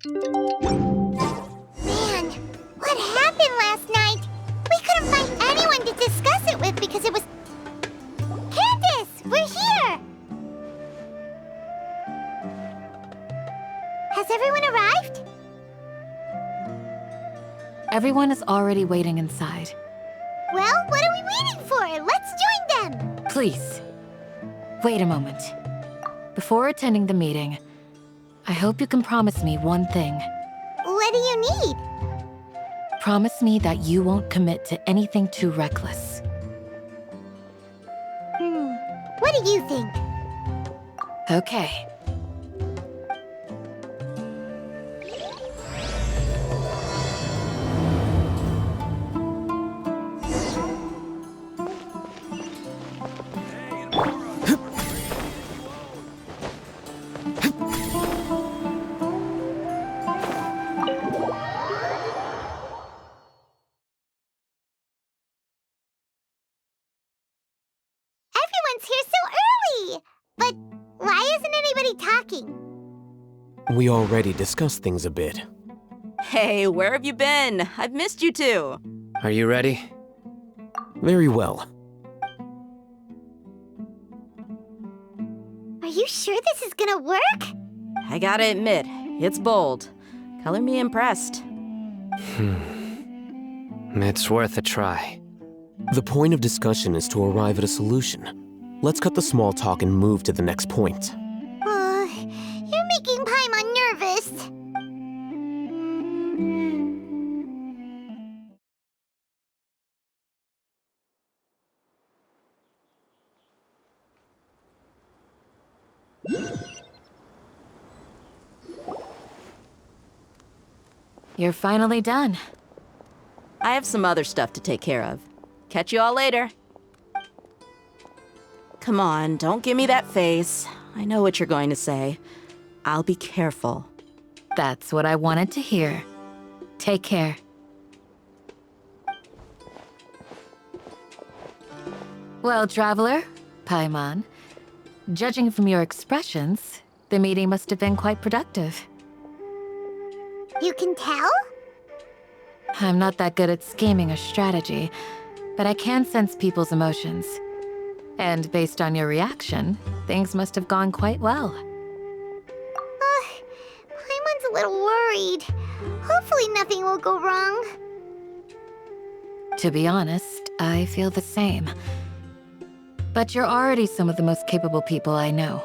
Man, what happened last night? We couldn't find anyone to discuss it with because it was... Candace, we're here! Has everyone arrived? Everyone is already waiting inside. Well, what are we waiting for? Let's join them! Please, wait a moment. Before attending the meeting, I hope you can promise me one thing. What do you need? Promise me that you won't commit to anything too reckless. What do you think? Okay. Everyone's here so early! But why isn't anybody talking? We already discussed things a bit. Hey, where have you been? I've missed you too. Are you ready? Very well. Are you sure this is gonna work? I gotta admit, it's bold. Color me impressed. It's worth a try. The point of discussion is to arrive at a solution. Let's cut the small talk and move to the next point. You're making Paimon nervous. You're finally done. I have some other stuff to take care of. Catch you all later. Come on, don't give me that face. I know what you're going to say. I'll be careful. That's what I wanted to hear. Take care. Well, traveler, Paimon, judging from your expressions, the meeting must have been quite productive. You can tell? I'm not that good at scheming or strategy, but I can sense people's emotions. And based on your reaction, things must have gone quite well. Paimon's a little worried. Hopefully nothing will go wrong. To be honest, I feel the same. But you're already some of the most capable people I know.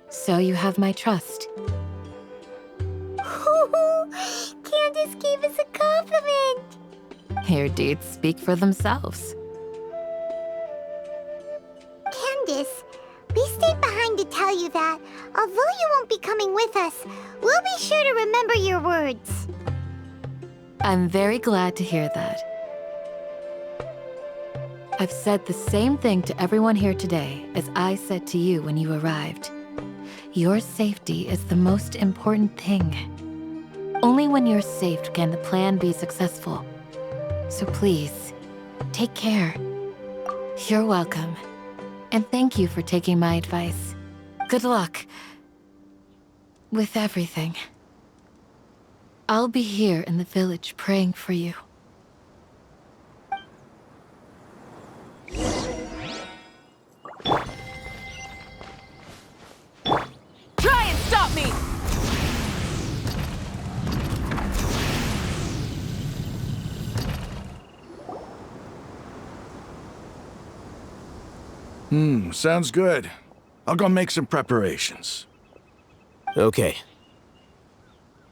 So you have my trust. Candace gave us a compliment. Your deeds speak for themselves. Candace, we stayed behind to tell you that, although you won't be coming with us, we'll be sure to remember your words. I'm very glad to hear that. I've said the same thing to everyone here today as I said to you when you arrived. Your safety is the most important thing. Only when you're safe can the plan be successful. So please, take care. You're welcome. And thank you for taking my advice. Good luck with everything. I'll be here in the village praying for you. Try and stop me! Sounds good. I'll go make some preparations. Okay.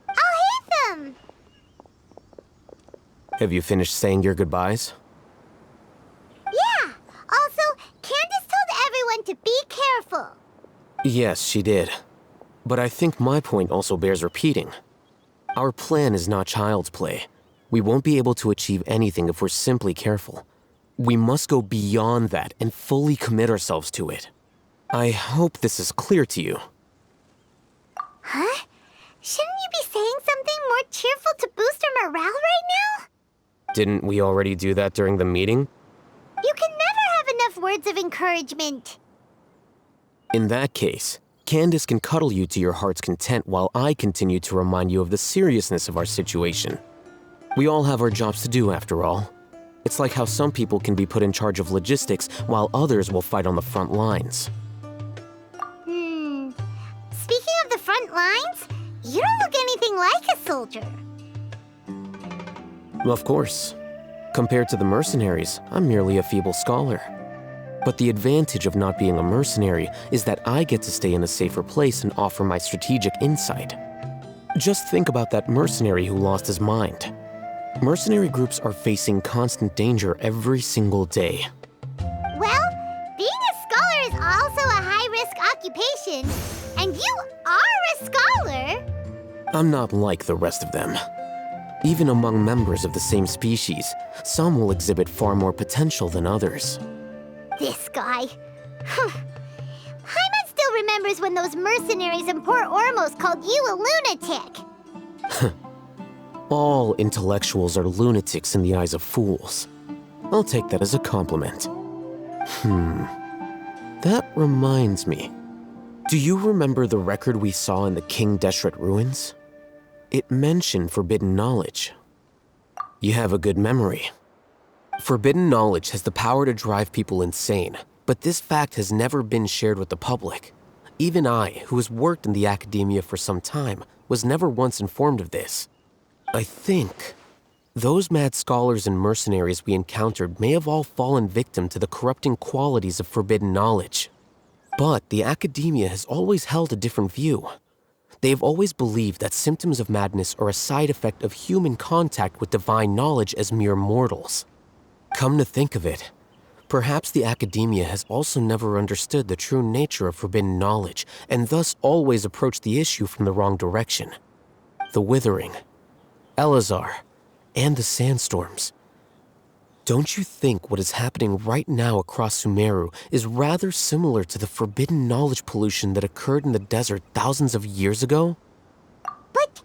I'll hit them! Have you finished saying your goodbyes? Yeah! Also, Candace told everyone to be careful. Yes, she did. But I think my point also bears repeating. Our plan is not child's play. We won't be able to achieve anything if we're simply careful. We must go beyond that and fully commit ourselves to it. I hope this is clear to you. Huh? Shouldn't you be saying something more cheerful to boost our morale right now? Didn't we already do that during the meeting? You can never have enough words of encouragement. In that case, Candace can cuddle you to your heart's content while I continue to remind you of the seriousness of our situation. We all have our jobs to do, after all. It's like how some people can be put in charge of logistics while others will fight on the front lines. Speaking of the front lines, you don't look anything like a soldier. Of course. Compared to the mercenaries, I'm merely a feeble scholar. But the advantage of not being a mercenary is that I get to stay in a safer place and offer my strategic insight. Just think about that mercenary who lost his mind. Mercenary groups are facing constant danger every single day. Well, being a scholar is also a high-risk occupation, and you are a scholar. I'm not like the rest of them. Even among members of the same species, some will exhibit far more potential than others. This guy. Hyman still remembers when those mercenaries in Port Ormos called you a lunatic. All intellectuals are lunatics in the eyes of fools. I'll take that as a compliment. That reminds me. Do you remember the record we saw in the King Deshret ruins? It mentioned forbidden knowledge. You have a good memory. Forbidden knowledge has the power to drive people insane, but this fact has never been shared with the public. Even I, who has worked in the academia for some time, was never once informed of this. I think those mad scholars and mercenaries we encountered may have all fallen victim to the corrupting qualities of forbidden knowledge. But the academia has always held a different view. They have always believed that symptoms of madness are a side effect of human contact with divine knowledge as mere mortals. Come to think of it, perhaps the academia has also never understood the true nature of forbidden knowledge and thus always approached the issue from the wrong direction. The Withering, Elazar, and the sandstorms. Don't you think what is happening right now across Sumeru is rather similar to the forbidden knowledge pollution that occurred in the desert thousands of years ago? But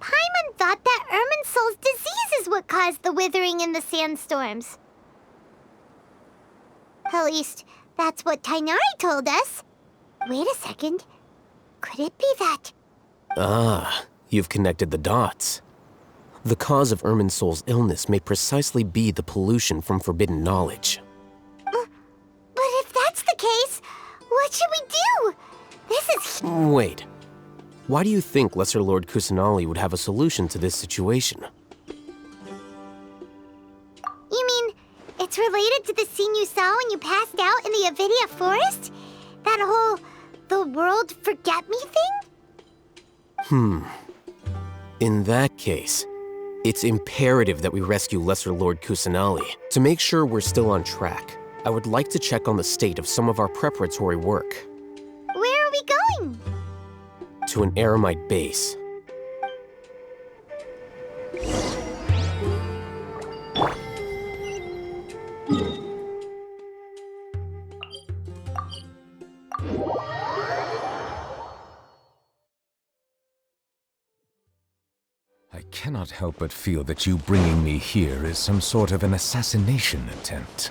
Paimon thought that Irminsul's disease is what caused the withering and the sandstorms. At least, that's what Tainari told us. Wait a second. Could it be that? Ah, you've connected the dots. The cause of Irminsul's illness may precisely be the pollution from forbidden knowledge. But if that's the case, what should we do? This is... Wait. Why do you think Lesser Lord Kusanali would have a solution to this situation? You mean, it's related to the scene you saw when you passed out in the Avidia forest? That whole, the world forget me thing? In that case, it's imperative that we rescue Lesser Lord Kusanali. To make sure we're still on track, I would like to check on the state of some of our preparatory work. Where are we going? To an Eremite base. I cannot help but feel that you bringing me here is some sort of an assassination attempt.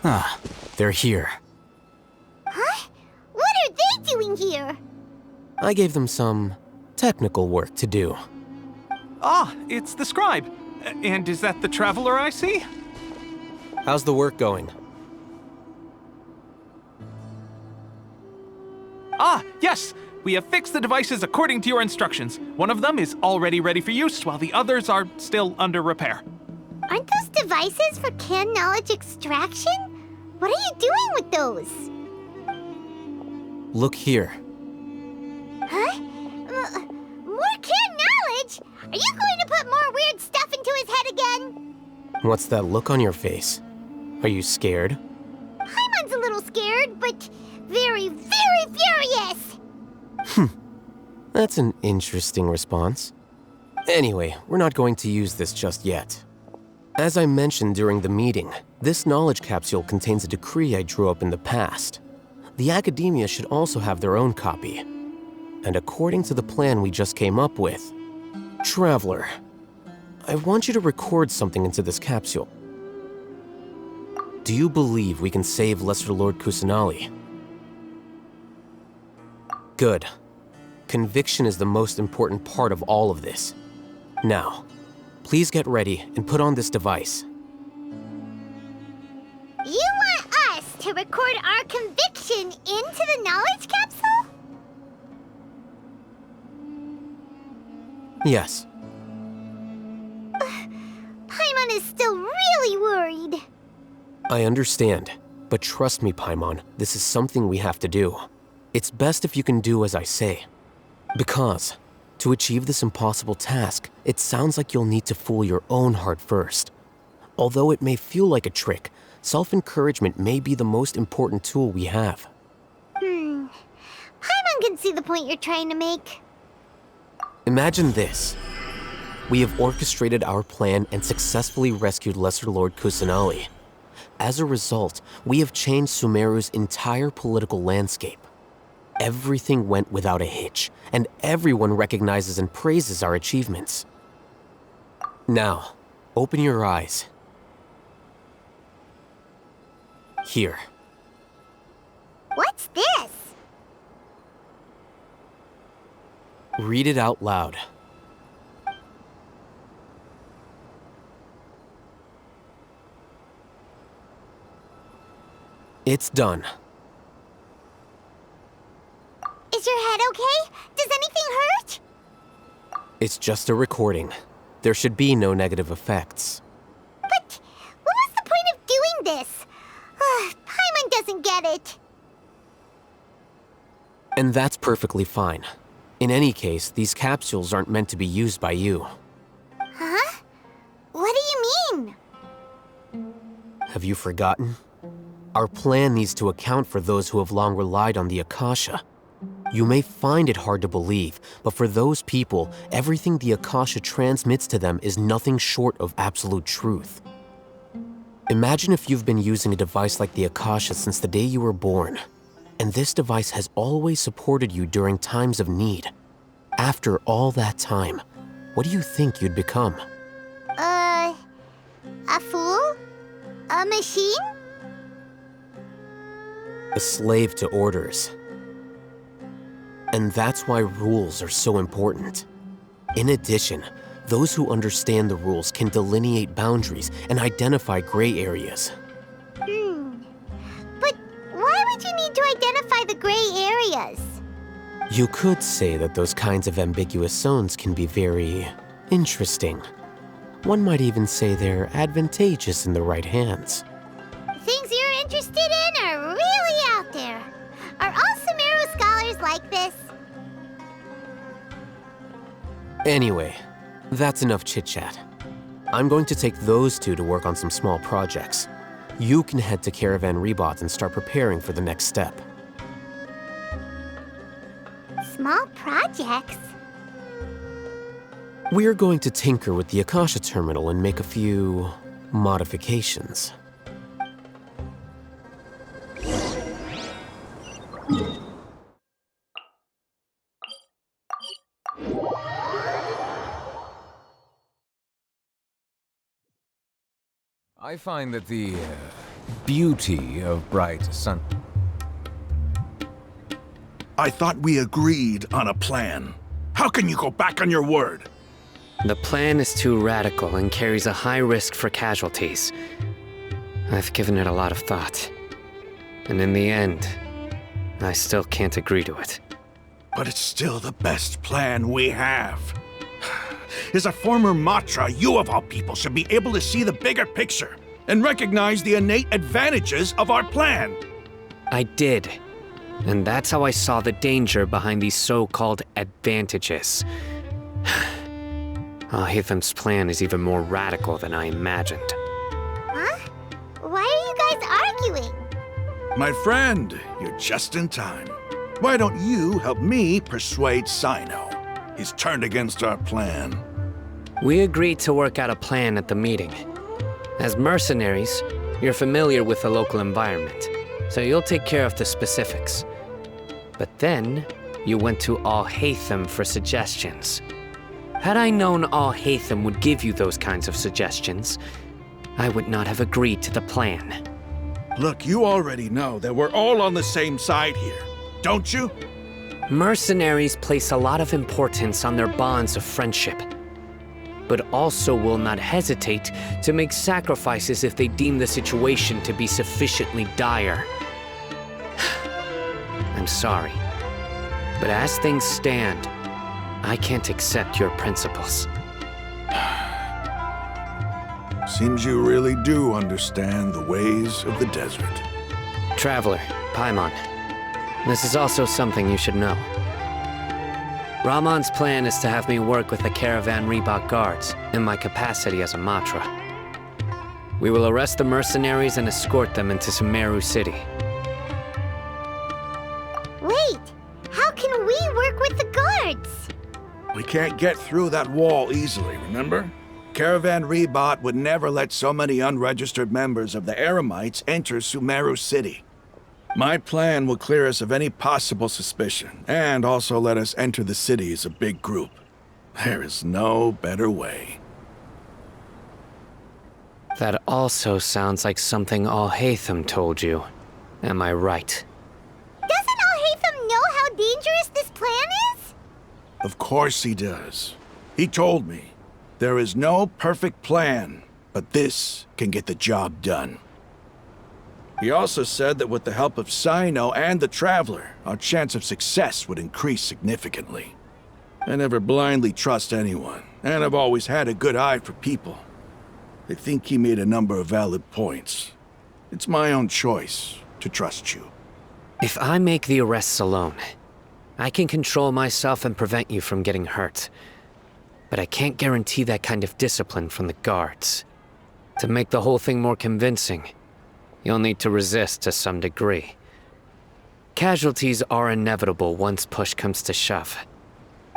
Ah, they're here. Huh? What are they doing here? I gave them some technical work to do. Ah, it's the scribe. And is that the traveler I see? How's the work going? Ah, yes! We have fixed the devices according to your instructions. One of them is already ready for use, while the others are still under repair. Aren't those devices for can knowledge extraction? What are you doing with those? Look here. Huh? More can knowledge? Are you going to put more weird stuff into his head again? What's that look on your face? Are you scared? Paimon's a little scared, but very, very furious! That's an interesting response. Anyway, we're not going to use this just yet. As I mentioned during the meeting, this knowledge capsule contains a decree I drew up in the past. The academia should also have their own copy. And according to the plan we just came up with, Traveler, I want you to record something into this capsule. Do you believe we can save Lesser Lord Kusanali? Good. Conviction is the most important part of all of this. Now, please get ready and put on this device. You want us to record our conviction into the knowledge capsule? Yes. Paimon is still really worried. I understand, but trust me, Paimon, this is something we have to do. It's best if you can do as I say. Because, to achieve this impossible task, it sounds like you'll need to fool your own heart first. Although it may feel like a trick, self-encouragement may be the most important tool we have. Paimon can see the point you're trying to make. Imagine this. We have orchestrated our plan and successfully rescued Lesser Lord Kusanali. As a result, we have changed Sumeru's entire political landscape. Everything went without a hitch, and everyone recognizes and praises our achievements. Now, open your eyes. Here. What's this? Read it out loud. It's done. Is your head okay? Does anything hurt? It's just a recording. There should be no negative effects. But what was the point of doing this? Paimon doesn't get it. And that's perfectly fine. In any case, these capsules aren't meant to be used by you. Huh? What do you mean? Have you forgotten? Our plan needs to account for those who have long relied on the Akasha. You may find it hard to believe, but for those people, everything the Akasha transmits to them is nothing short of absolute truth. Imagine if you've been using a device like the Akasha since the day you were born, and this device has always supported you during times of need. After all that time, what do you think you'd become? A fool? A machine? A slave to orders. And that's why rules are so important. In addition, those who understand the rules can delineate boundaries and identify gray areas. But why would you need to identify the gray areas? You could say that those kinds of ambiguous zones can be very interesting. One might even say they're advantageous in the right hands. Things you're interested in are really out there. Are all Sumeru scholars like this? Anyway, that's enough chit-chat. I'm going to take those two to work on some small projects. You can head to Caravan Rebot and start preparing for the next step. Small projects? We're going to tinker with the Akasha terminal and make a few modifications. I find that the beauty of bright sun... I thought we agreed on a plan. How can you go back on your word? The plan is too radical and carries a high risk for casualties. I've given it a lot of thought. And in the end, I still can't agree to it. But it's still the best plan we have. As a former Matra, you of all people should be able to see the bigger picture and recognize the innate advantages of our plan. I did. And that's how I saw the danger behind these so-called advantages. Al-Hitham's plan is even more radical than I imagined. Huh? Why are you guys arguing? My friend, you're just in time. Why don't you help me persuade Sino? He's turned against our plan. We agreed to work out a plan at the meeting. As mercenaries, you're familiar with the local environment, so you'll take care of the specifics. But then, you went to Al-Haytham for suggestions. Had I known Al-Haytham would give you those kinds of suggestions, I would not have agreed to the plan. Look, you already know that we're all on the same side here, don't you? Mercenaries place a lot of importance on their bonds of friendship, but also will not hesitate to make sacrifices if they deem the situation to be sufficiently dire. I'm sorry, but as things stand, I can't accept your principles. Seems you really do understand the ways of the desert. Traveler, Paimon, this is also something you should know. Rahman's plan is to have me work with the Caravan Reebok guards in my capacity as a Matra. We will arrest the mercenaries and escort them into Sumeru City. Wait, how can we work with the guards? We can't get through that wall easily, remember? Caravan Reebok would never let so many unregistered members of the Eremites enter Sumeru City. My plan will clear us of any possible suspicion, and also let us enter the city as a big group. There is no better way. That also sounds like something Al-Haytham told you. Am I right? Doesn't Al-Haytham know how dangerous this plan is? Of course he does. He told me, there is no perfect plan, but this can get the job done. He also said that with the help of Sino and the Traveler, our chance of success would increase significantly. I never blindly trust anyone, and I've always had a good eye for people. I think he made a number of valid points. It's my own choice to trust you. If I make the arrests alone, I can control myself and prevent you from getting hurt. But I can't guarantee that kind of discipline from the guards. To make the whole thing more convincing, you'll need to resist to some degree. Casualties are inevitable once push comes to shove.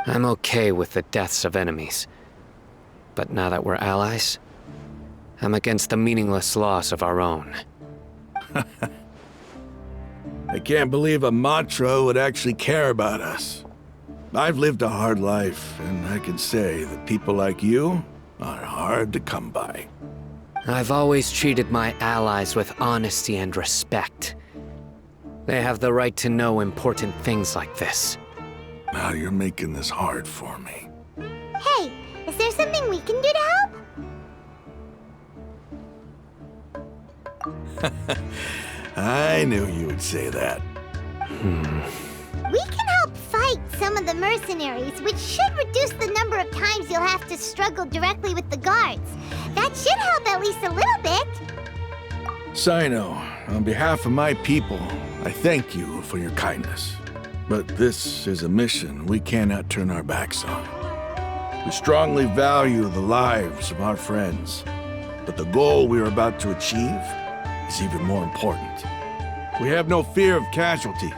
I'm okay with the deaths of enemies. But now that we're allies, I'm against the meaningless loss of our own. I can't believe a Matra would actually care about us. I've lived a hard life, and I can say that people like you are hard to come by. I've always treated my allies with honesty and respect. They have the right to know important things like this. Now you're making this hard for me. Hey, is there something we can do to help? I knew you would say that. We can help fight some of the mercenaries, which should reduce the number of times you'll have to struggle directly with the guards. That should help at least a little bit. Sino, on behalf of my people, I thank you for your kindness. But this is a mission we cannot turn our backs on. We strongly value the lives of our friends, but the goal we are about to achieve is even more important. We have no fear of casualties,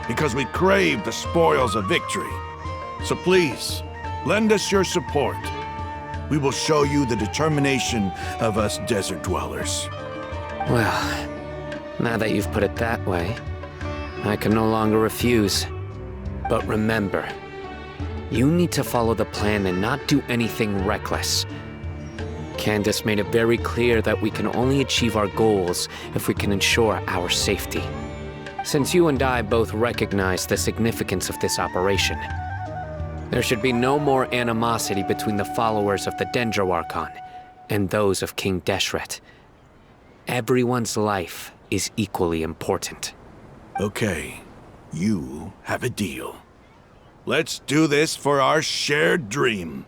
because we crave the spoils of victory. So please, lend us your support. We will show you the determination of us desert dwellers. Well, now that you've put it that way, I can no longer refuse. But remember, you need to follow the plan and not do anything reckless. Candace made it very clear that we can only achieve our goals if we can ensure our safety. Since you and I both recognize the significance of this operation, there should be no more animosity between the followers of the Sumeru Archon and those of King Deshret. Everyone's life is equally important. Okay, you have a deal. Let's do this for our shared dream.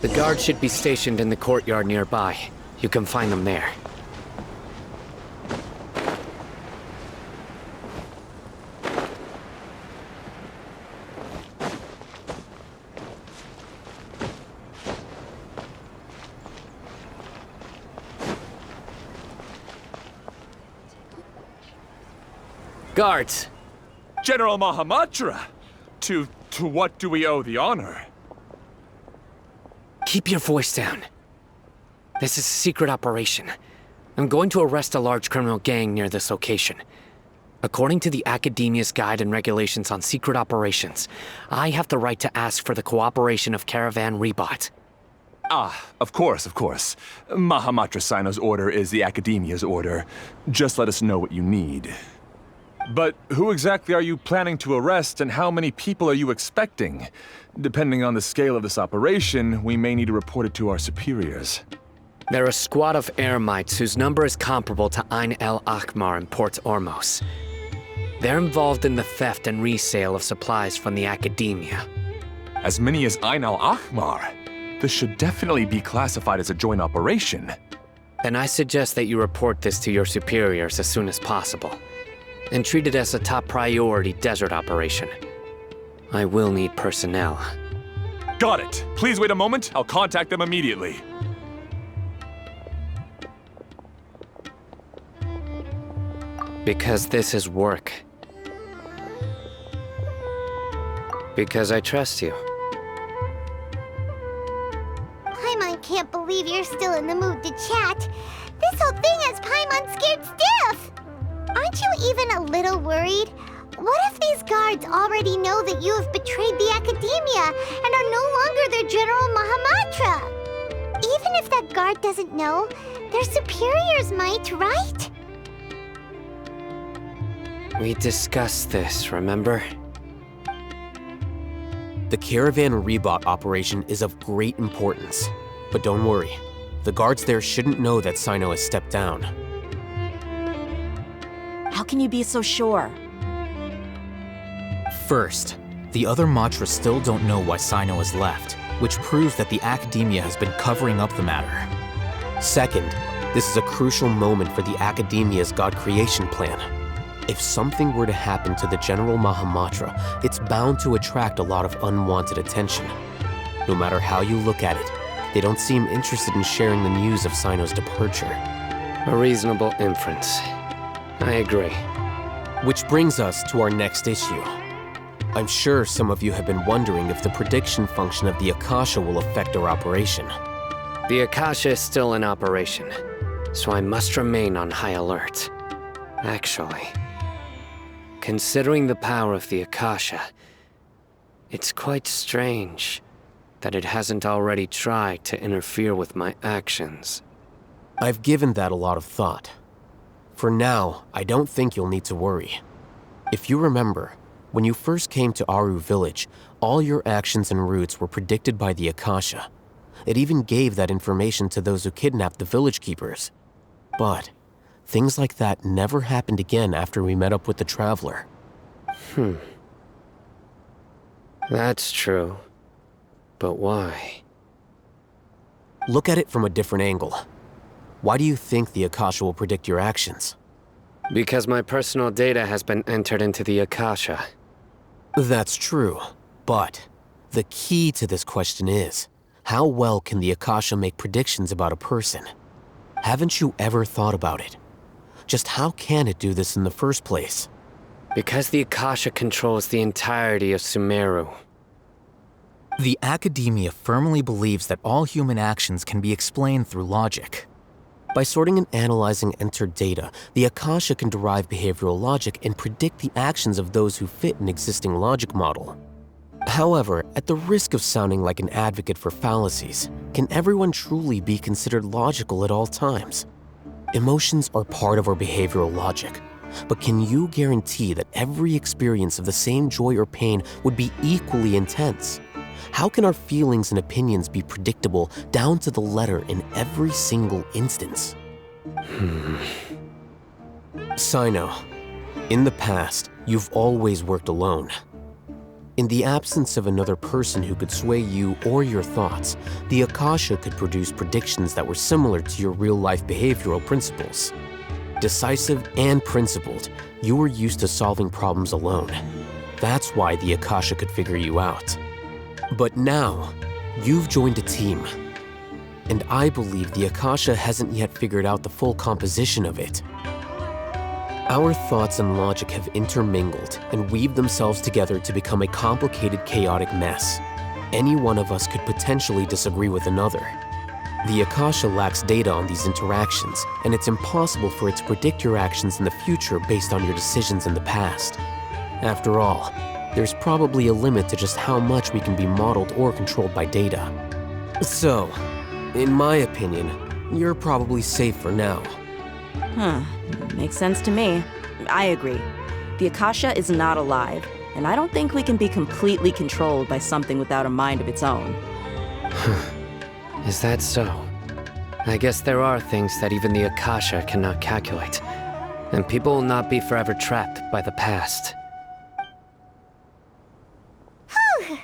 The guards should be stationed in the courtyard nearby. You can find them there. Guards! General Mahamatra! To what do we owe the honor? Keep your voice down. This is a secret operation. I'm going to arrest a large criminal gang near this location. According to the Academia's Guide and Regulations on Secret Operations, I have the right to ask for the cooperation of Caravan Rebot. Ah, of course, of course. Mahamatra Sino's order is the Academia's order. Just let us know what you need. But who exactly are you planning to arrest, and how many people are you expecting? Depending on the scale of this operation, we may need to report it to our superiors. They're a squad of Eremites whose number is comparable to Ain el Akhmar in Port Ormos. They're involved in the theft and resale of supplies from the Academia. As many as Ain el Akhmar? This should definitely be classified as a joint operation. Then I suggest that you report this to your superiors as soon as possible, and treat it as a top priority desert operation. I will need personnel. Got it. Please wait a moment. I'll contact them immediately. Because this is work. Because I trust you. Paimon can't believe you're still in the mood to chat. This whole thing has Paimon scared stiff. Aren't you even a little worried? What if these guards already know that you have betrayed the Academia and are no longer their General Mahamatra? Even if that guard doesn't know, their superiors might, right? We discussed this, remember? The Caravan Rebot operation is of great importance. But don't worry, the guards there shouldn't know that Sino has stepped down. How can you be so sure? First, the other Matras still don't know why Sino has left, which proves that the Academia has been covering up the matter. Second, this is a crucial moment for the Academia's God creation plan. If something were to happen to the General Mahamatra, it's bound to attract a lot of unwanted attention. No matter how you look at it, they don't seem interested in sharing the news of Sino's departure. A reasonable inference. I agree. Which brings us to our next issue. I'm sure some of you have been wondering if the prediction function of the Akasha will affect our operation. The Akasha is still in operation, so I must remain on high alert. Actually, considering the power of the Akasha, it's quite strange that it hasn't already tried to interfere with my actions. I've given that a lot of thought. For now, I don't think you'll need to worry. If you remember, when you first came to Aru Village, all your actions and routes were predicted by the Akasha. It even gave that information to those who kidnapped the village keepers. But things like that never happened again after we met up with the Traveler. That's true. But why? Look at it from a different angle. Why do you think the Akasha will predict your actions? Because my personal data has been entered into the Akasha. That's true, but the key to this question is, how well can the Akasha make predictions about a person? Haven't you ever thought about it? Just how can it do this in the first place? Because the Akasha controls the entirety of Sumeru. The Academia firmly believes that all human actions can be explained through logic. By sorting and analyzing entered data, the Akasha can derive behavioral logic and predict the actions of those who fit an existing logic model. However, at the risk of sounding like an advocate for fallacies, can everyone truly be considered logical at all times? Emotions are part of our behavioral logic, but can you guarantee that every experience of the same joy or pain would be equally intense? How can our feelings and opinions be predictable down to the letter in every single instance? Sino, in the past, you've always worked alone. In the absence of another person who could sway you or your thoughts, the Akasha could produce predictions that were similar to your real-life behavioral principles. Decisive and principled, you were used to solving problems alone. That's why the Akasha could figure you out. But now, you've joined a team. And I believe the Akasha hasn't yet figured out the full composition of it. Our thoughts and logic have intermingled and weaved themselves together to become a complicated, chaotic mess. Any one of us could potentially disagree with another. The Akasha lacks data on these interactions, and it's impossible for it to predict your actions in the future based on your decisions in the past. After all, there's probably a limit to just how much we can be modeled or controlled by data. So, in my opinion, you're probably safe for now. Makes sense to me. I agree. The Akasha is not alive, and I don't think we can be completely controlled by something without a mind of its own. Is that so? I guess there are things that even the Akasha cannot calculate, and people will not be forever trapped by the past. Whew!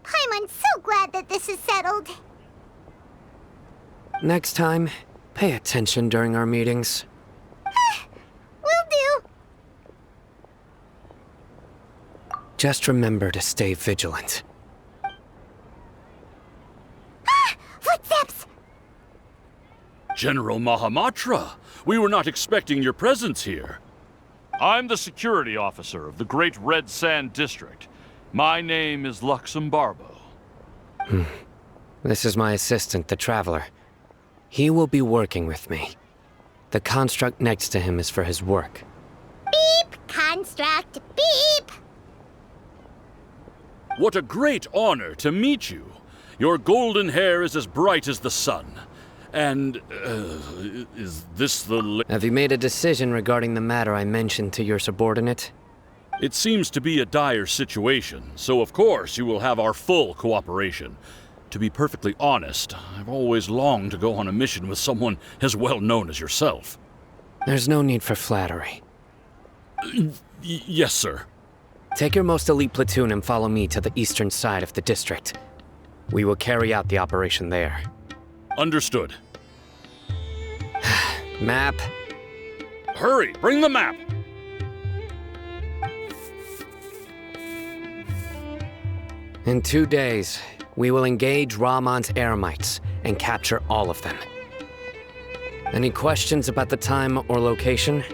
Paimon's so glad that this is settled. Next time, pay attention during our meetings. Will do. Just remember to stay vigilant. Footsteps! General Mahamatra, we were not expecting your presence here. I'm the security officer of the Great Red Sand District. My name is Luxembarbo. This is my assistant, the Traveler. He will be working with me. The construct next to him is for his work. Beep! Construct! Beep! What a great honor to meet you. Your golden hair is as bright as the sun. And, is this the... Have you made a decision regarding the matter I mentioned to your subordinate? It seems to be a dire situation, so of course you will have our full cooperation. To be perfectly honest, I've always longed to go on a mission with someone as well known as yourself. There's no need for flattery. Yes, sir. Take your most elite platoon and follow me to the eastern side of the district. We will carry out the operation there. Understood. Map. Hurry, bring the map! In 2 days, we will engage Rahman's Eremites and capture all of them. Any questions about the time or location?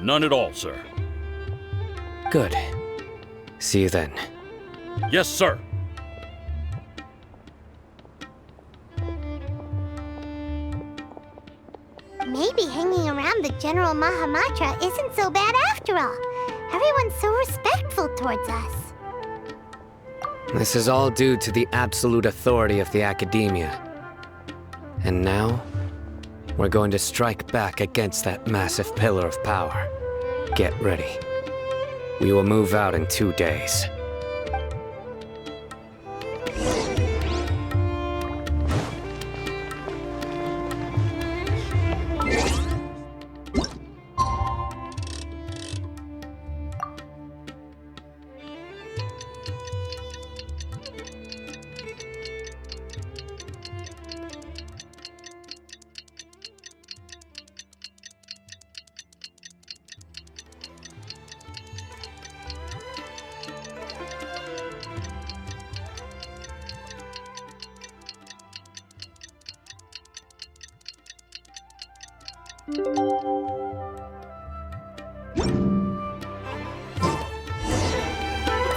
None at all, sir. Good. See you then. Yes, sir. Maybe hanging around the General Mahamatra isn't so bad after all. Everyone's so respectful towards us. This is all due to the absolute authority of the Academia. And now, we're going to strike back against that massive pillar of power. Get ready. We will move out in 2 days.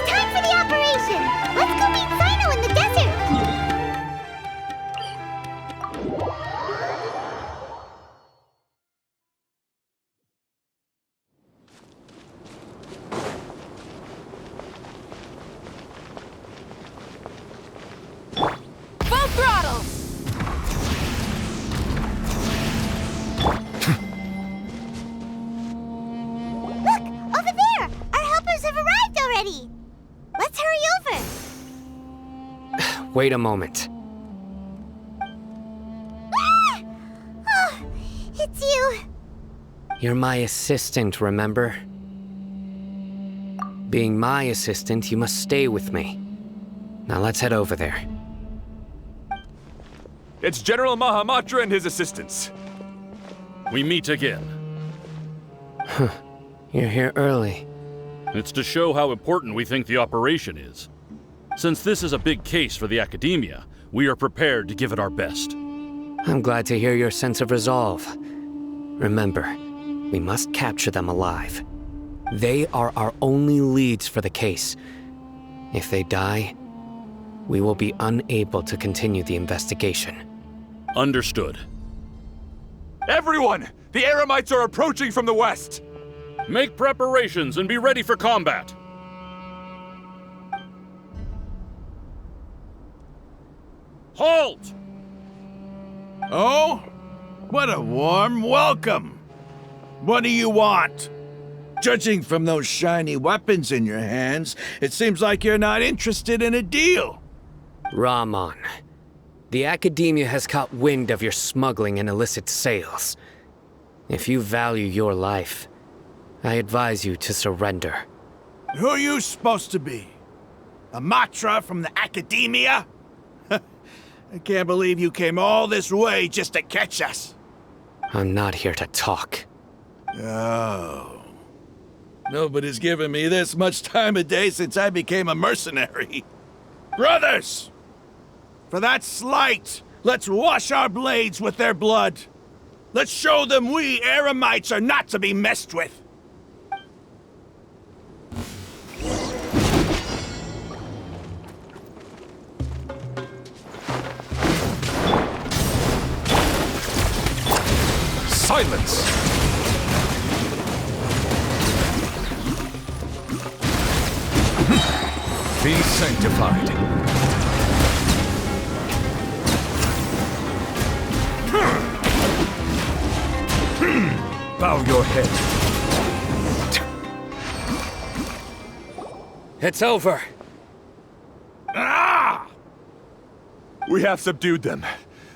Time for the operation! Let's go meet Sino in the desert! Full throttle! Look! Over there! Our helpers have arrived already! Let's hurry over! Wait a moment. Ah! Oh, it's you! You're my assistant, remember? Being my assistant, you must stay with me. Now let's head over there. It's General Mahamatra and his assistants. We meet again. You're here early. It's to show how important we think the operation is. Since this is a big case for the Academia, we are prepared to give it our best. I'm glad to hear your sense of resolve. Remember, we must capture them alive. They are our only leads for the case. If they die, we will be unable to continue the investigation. Understood. Everyone! The Eremites are approaching from the west! Make preparations and be ready for combat. Halt! Oh? What a warm welcome! What do you want? Judging from those shiny weapons in your hands, it seems like you're not interested in a deal. Rahman, the Academia has caught wind of your smuggling and illicit sales. If you value your life, I advise you to surrender. Who are you supposed to be? A Matra from the Academia? I can't believe you came all this way just to catch us. I'm not here to talk. Oh. Nobody's given me this much time of day since I became a mercenary. Brothers! For that slight, let's wash our blades with their blood. Let's show them we Eremites are not to be messed with. Silence! Be sanctified. Bow your head. It's over. Ah! We have subdued them.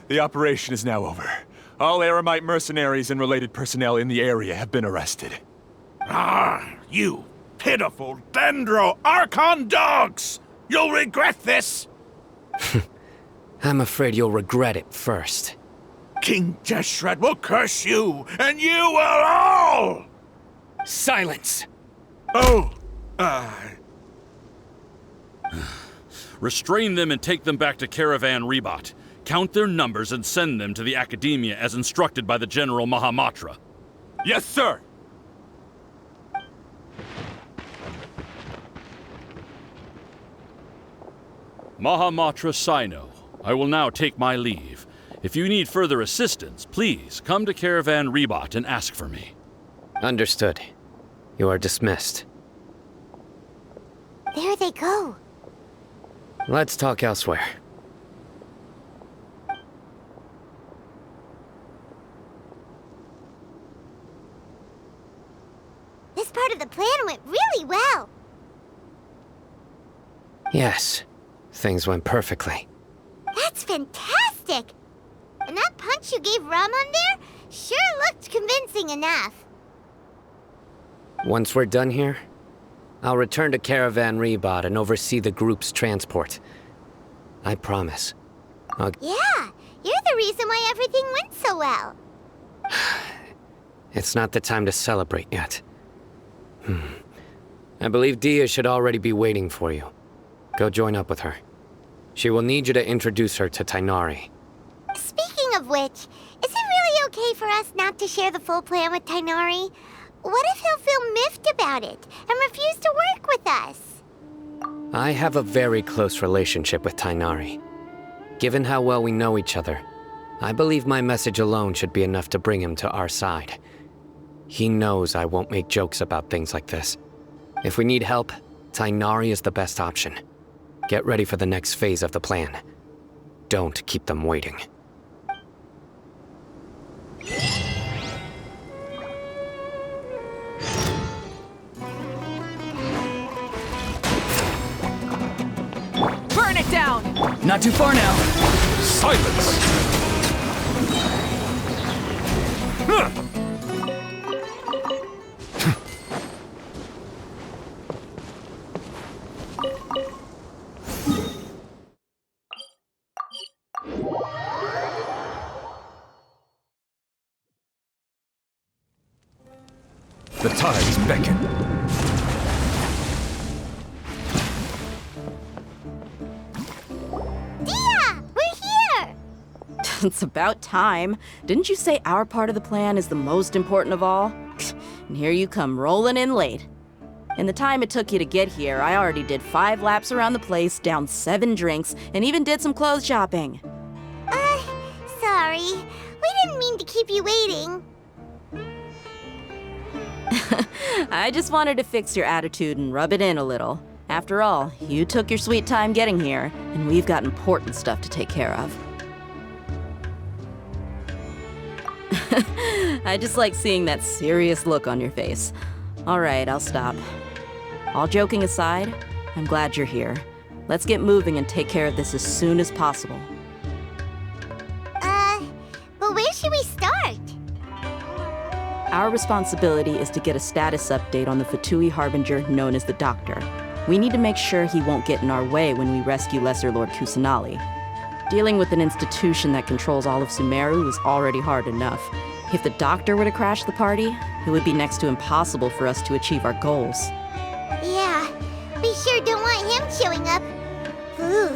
The operation is now over. All Eremite mercenaries and related personnel in the area have been arrested. Ah, you pitiful Dendro Archon dogs! You'll regret this! I'm afraid you'll regret it first. King Jeshret will curse you, and you will all! Silence! Oh, Restrain them and take them back to Caravan Rebot. Count their numbers and send them to the Academia as instructed by the General Mahamatra. Yes, sir! Mahamatra Sino, I will now take my leave. If you need further assistance, please come to Caravan Rebot and ask for me. Understood. You are dismissed. There they go. Let's talk elsewhere. This part of the plan went really well. Yes, things went perfectly. That's fantastic! And that punch you gave Rahman there sure looked convincing enough. Once we're done here, I'll return to Caravan Rebot and oversee the group's transport. I promise. Yeah, you're the reason why everything went so well. It's not the time to celebrate yet. I believe Dia should already be waiting for you. Go join up with her. She will need you to introduce her to Tainari. Speaking of which, is it really okay for us not to share the full plan with Tainari? What if he'll feel miffed about it and refuse to work with us? I have a very close relationship with Tainari. Given how well we know each other, I believe my message alone should be enough to bring him to our side. He knows I won't make jokes about things like this. If we need help, Tainari is the best option. Get ready for the next phase of the plan. Don't keep them waiting. Burn it down! Not too far now. Silence! The tides beckon. Dia! We're here! It's about time. Didn't you say our part of the plan is the most important of all? And here you come rolling in late. In the time it took you to get here, I already did 5 laps around the place, downed 7 drinks, and even did some clothes shopping. Sorry. sorry. We didn't mean to keep you waiting. I just wanted to fix your attitude and rub it in a little. After all, you took your sweet time getting here, and we've got important stuff to take care of. I just like seeing that serious look on your face. All right, I'll stop. All joking aside, I'm glad you're here. Let's get moving and take care of this as soon as possible. But where should we start? Our responsibility is to get a status update on the Fatui Harbinger known as the Doctor. We need to make sure he won't get in our way when we rescue Lesser Lord Kusanali. Dealing with an institution that controls all of Sumeru is already hard enough. If the Doctor were to crash the party, it would be next to impossible for us to achieve our goals. Yeah, we sure don't want him showing up. Ooh,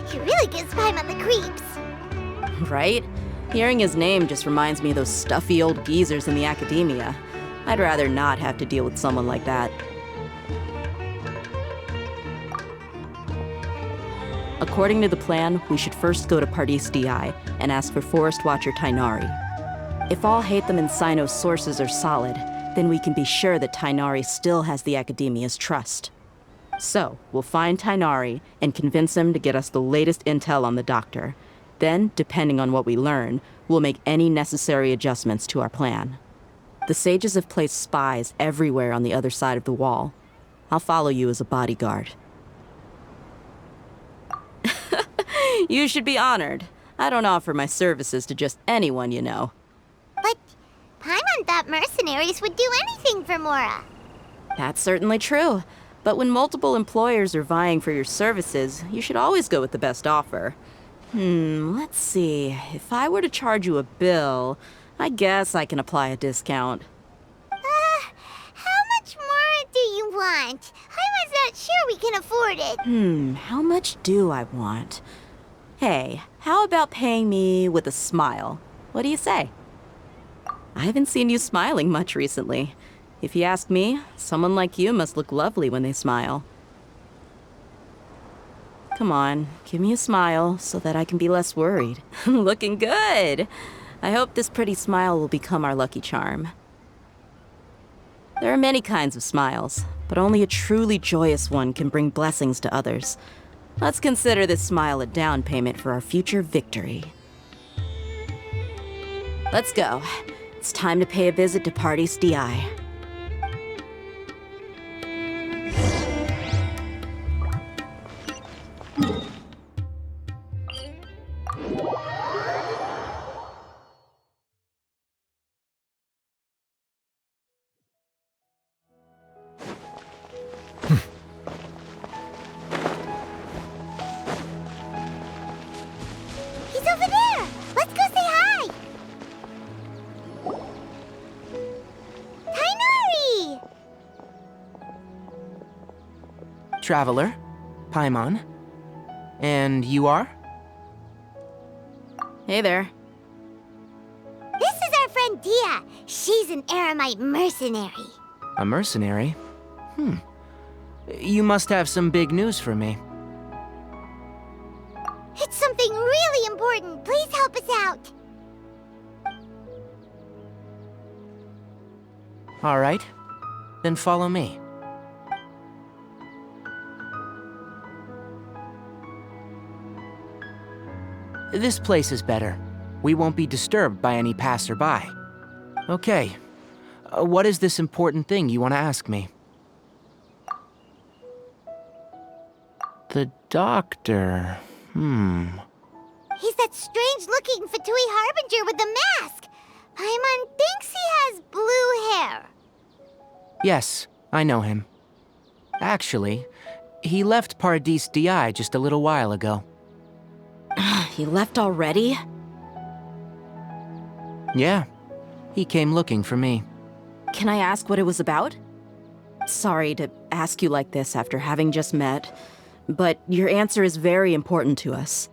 he really gives Paimon the creeps. Right? Hearing his name just reminds me of those stuffy old geezers in the academia. I'd rather not have to deal with someone like that. According to the plan, we should first go to Pardis DI and ask for Forest Watcher Tainari. If all Hatham and Sino's sources are solid, then we can be sure that Tainari still has the academia's trust. So, we'll find Tainari and convince him to get us the latest intel on the Doctor. Then, depending on what we learn, we'll make any necessary adjustments to our plan. The sages have placed spies everywhere on the other side of the wall. I'll follow you as a bodyguard. You should be honored. I don't offer my services to just anyone, you know. But Paimon thought mercenaries would do anything for Mora. That's certainly true. But when multiple employers are vying for your services, you should always go with the best offer. Let's see. If I were to charge you a bill, I guess I can apply a discount. How much more do you want? I was not sure we can afford it. How much do I want? Hey, how about paying me with a smile? What do you say? I haven't seen you smiling much recently. If you ask me, someone like you must look lovely when they smile. Come on, give me a smile so that I can be less worried. Looking good! I hope this pretty smile will become our lucky charm. There are many kinds of smiles, but only a truly joyous one can bring blessings to others. Let's consider this smile a down payment for our future victory. Let's go. It's time to pay a visit to Pardis DI. He's over there! Let's go say hi! Tainari! Traveler, Paimon. And you are? Hey there. This is our friend Dia. She's an Aramite mercenary. A mercenary? You must have some big news for me. It's something really important. Please help us out. All right. Then follow me. This place is better. We won't be disturbed by any passerby. Okay. What is this important thing you want to ask me? The Doctor. He's that strange-looking Fatui Harbinger with the mask. Paimon thinks he has blue hair. Yes, I know him. Actually, he left Pardis DI just a little while ago. He left already? Yeah, he came looking for me. Can I ask what it was about? Sorry to ask you like this after having just met, but your answer is very important to us.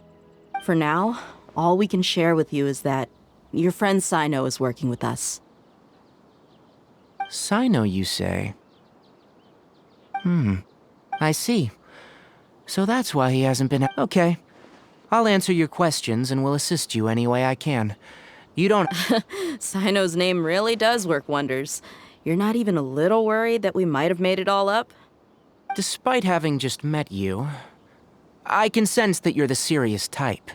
For now, all we can share with you is that your friend Sino is working with us. Sino, you say? I see. So that's why he hasn't been... Okay. I'll answer your questions and will assist you any way I can. You don't... Sino's name really does work wonders. You're not even a little worried that we might have made it all up? Despite having just met you, I can sense that you're the serious type.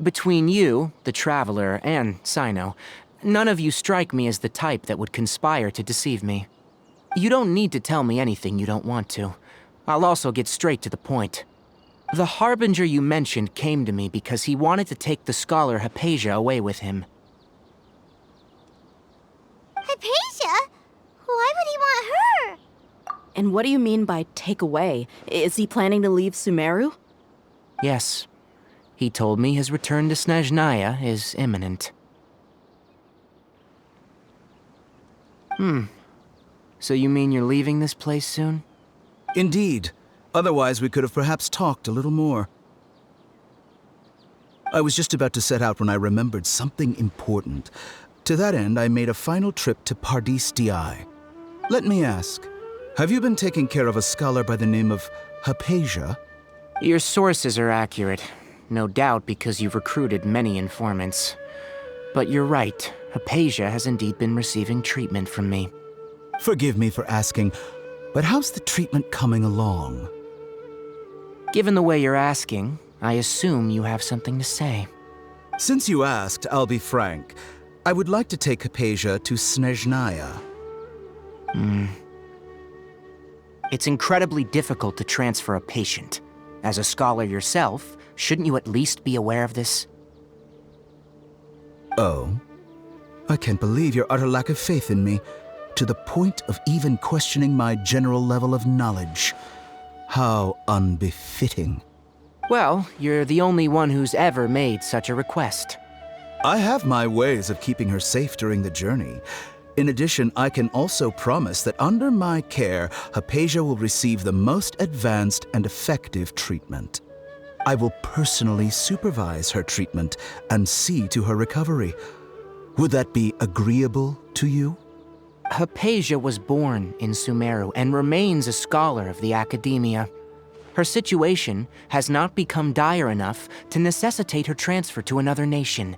Between you, the Traveler, and Sino, none of you strike me as the type that would conspire to deceive me. You don't need to tell me anything you don't want to. I'll also get straight to the point. The Harbinger you mentioned came to me because he wanted to take the scholar Hypatia away with him. Hypatia? Why would he want her? And what do you mean by take away? Is he planning to leave Sumeru? Yes. He told me his return to Snezhnaya is imminent. So you mean you're leaving this place soon? Indeed. Otherwise, we could have perhaps talked a little more. I was just about to set out when I remembered something important. To that end, I made a final trip to Pardis Di. Let me ask, have you been taking care of a scholar by the name of Hypatia? Your sources are accurate. No doubt because you've recruited many informants. But you're right, Hypatia has indeed been receiving treatment from me. Forgive me for asking, but how's the treatment coming along? Given the way you're asking, I assume you have something to say. Since you asked, I'll be frank. I would like to take Hypatia to Snezhnaya. It's incredibly difficult to transfer a patient. As a scholar yourself, shouldn't you at least be aware of this? Oh? I can't believe your utter lack of faith in me, to the point of even questioning my general level of knowledge. How unbefitting. Well, you're the only one who's ever made such a request. I have my ways of keeping her safe during the journey. In addition, I can also promise that under my care, Hypatia will receive the most advanced and effective treatment. I will personally supervise her treatment and see to her recovery. Would that be agreeable to you? Hypatia was born in Sumeru and remains a scholar of the Academia. Her situation has not become dire enough to necessitate her transfer to another nation.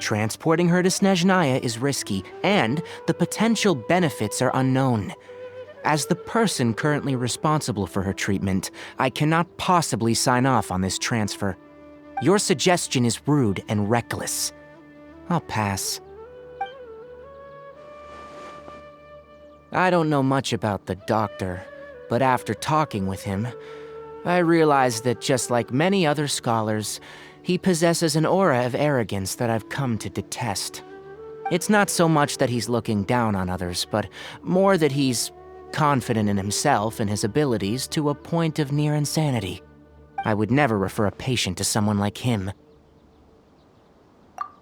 Transporting her to Snezhnaya is risky, and the potential benefits are unknown. As the person currently responsible for her treatment, I cannot possibly sign off on this transfer. Your suggestion is rude and reckless. I'll pass. I don't know much about the doctor, but after talking with him, I realized that just like many other scholars, he possesses an aura of arrogance that I've come to detest. It's not so much that he's looking down on others, but more that he's confident in himself and his abilities to a point of near insanity. I would never refer a patient to someone like him.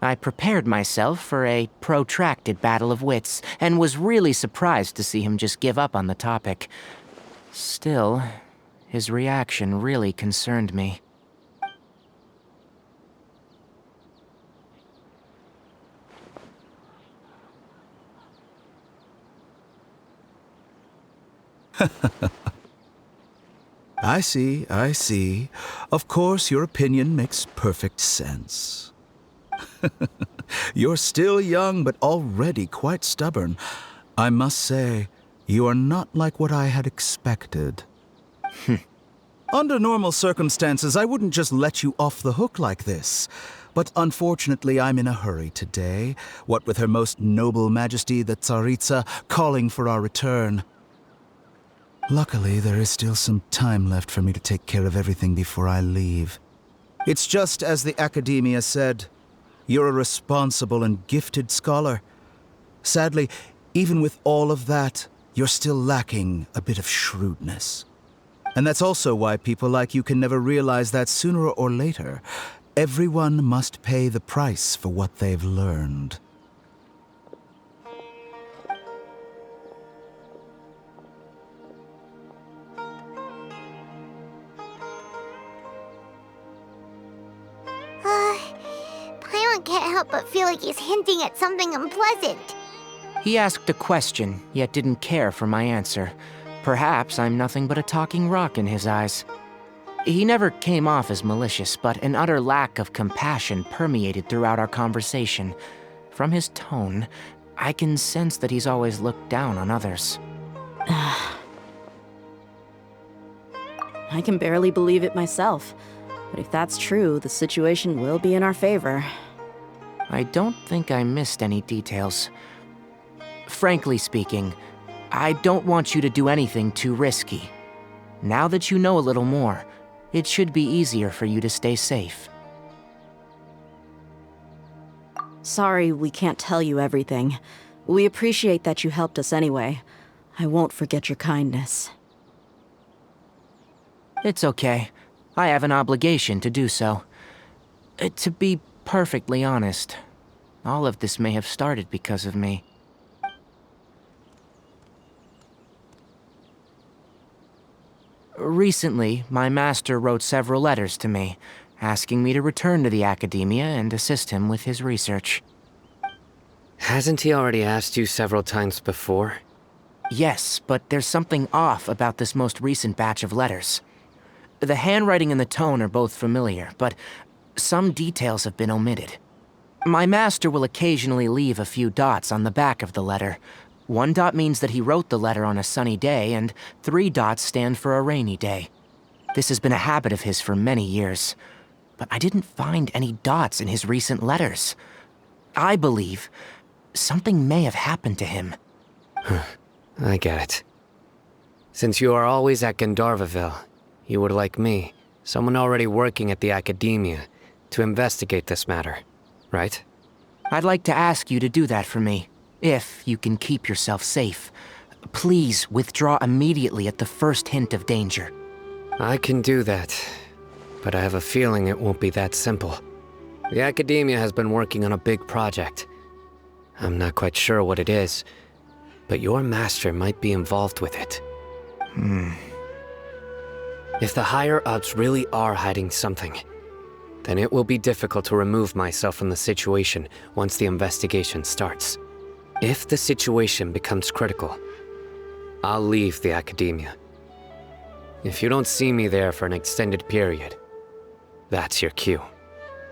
I prepared myself for a protracted battle of wits, and was really surprised to see him just give up on the topic. Still, his reaction really concerned me. I see. Of course, your opinion makes perfect sense. You're still young, but already quite stubborn. I must say, you are not like what I had expected. Under normal circumstances, I wouldn't just let you off the hook like this. But unfortunately, I'm in a hurry today, what with Her Most Noble Majesty the Tsaritsa calling for our return. Luckily, there is still some time left for me to take care of everything before I leave. It's just as the Academia said, you're a responsible and gifted scholar. Sadly, even with all of that, you're still lacking a bit of shrewdness. And that's also why people like you can never realize that sooner or later, everyone must pay the price for what they've learned. Paimon can't help but feel like he's hinting at something unpleasant. He asked a question, yet didn't care for my answer. Perhaps I'm nothing but a talking rock in his eyes. He never came off as malicious, but an utter lack of compassion permeated throughout our conversation. From his tone, I can sense that he's always looked down on others. I can barely believe it myself. But if that's true, the situation will be in our favor. I don't think I missed any details. Frankly speaking, I don't want you to do anything too risky. Now that you know a little more, it should be easier for you to stay safe. Sorry we can't tell you everything. We appreciate that you helped us anyway. I won't forget your kindness. It's okay. I have an obligation to do so. To be perfectly honest, all of this may have started because of me. Recently, my master wrote several letters to me, asking me to return to the Academia and assist him with his research. Hasn't he already asked you several times before? Yes, but there's something off about this most recent batch of letters. The handwriting and the tone are both familiar, but some details have been omitted. My master will occasionally leave a few dots on the back of the letter. 1 dot means that he wrote the letter on a sunny day, and 3 dots stand for a rainy day. This has been a habit of his for many years, but I didn't find any dots in his recent letters. I believe something may have happened to him. I get it. Since you are always at Gandharvaville, you would like me, someone already working at the Academia, to investigate this matter, right? I'd like to ask you to do that for me, if you can keep yourself safe. Please withdraw immediately at the first hint of danger. I can do that, but I have a feeling it won't be that simple. The Academia has been working on a big project. I'm not quite sure what it is, but your master might be involved with it. If the higher-ups really are hiding something, then it will be difficult to remove myself from the situation once the investigation starts. If the situation becomes critical, I'll leave the Academia. If you don't see me there for an extended period, that's your cue.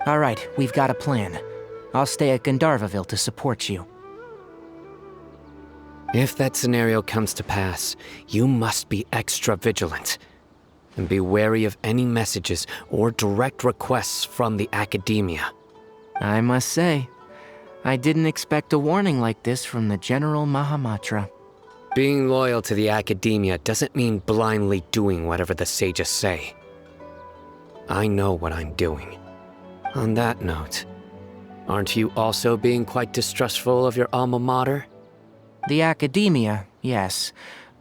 All right, we've got a plan. I'll stay at Gandharvaville to support you. If that scenario comes to pass, you must be extra vigilant. And be wary of any messages or direct requests from the Academia. I must say, I didn't expect a warning like this from the General Mahamatra. Being loyal to the Academia doesn't mean blindly doing whatever the sages say. I know what I'm doing. On that note, aren't you also being quite distrustful of your alma mater? The Academia, yes.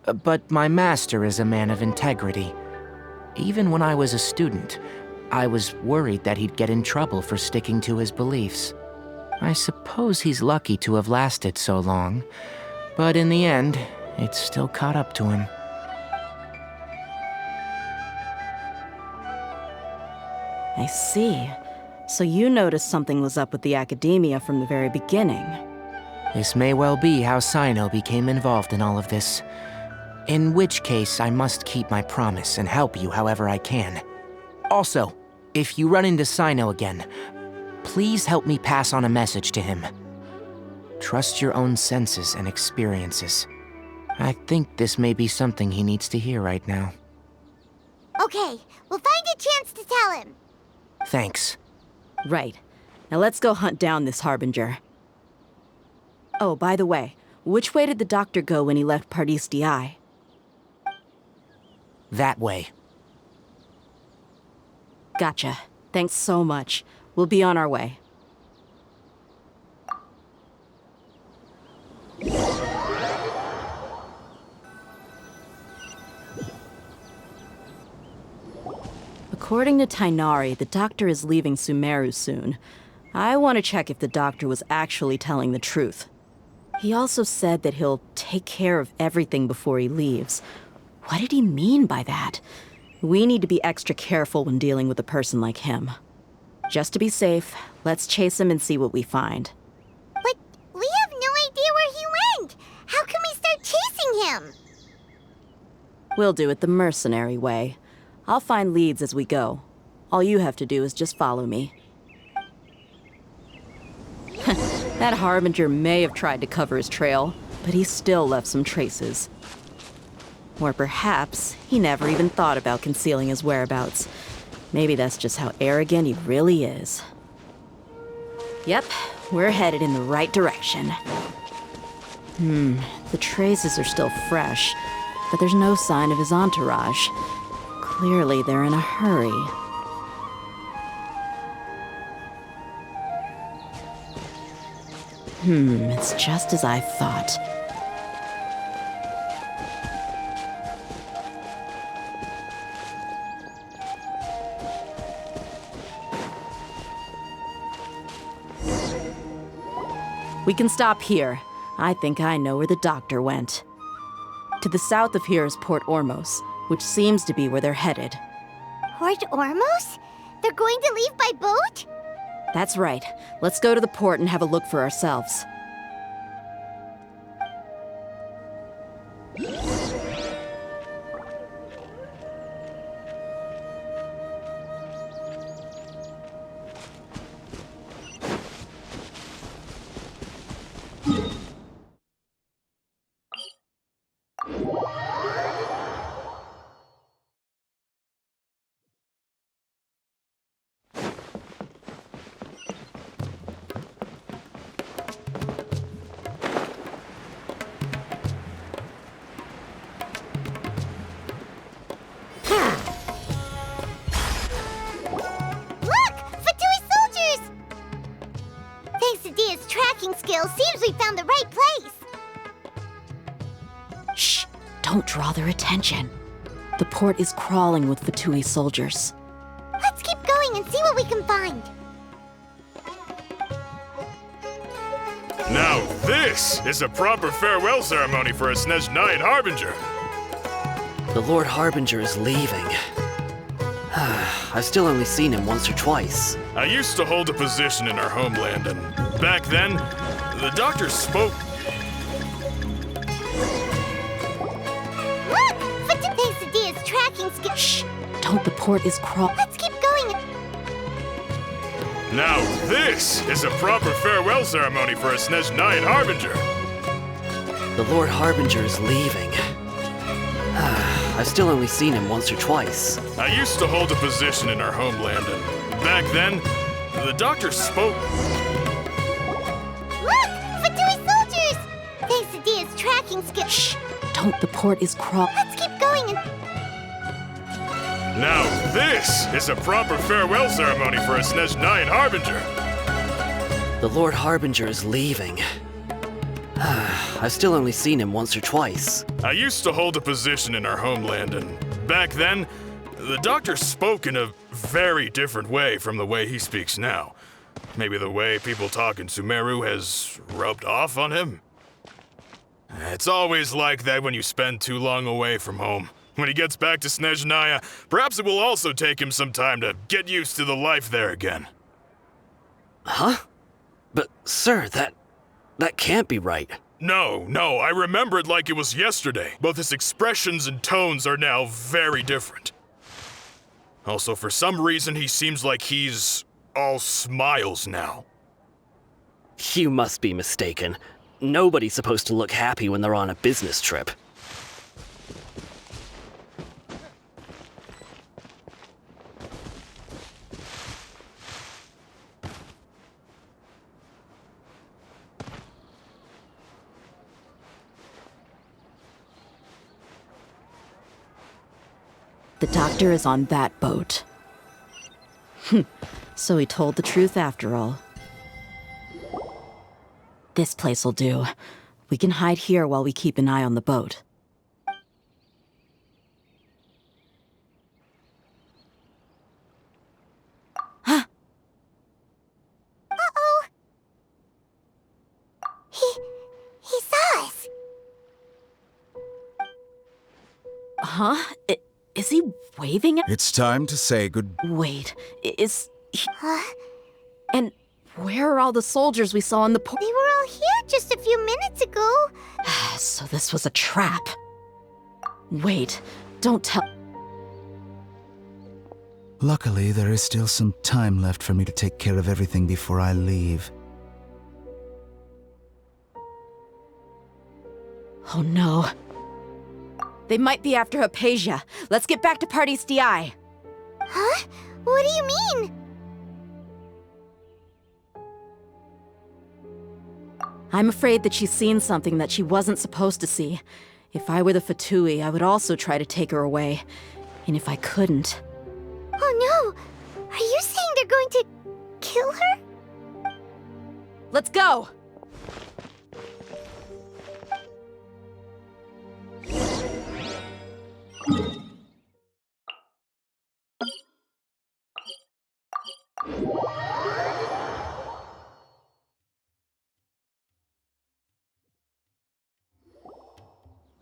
But my master is a man of integrity. Even when I was a student, I was worried that he'd get in trouble for sticking to his beliefs. I suppose he's lucky to have lasted so long, but in the end, it's still caught up to him. I see. So you noticed something was up with the Academia from the very beginning. This may well be how Sino became involved in all of this. In which case, I must keep my promise and help you however I can. Also, if you run into Sino again, please help me pass on a message to him. Trust your own senses and experiences. I think this may be something he needs to hear right now. Okay, we'll find a chance to tell him. Thanks. Right. Now let's go hunt down this Harbinger. Oh, by the way, which way did the doctor go when he left Pardis Di? That way. Gotcha. Thanks so much. We'll be on our way. According to Tainari, the doctor is leaving Sumeru soon. I want to check if the doctor was actually telling the truth. He also said that he'll take care of everything before he leaves. What did he mean by that? We need to be extra careful when dealing with a person like him. Just to be safe, let's chase him and see what we find. But we have no idea where he went! How can we start chasing him? We'll do it the mercenary way. I'll find leads as we go. All you have to do is just follow me. That Harbinger may have tried to cover his trail, but he still left some traces. Or perhaps he never even thought about concealing his whereabouts. Maybe that's just how arrogant he really is. Yep, we're headed in the right direction. The traces are still fresh, but there's no sign of his entourage. Clearly, they're in a hurry. It's just as I thought. We can stop here. I think I know where the doctor went. To the south of here is Port Ormos, which seems to be where they're headed. Port Ormos? They're going to leave by boat? That's right. Let's go to the port and have a look for ourselves. Seems we found the right place. Shh! Don't draw their attention. The port is crawling with Fatui soldiers. Let's keep going and see what we can find. Now this is a proper farewell ceremony for a Snezhnaya Harbinger. The Lord Harbinger is leaving. I've still only seen him once or twice. I used to hold a position in our homeland, and back then, the doctor spoke. Look! Fatigue's tracking skill. Shh! Don't, the port is crawling. Let's keep going. Now this is a proper farewell ceremony for a Snezhnaya Harbinger. The Lord Harbinger is leaving. I've still only seen him once or twice. I used to hold a position in our homeland, and back then, the doctor spoke. Look! Fatui soldiers! Fatigue's tracking skill. Shh! Don't, the port is crawling. Let's keep going. Now this is a proper farewell ceremony for a Snezhnaya Harbinger. The Lord Harbinger is leaving. I've still only seen him once or twice. I used to hold a position in our homeland, and back then, the doctor spoke in a very different way from the way he speaks now. Maybe the way people talk in Sumeru has rubbed off on him? It's always like that when you spend too long away from home. When he gets back to Snezhnaya, perhaps it will also take him some time to get used to the life there again. Huh? But, sir, that can't be right. No, I remember it like it was yesterday. Both his expressions and tones are now very different. Also, for some reason, he seems like he's all smiles now. You must be mistaken. Nobody's supposed to look happy when they're on a business trip. The doctor is on that boat. So he told the truth after all. This place'll do. We can hide here while we keep an eye on the boat. Uh-oh. He saw us. Huh? Is he waving at— It's time to say good... Wait, is he— And where are all the soldiers we saw on the port? They were all here just a few minutes ago. So this was a trap. Wait, don't tell— Luckily, there is still some time left for me to take care of everything before I leave. Oh no. They might be after Hypatia. Let's get back to Party's DI. Huh? What do you mean? I'm afraid that she's seen something that she wasn't supposed to see. If I were the Fatui, I would also try to take her away. And if I couldn't... Oh no! Are you saying they're going to kill her? Let's go!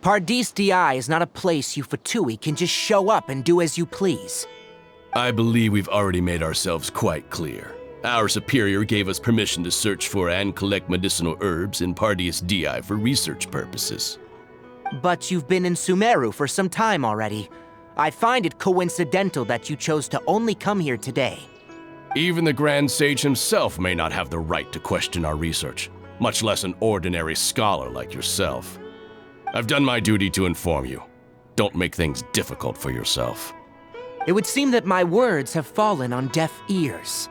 Paradis DI is not a place you Fatui can just show up and do as you please. I believe we've already made ourselves quite clear. Our superior gave us permission to search for and collect medicinal herbs in Paradis DI for research purposes. But you've been in Sumeru for some time already. I find it coincidental that you chose to only come here today. Even the Grand Sage himself may not have the right to question our research, much less an ordinary scholar like yourself. I've done my duty to inform you. Don't make things difficult for yourself. It would seem that my words have fallen on deaf ears.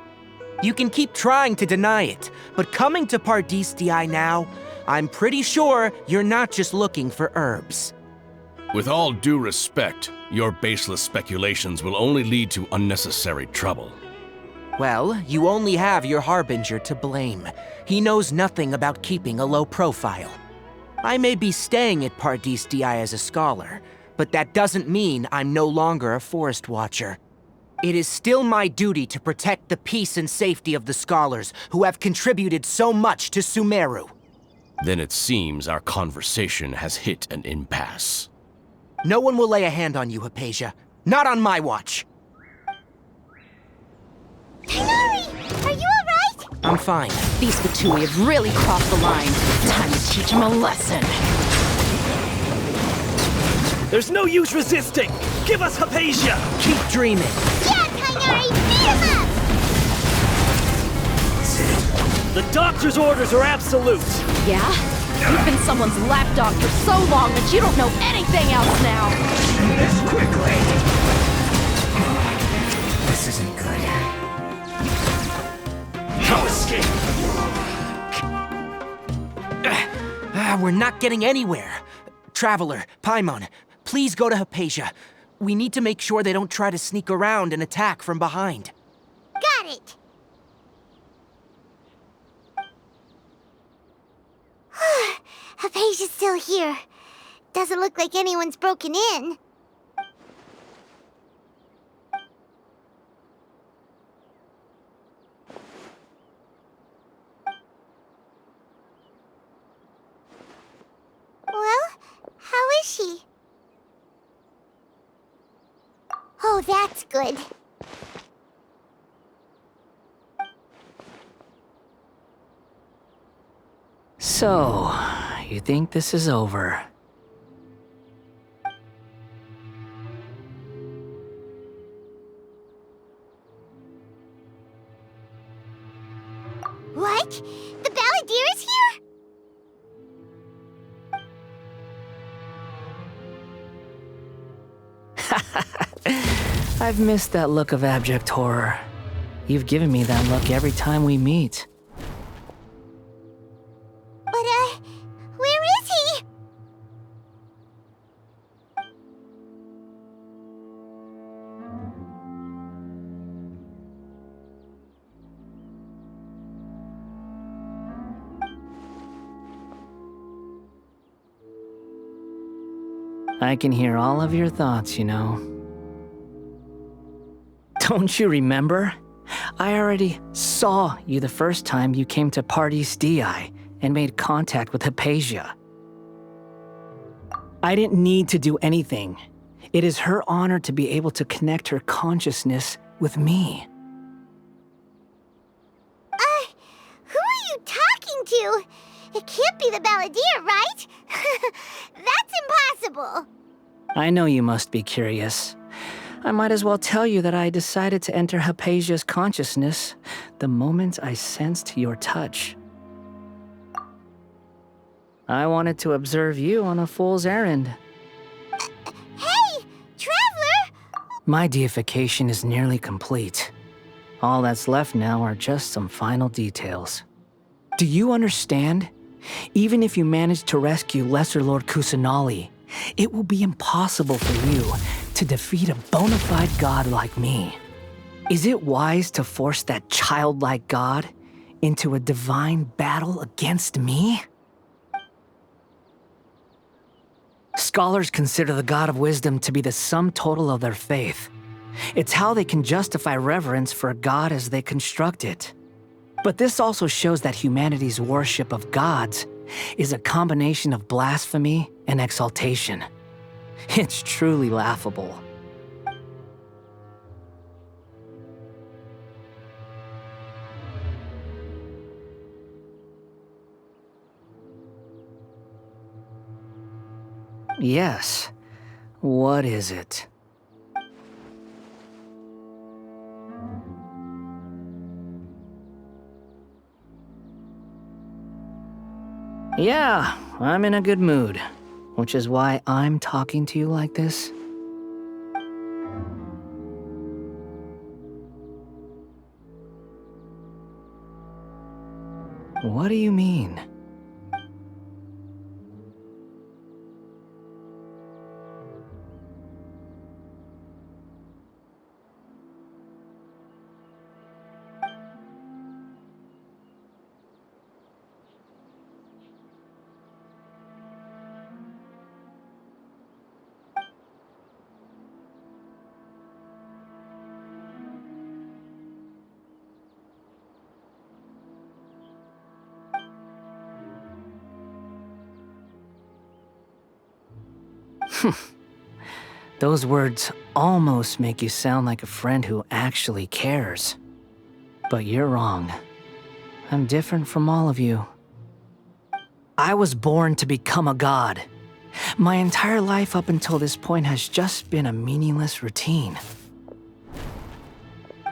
You can keep trying to deny it, but coming to Paradis DI now, I'm pretty sure you're not just looking for herbs. With all due respect, your baseless speculations will only lead to unnecessary trouble. Well, you only have your Harbinger to blame. He knows nothing about keeping a low profile. I may be staying at Paradis DI as a scholar, but that doesn't mean I'm no longer a forest watcher. It is still my duty to protect the peace and safety of the scholars who have contributed so much to Sumeru. Then it seems our conversation has hit an impasse. No one will lay a hand on you, Hypatia. Not on my watch. Tighnari! Are you alright? I'm fine. These Fatui have really crossed the line. Time to teach them a lesson. There's no use resisting! Give us Hypatia! Keep dreaming. Yeah, Tighnari! Beat him up! The doctor's orders are absolute! Yeah? You've been someone's lapdog for so long that you don't know anything else now! This quickly! This isn't good. No escape! We're not getting anywhere. Traveler, Paimon, please go to Hypatia. We need to make sure they don't try to sneak around and attack from behind. Got it! Hypatia's still here. Doesn't look like anyone's broken in. Well, how is she? Oh, that's good. So, you think this is over? What? The Balladeer is here? I've missed that look of abject horror. You've given me that look every time we meet. But, where is he? I can hear all of your thoughts, you know. Don't you remember? I already saw you the first time you came to Paradis DI and made contact with Hypatia. I didn't need to do anything. It is her honor to be able to connect her consciousness with me. Who are you talking to? It can't be the Balladeer, right? That's impossible. I know you must be curious. I might as well tell you that I decided to enter Hypatia's consciousness the moment I sensed your touch. I wanted to observe you on a fool's errand. Hey, Traveler! My deification is nearly complete. All that's left now are just some final details. Do you understand? Even if you manage to rescue Lesser Lord Kusanali, it will be impossible for you to defeat a bona fide god like me. Is it wise to force that childlike god into a divine battle against me? Scholars consider the God of Wisdom to be the sum total of their faith. It's how they can justify reverence for a god as they construct it. But this also shows that humanity's worship of gods is a combination of blasphemy and exaltation. It's truly laughable. Yes. What is it? Yeah, I'm in a good mood, which is why I'm talking to you like this. What do you mean? Those words almost make you sound like a friend who actually cares. But you're wrong. I'm different from all of you. I was born to become a god. My entire life up until this point has just been a meaningless routine.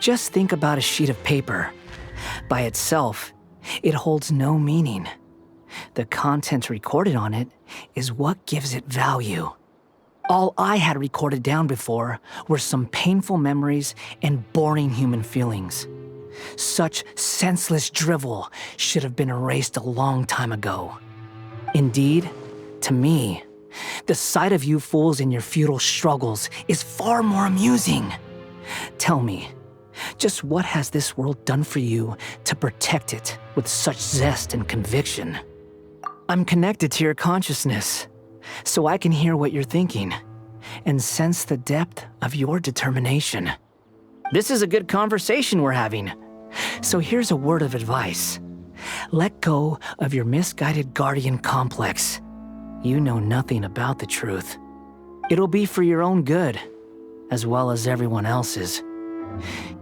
Just think about a sheet of paper. By itself, it holds no meaning. The content recorded on it is what gives it value. All I had recorded down before were some painful memories and boring human feelings. Such senseless drivel should have been erased a long time ago. Indeed, to me, the sight of you fools in your futile struggles is far more amusing. Tell me, just what has this world done for you to protect it with such zest and conviction? I'm connected to your consciousness, so I can hear what you're thinking and sense the depth of your determination. This is a good conversation we're having. So here's a word of advice. Let go of your misguided guardian complex. You know nothing about the truth. It'll be for your own good, as well as everyone else's.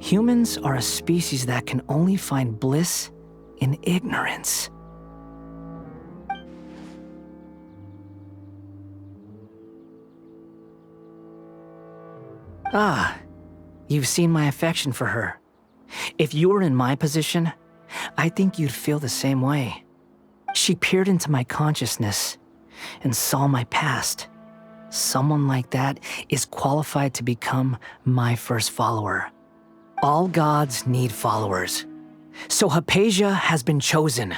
Humans are a species that can only find bliss in ignorance. Ah, you've seen my affection for her. If you were in my position, I think you'd feel the same way. She peered into my consciousness and saw my past. Someone like that is qualified to become my first follower. All gods need followers. So Hypatia has been chosen.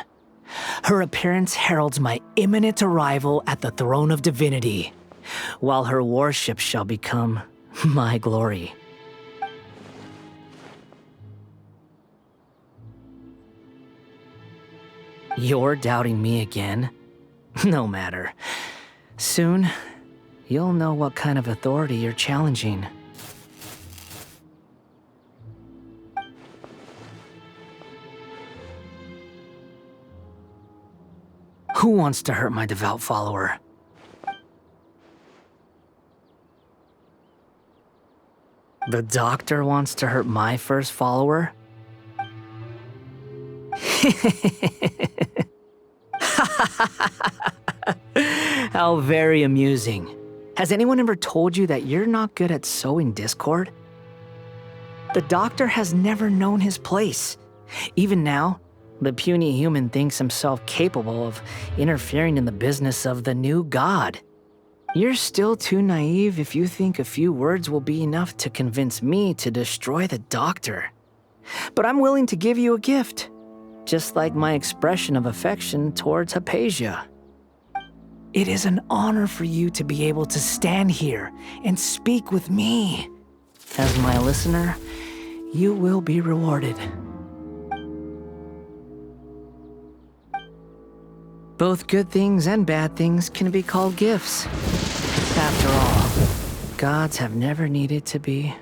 Her appearance heralds my imminent arrival at the throne of divinity, while her worship shall become my glory. You're doubting me again? No matter. Soon, you'll know what kind of authority you're challenging. Who wants to hurt my devout follower? The doctor wants to hurt my first follower? How very amusing. Has anyone ever told you that you're not good at sowing discord? The doctor has never known his place. Even now, the puny human thinks himself capable of interfering in the business of the new god. You're still too naive if you think a few words will be enough to convince me to destroy the doctor. But I'm willing to give you a gift, just like my expression of affection towards Hypatia. It is an honor for you to be able to stand here and speak with me. As my listener, you will be rewarded. Both good things and bad things can be called gifts. After all, gods have never needed to be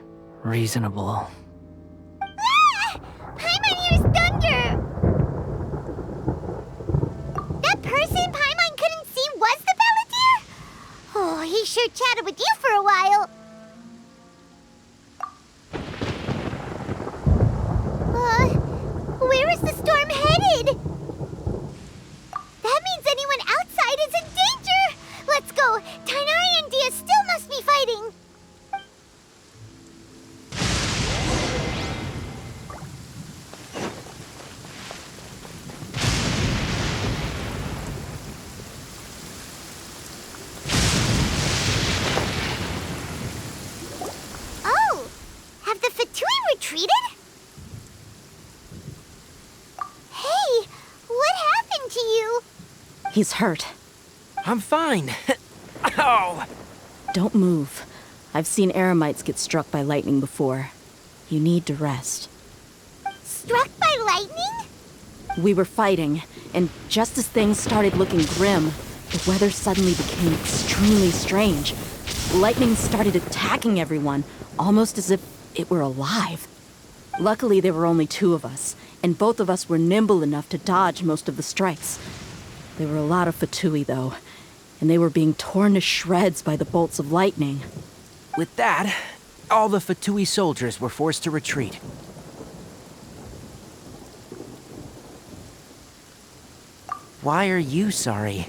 reasonable. Ah! Paimon hears thunder! That person Paimon couldn't see was the Balladeer? Oh, he sure chatted with you for a while. Where is the storm headed? That means anyone outside is in danger! Let's go! Tainari and Dia still must be fighting! Oh! Have the Fatui retreated? Hey! What happened to you? He's hurt. I'm fine. Ow! Don't move. I've seen eremites get struck by lightning before. You need to rest. Struck by lightning? We were fighting, and just as things started looking grim, the weather suddenly became extremely strange. Lightning started attacking everyone, almost as if it were alive. Luckily, there were only two of us, and both of us were nimble enough to dodge most of the strikes. There were a lot of Fatui, though, and they were being torn to shreds by the bolts of lightning. With that, all the Fatui soldiers were forced to retreat. Why are you sorry?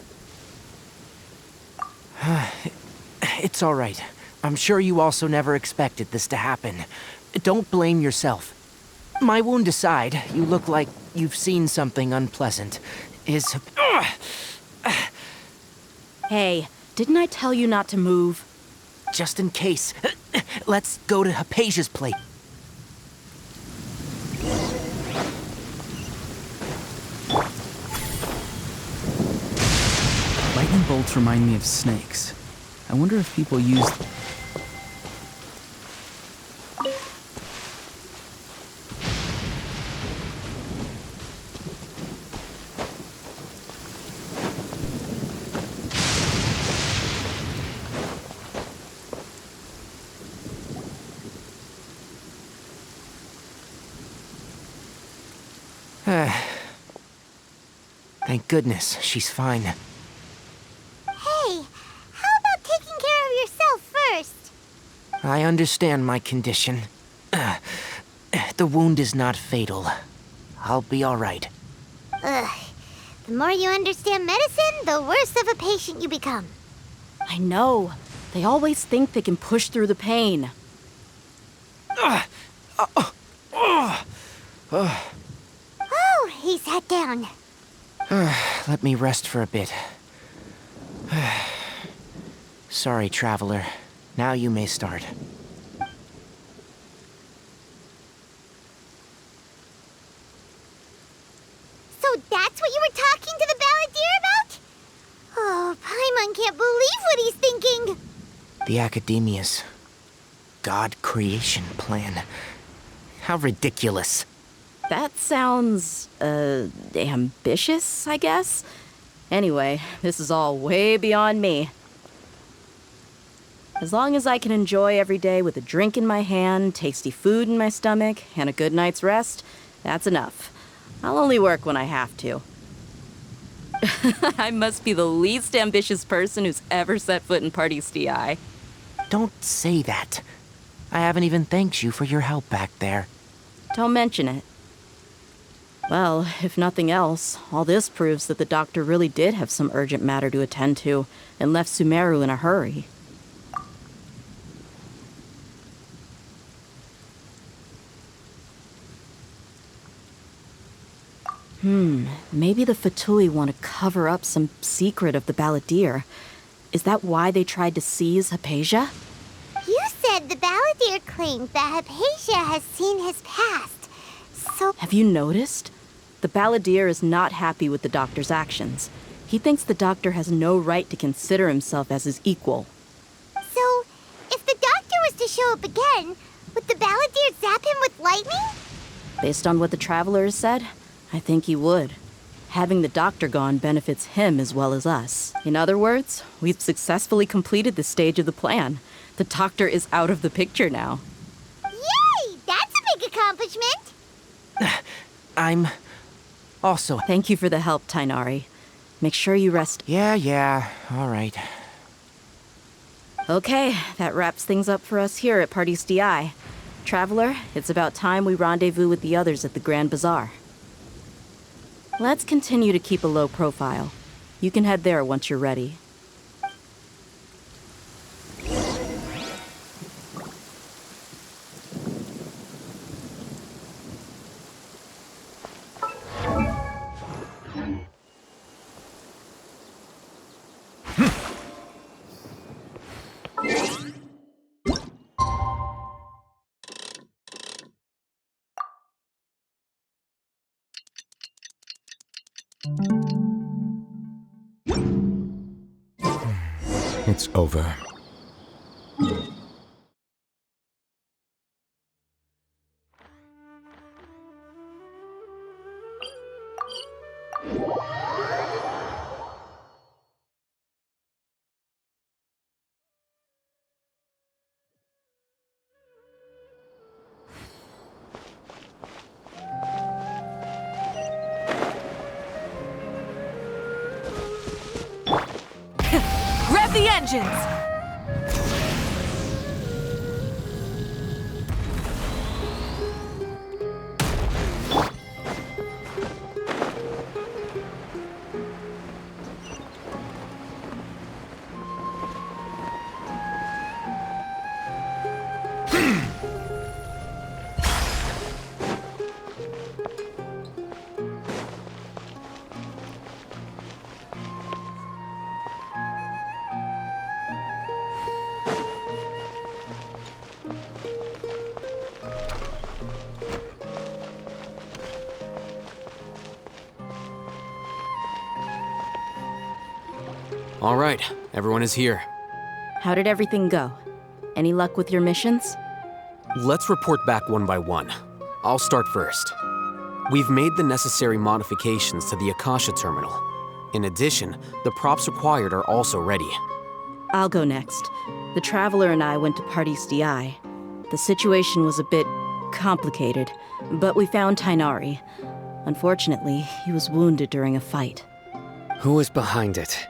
It's all right. I'm sure you also never expected this to happen. Don't blame yourself. My wound aside, you look like you've seen something unpleasant. Hey, didn't I tell you not to move? Just in case. Let's go to Hypatia's place. Lightning bolts remind me of snakes. I wonder if people use... Thank goodness, she's fine. Hey, how about taking care of yourself first? I understand my condition. The wound is not fatal. I'll be all right. Ugh. The more you understand medicine, the worse of a patient you become. I know. They always think they can push through the pain. Oh, he sat down. Let me rest for a bit. Sorry, traveler. Now you may start. So that's what you were talking to the Balladeer about? Oh, Paimon can't believe what he's thinking. The Academia's God creation plan. How ridiculous. That sounds, ambitious, I guess? Anyway, this is all way beyond me. As long as I can enjoy every day with a drink in my hand, tasty food in my stomach, and a good night's rest, that's enough. I'll only work when I have to. I must be the least ambitious person who's ever set foot in Party's DI. Don't say that. I haven't even thanked you for your help back there. Don't mention it. Well, if nothing else, all this proves that the doctor really did have some urgent matter to attend to and left Sumeru in a hurry. Maybe the Fatui want to cover up some secret of the Balladeer. Is that why they tried to seize Hypatia? You said the Balladeer claimed that Hypatia has seen his past. So... Have you noticed? The Balladeer is not happy with the Doctor's actions. He thinks the Doctor has no right to consider himself as his equal. So, if the Doctor was to show up again, would the Balladeer zap him with lightning? Based on what the Traveler has said, I think he would. Having the Doctor gone benefits him as well as us. In other words, we've successfully completed this stage of the plan. The Doctor is out of the picture now. Yay! That's a big accomplishment! I'm... also... Thank you for the help, Tainari. Make sure you rest. Yeah, all right. Okay, that wraps things up for us here at Party's DI. Traveler, it's about time we rendezvous with the others at the Grand Bazaar. Let's continue to keep a low profile. You can head there once you're ready. It's over. Rev the engines! All right, everyone is here. How did everything go? Any luck with your missions? Let's report back one by one. I'll start first. We've made the necessary modifications to the Akasha terminal. In addition, the props required are also ready. I'll go next. The Traveler and I went to Party's DI. The situation was a bit complicated, but we found Tainari. Unfortunately, he was wounded during a fight. Who was behind it?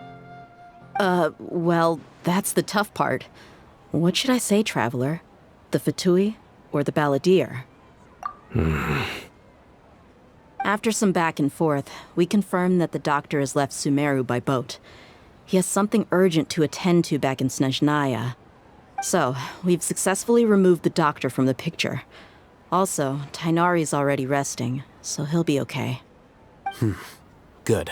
Well, that's the tough part. What should I say, Traveler? The Fatui or the Balladeer? After some back and forth, we confirmed that the Doctor has left Sumeru by boat. He has something urgent to attend to back in Snezhnaya. So, we've successfully removed the Doctor from the picture. Also, Tainari's already resting, so he'll be okay. Good.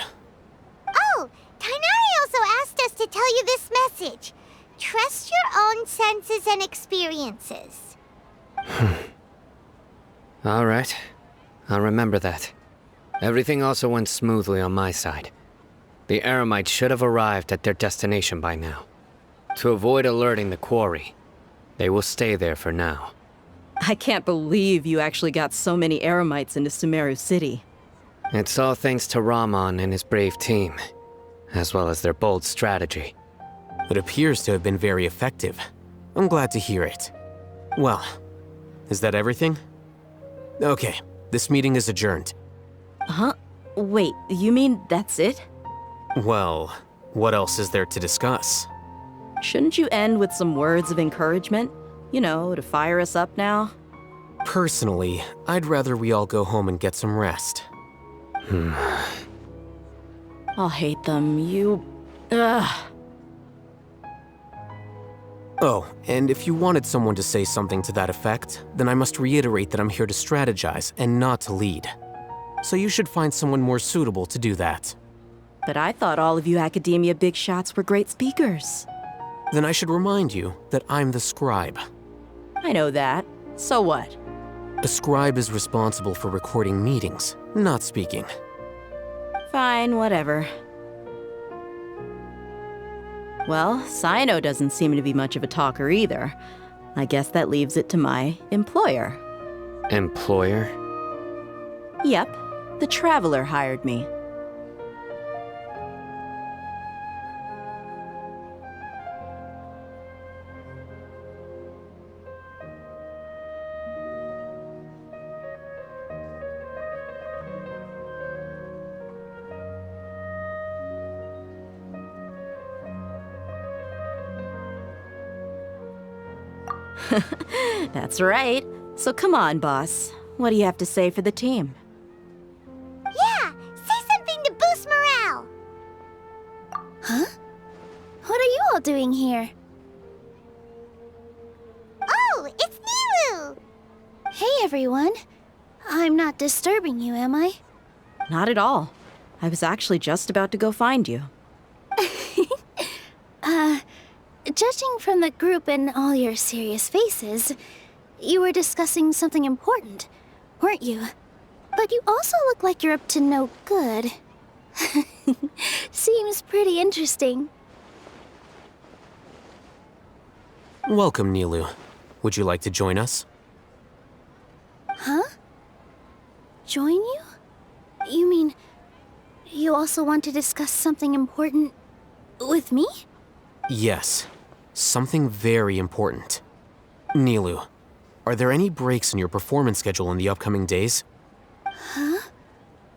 Oh, Tainari also asked us to tell you this message. Trust your own senses and experiences. All right. I'll remember that. Everything also went smoothly on my side. The Eremites should have arrived at their destination by now. To avoid alerting the quarry, they will stay there for now. I can't believe you actually got so many Eremites into Sumeru City. It's all thanks to Rahman and his brave team, as well as their bold strategy. It appears to have been very effective. I'm glad to hear it. Well, is that everything? Okay, this meeting is adjourned. Huh? Wait, you mean that's it? Well, what else is there to discuss? Shouldn't you end with some words of encouragement? You know, to fire us up now? Personally, I'd rather we all go home and get some rest. I'll hate them, Ugh. Oh, and if you wanted someone to say something to that effect, then I must reiterate that I'm here to strategize and not to lead. so you should find someone more suitable to do that. But I thought all of you academia big shots were great speakers. Then I should remind you that I'm the scribe. I know that. So what? A scribe is responsible for recording meetings, not speaking. Fine, whatever. Well, Cyno doesn't seem to be much of a talker either. I guess that leaves it to my employer. Employer? Yep, the Traveler hired me. That's right. So come on, boss. What do you have to say for the team? Yeah, say something to boost morale. Huh? What are you all doing here? Oh, it's Nilu! Hey, everyone. I'm not disturbing you, am I? Not at all. I was actually just about to go find you. Judging from the group and all your serious faces, you were discussing something important, weren't you? But you also look like you're up to no good. Seems pretty interesting. Welcome, Nilu. Would you like to join us? Huh? Join you? You mean, you also want to discuss something important with me? Yes. Something very important. Nilu, are there any breaks in your performance schedule in the upcoming days? Huh?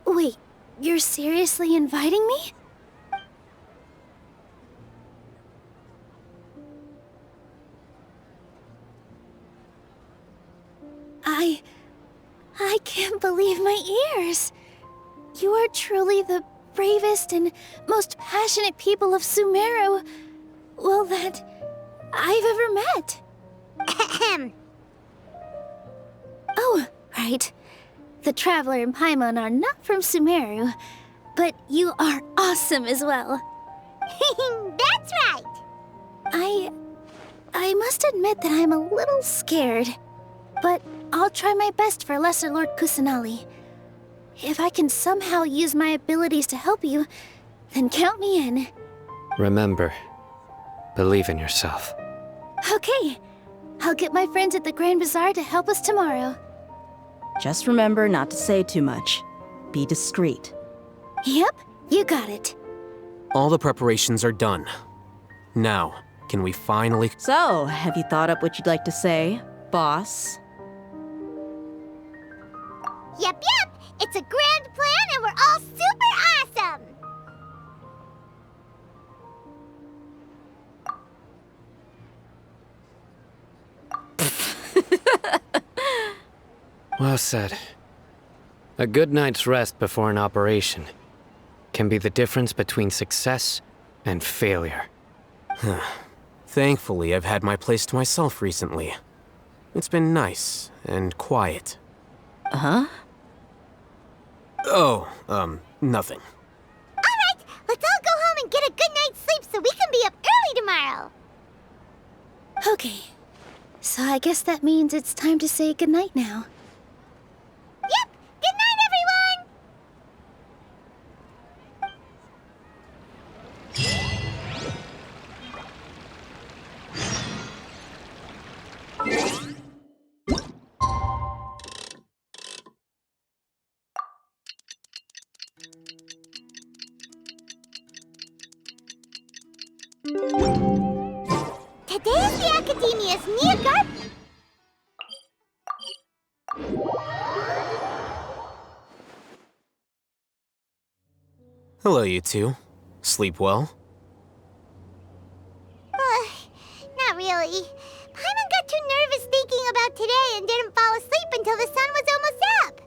Wait, you're seriously inviting me? I can't believe my ears. You are truly the bravest and most passionate people of Sumeru, well, that I've ever met. Ahem. Oh, right. The Traveler and Paimon are not from Sumeru, but you are awesome as well. That's right. I must admit that I'm a little scared, but I'll try my best for Lesser Lord Kusanali. If I can somehow use my abilities to help you, then count me in. Remember, believe in yourself. Okay, I'll get my friends at the Grand Bazaar to help us tomorrow. Just remember not to say too much. Be discreet. Yep, you got it. All the preparations are done. Now, can we finally... So, have you thought up what you'd like to say, boss? Yep. It's a grand plan and we're all super awesome! Well said. A good night's rest before an operation can be the difference between success and failure. Thankfully, I've had my place to myself recently. It's been nice and quiet. Huh? Oh, nothing. Alright, let's all go home and get a good night's sleep so we can be up early tomorrow. Okay, so I guess that means it's time to say goodnight now. Yep, good night, everyone! Today is the Academia's Nia Garden. Hello, you two. Sleep well? Not really. Paimon got too nervous thinking about today and didn't fall asleep until the sun was almost up.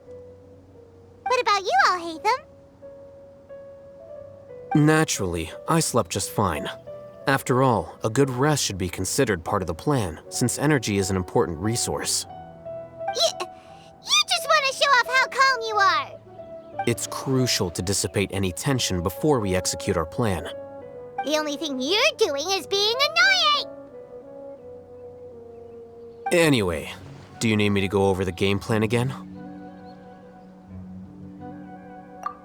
What about you all, Hatham? Naturally, I slept just fine. After all, a good rest should be considered part of the plan, since energy is an important resource. You just want to show off how calm you are. It's crucial to dissipate any tension before we execute our plan. The only thing you're doing is being annoying! Anyway, do you need me to go over the game plan again?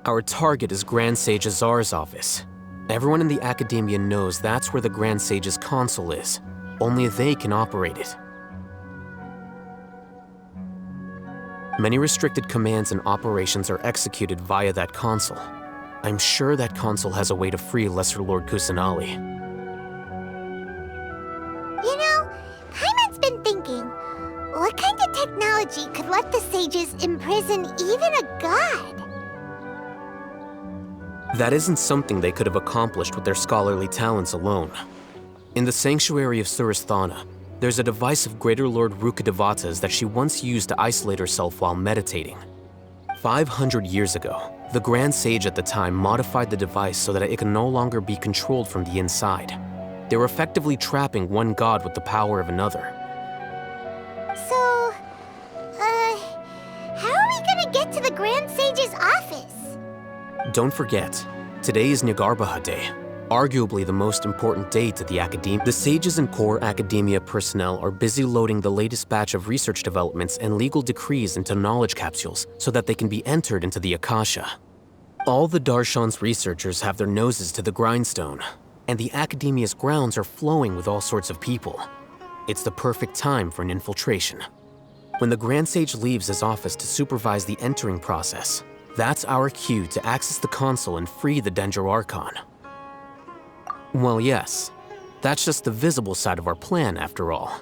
Our target is Grand Sage Azar's office. Everyone in the Academia knows that's where the Grand Sage's console is. Only they can operate it. Many restricted commands and operations are executed via that console. I'm sure that console has a way to free Lesser Lord Kusanali. You know, Paimon's been thinking, what kind of technology could let the sages imprison even a god? That isn't something they could have accomplished with their scholarly talents alone. In the sanctuary of Surasthana, there's a device of Greater Lord Rukkhadevata's that she once used to isolate herself while meditating. 500 years ago, the Grand Sage at the time modified the device so that it can no longer be controlled from the inside. They were effectively trapping one god with the power of another. So, how are we gonna get to the Grand Sage's office? Don't forget, today is Nyagarbha Day, arguably the most important day to the Academia. The sages and core Academia personnel are busy loading the latest batch of research developments and legal decrees into knowledge capsules so that they can be entered into the Akasha. All the Darshan's researchers have their noses to the grindstone, and the Academia's grounds are flowing with all sorts of people. It's the perfect time for an infiltration. When the Grand Sage leaves his office to supervise the entering process, that's our cue to access the console and free the Sumeru Archon. Well, yes, that's just the visible side of our plan, after all.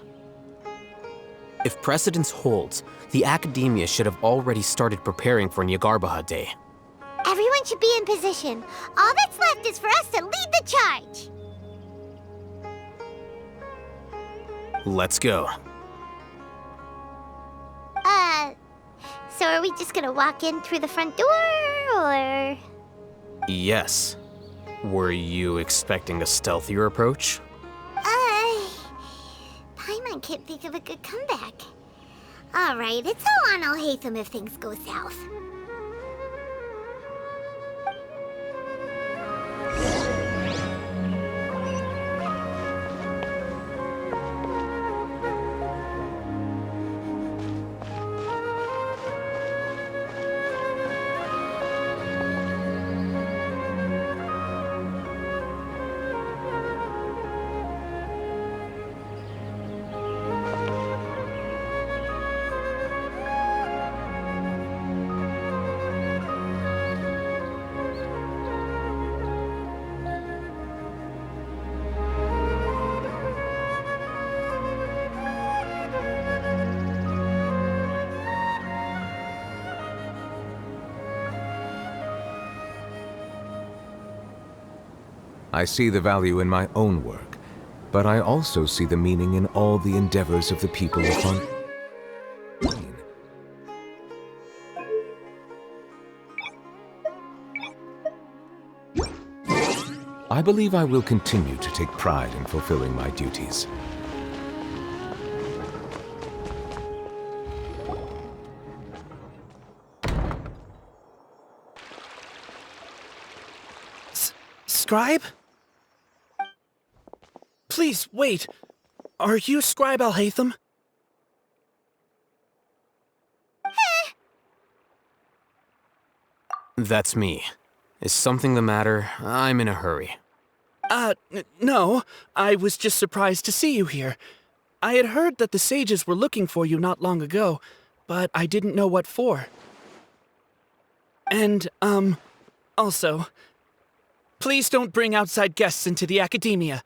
If precedence holds, the Academia should have already started preparing for Nyagarbha Day. Everyone should be in position. All that's left is for us to lead the charge. Let's go. So are we just gonna walk in through the front door, or...? Yes. Were you expecting a stealthier approach? Paimon can't think of a good comeback. Alright, it's all on Alhaitham if things go south. I see the value in my own work, but I also see the meaning in all the endeavors of the people upon. I believe I will continue to take pride in fulfilling my duties. Scribe? Please, wait. Are you Scribe Alhaitham? That's me. Is something the matter? I'm in a hurry. No. I was just surprised to see you here. I had heard that the sages were looking for you not long ago, but I didn't know what for. And, also, please don't bring outside guests into the Academia.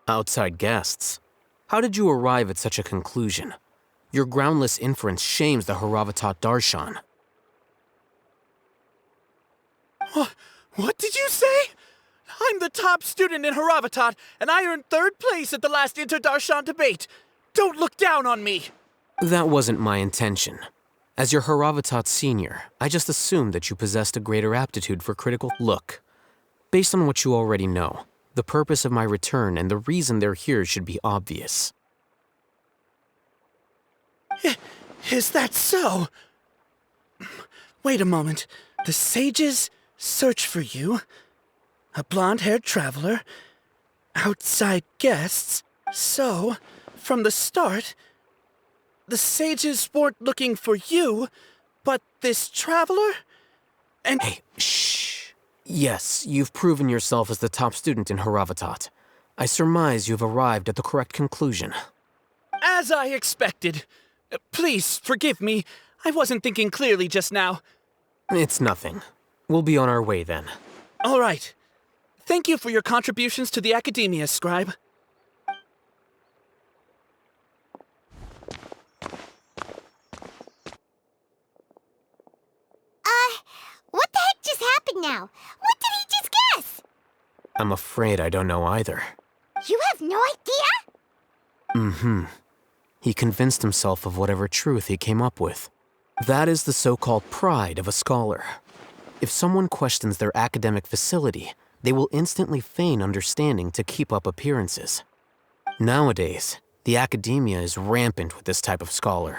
Outside guests? How did you arrive at such a conclusion? Your groundless inference shames the Haravatat Darshan. What did you say? I'm the top student in Haravatat, and I earned 3rd place at the last Inter-Darshan debate. Don't look down on me! That wasn't my intention. As your Haravatat senior, I just assumed that you possessed a greater aptitude for critical... Look, based on what you already know, the purpose of my return and the reason they're here should be obvious. Is that so? Wait a moment. The sages search for you. A blonde-haired traveler. Outside guests. So, from the start, the sages weren't looking for you, but this traveler? And hey, shh. Yes, you've proven yourself as the top student in Haravatat. I surmise you've arrived at the correct conclusion. As I expected. Please, forgive me. I wasn't thinking clearly just now. It's nothing. We'll be on our way then. All right. Thank you for your contributions to the Academia, Scribe. What the heck just happened now? What did he just guess? I'm afraid I don't know either. You have no idea? He convinced himself of whatever truth he came up with. That is the so-called pride of a scholar. If someone questions their academic facility, they will instantly feign understanding to keep up appearances. Nowadays, the academia is rampant with this type of scholar.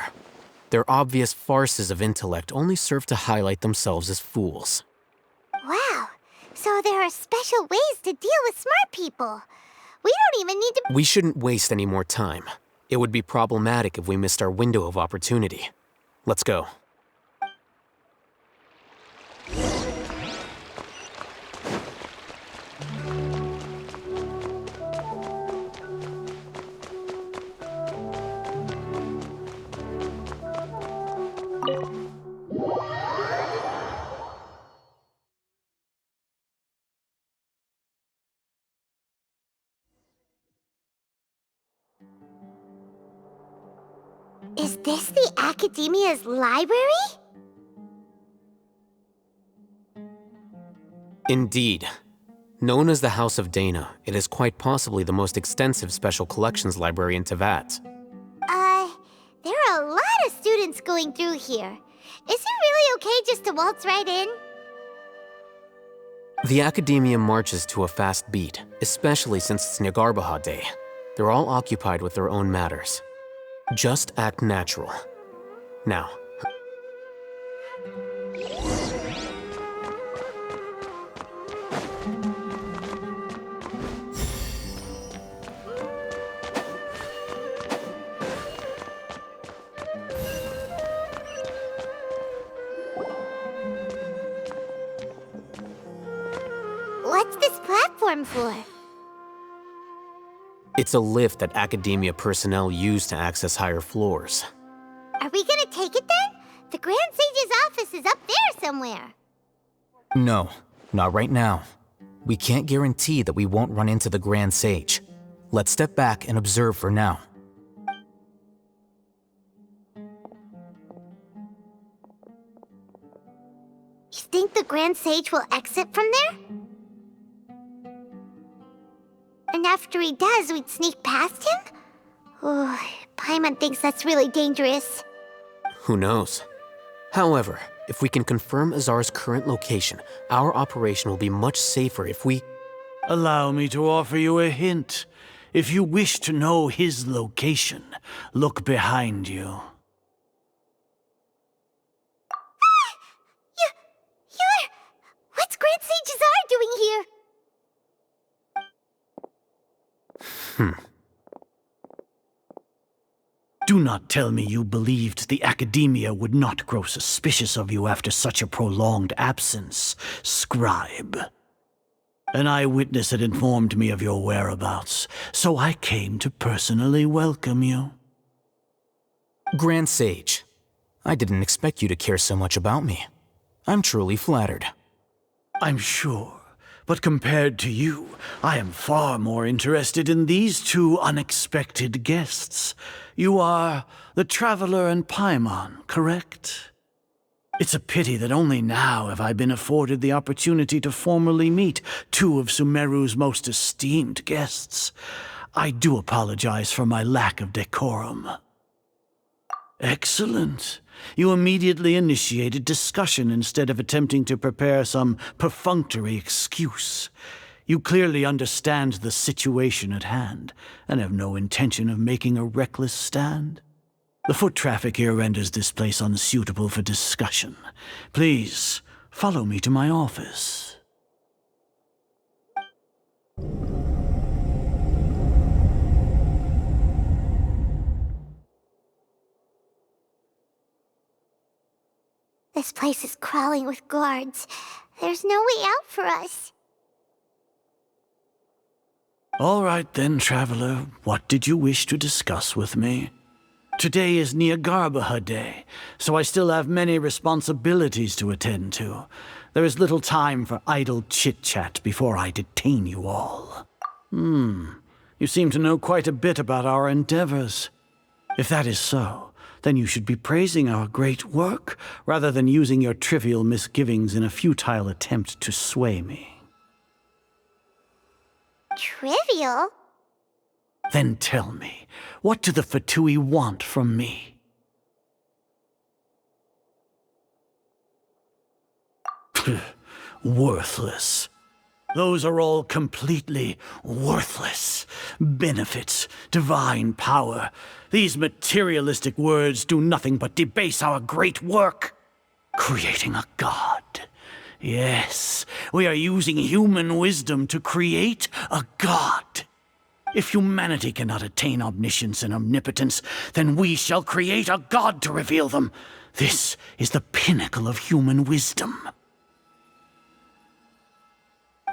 Their obvious farces of intellect only serve to highlight themselves as fools. Wow, so there are special ways to deal with smart people. We don't even need to— We shouldn't waste any more time. It would be problematic if we missed our window of opportunity. Let's go. Is this the Academia's library? Indeed. Known as the House of Dana, it is quite possibly the most extensive special collections library in Teyvat. There are a lot of students going through here. Is it really okay just to waltz right in? The Academia marches to a fast beat, especially since it's Nyagarbaha Day. They're all occupied with their own matters. Just act natural. Now. What's this platform for? It's a lift that Academia personnel use to access higher floors. Are we gonna take it then? The Grand Sage's office is up there somewhere. No, not right now. We can't guarantee that we won't run into the Grand Sage. Let's step back and observe for now. You think the Grand Sage will exit from there? And after he does, we'd sneak past him? Oh, Paimon thinks that's really dangerous. Who knows? However, if we can confirm Azar's current location, our operation will be much safer if we— Allow me to offer you a hint. If you wish to know his location, look behind you. You're... What's Grand Sage Azar doing here? Do not tell me you believed the Academia would not grow suspicious of you after such a prolonged absence, Scribe. An eyewitness had informed me of your whereabouts, so I came to personally welcome you. Grand Sage, I didn't expect you to care so much about me. I'm truly flattered. I'm sure. But compared to you, I am far more interested in these two unexpected guests. You are the Traveler and Paimon, correct? It's a pity that only now have I been afforded the opportunity to formally meet two of Sumeru's most esteemed guests. I do apologize for my lack of decorum. Excellent. You immediately initiated discussion instead of attempting to prepare some perfunctory excuse. You clearly understand the situation at hand, and have no intention of making a reckless stand. The foot traffic here renders this place unsuitable for discussion. Please, Follow me to my office. This place is crawling with guards. There's no way out for us. All right then, traveler. What did you wish to discuss with me? Today is Niagarbaha Day, so I still have many responsibilities to attend to. There is little time for idle chit-chat before I detain you all. You seem to know quite a bit about our endeavors. If that is so, then you should be praising our great work, rather than using your trivial misgivings in a futile attempt to sway me. Trivial? Then tell me, what do the Fatui want from me? Worthless. Those are all completely worthless. Benefits, divine power. These materialistic words do nothing but debase our great work. Creating a god. Yes, we are using human wisdom to create a god. If humanity cannot attain omniscience and omnipotence, then we shall create a god to reveal them. This is the pinnacle of human wisdom.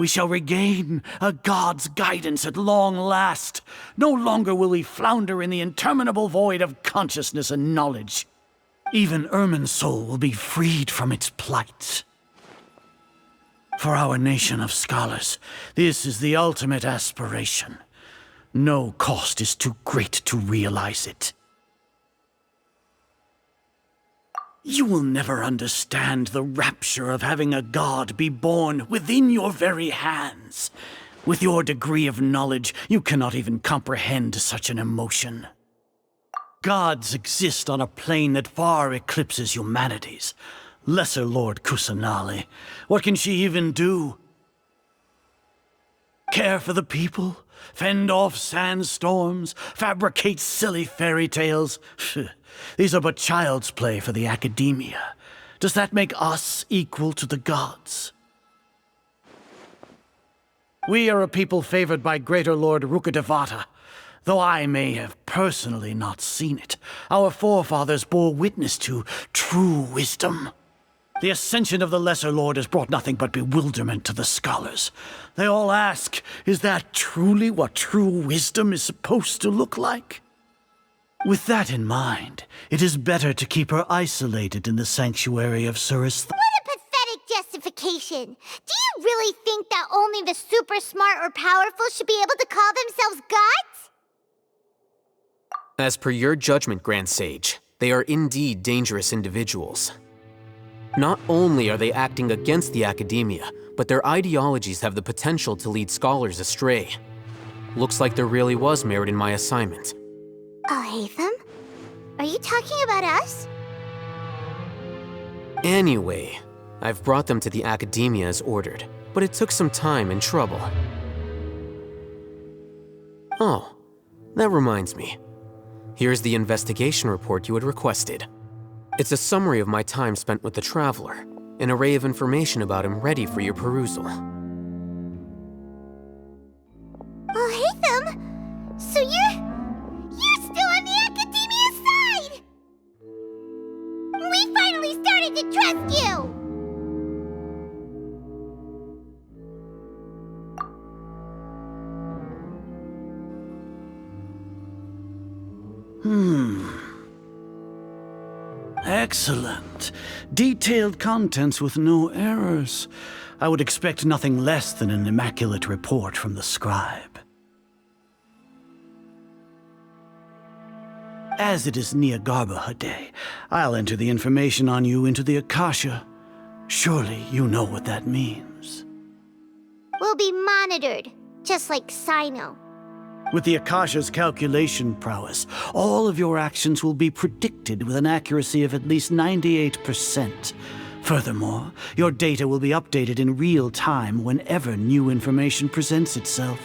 We shall regain a god's guidance at long last. No longer will we flounder in the interminable void of consciousness and knowledge. Even Ermin's soul will be freed from its plight. For our nation of scholars, this is the ultimate aspiration. No cost is too great to realize it. You will never understand the rapture of having a god be born within your very hands. With your degree of knowledge, you cannot even comprehend such an emotion. Gods exist on a plane that far eclipses humanity's. Lesser Lord Kusanali, what can she even do? Care for the people? Fend off sandstorms? Fabricate silly fairy tales? These are but child's play for the academia. Does that make us equal to the gods? We are a people favored by Greater Lord Rukadevata. Though I may have personally not seen it, our forefathers bore witness to true wisdom. The ascension of the Lesser Lord has brought nothing but bewilderment to the scholars. They all ask, is that truly what true wisdom is supposed to look like? With that in mind, it is better to keep her isolated in the sanctuary of Suristha. What a pathetic justification! Do you really think that only the super smart or powerful should be able to call themselves gods? As per your judgment, Grand Sage, they are indeed dangerous individuals. Not only are they acting against the academia, but their ideologies have the potential to lead scholars astray. Looks like there really was merit in my assignment. Hatham? Are you talking about us? Anyway, I've brought them to the academia as ordered, but it took some time and trouble. Oh, that reminds me. Here's the investigation report you had requested. It's a summary of my time spent with the Traveler, an array of information about him ready for your perusal. Hatham! So you're still on the academia side! We finally started to trust you! Excellent. Detailed contents with no errors. I would expect nothing less than an immaculate report from the scribe. As it is Niagarbaha Day, I'll enter the information on you into the Akasha. Surely you know what that means. We'll be monitored, just like Sino. With the Akasha's calculation prowess, all of your actions will be predicted with an accuracy of at least 98%. Furthermore, your data will be updated in real time whenever new information presents itself.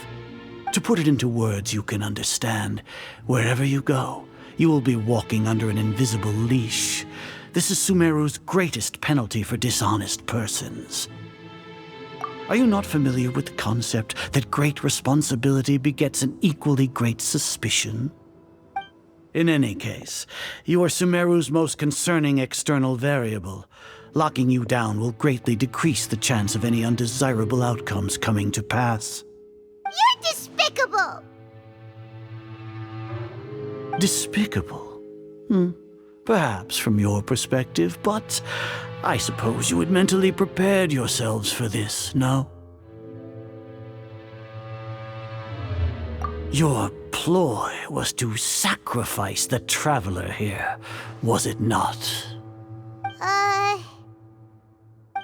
To put it into words you can understand, wherever you go, you will be walking under an invisible leash. This is Sumeru's greatest penalty for dishonest persons. Are you not familiar with the concept that great responsibility begets an equally great suspicion? In any case, you are Sumeru's most concerning external variable. Locking you down will greatly decrease the chance of any undesirable outcomes coming to pass. You're despicable! Despicable? Perhaps from your perspective, but I suppose you had mentally prepared yourselves for this, no? Your ploy was to sacrifice the traveler here, was it not?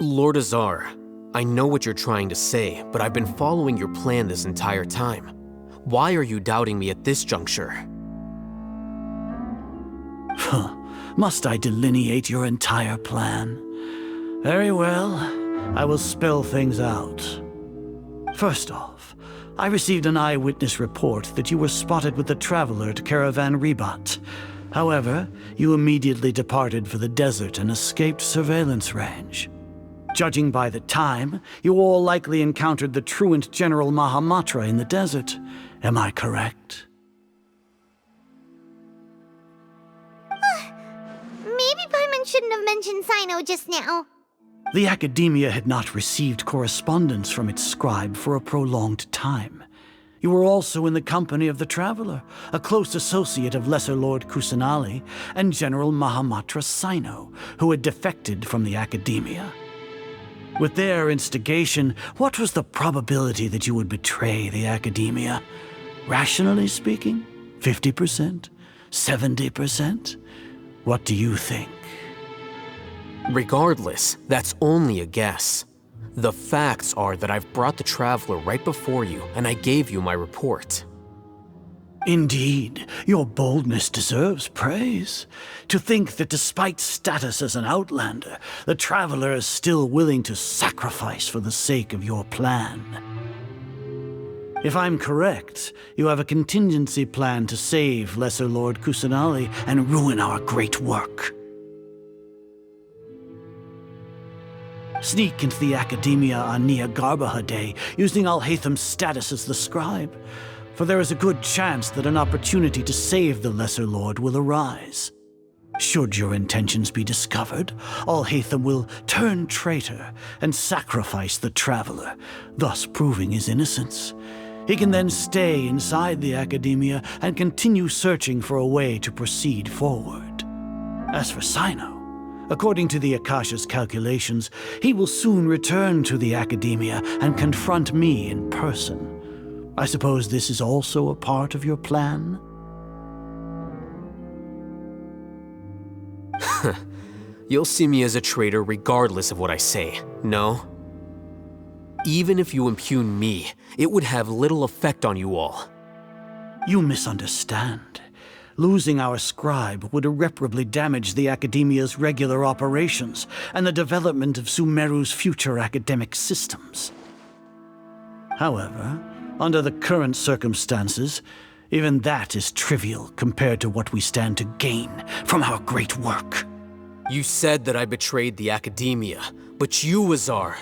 Lord Azar, I know what you're trying to say, but I've been following your plan this entire time. Why are you doubting me at this juncture? Must I delineate your entire plan? Very well, I will spell things out. First off, I received an eyewitness report that you were spotted with the traveler at Caravan Ribat. However, you immediately departed for the desert and escaped surveillance range. Judging by the time, you all likely encountered the truant General Mahamatra in the desert. Am I correct? Maybe Paimon shouldn't have mentioned Sino just now. The Academia had not received correspondence from its scribe for a prolonged time. You were also in the company of the Traveler, a close associate of Lesser Lord Kusanali and General Mahamatra Sino, who had defected from the Academia. With their instigation, what was the probability that you would betray the Academia? Rationally speaking, 50%? 70%? What do you think? Regardless, that's only a guess. The facts are that I've brought the Traveler right before you, and I gave you my report. Indeed, your boldness deserves praise. To think that despite status as an outlander, the Traveler is still willing to sacrifice for the sake of your plan. If I'm correct, you have a contingency plan to save Lesser Lord Kusanali and ruin our great work. Sneak into the Academia on Nia Garbaha Day, using Al-Haytham's status as the scribe, for there is a good chance that an opportunity to save the Lesser Lord will arise. Should your intentions be discovered, Al-Haytham will turn traitor and sacrifice the Traveler, thus proving his innocence. He can then stay inside the Academia and continue searching for a way to proceed forward. As for Sino, according to the Akasha's calculations, he will soon return to the Academia and confront me in person. I suppose this is also a part of your plan? You'll see me as a traitor regardless of what I say, no? Even if you impugn me, it would have little effect on you all. You misunderstand. Losing our scribe would irreparably damage the Academia's regular operations and the development of Sumeru's future academic systems. However, under the current circumstances, even that is trivial compared to what we stand to gain from our great work. You said that I betrayed the Academia, but you, Azar,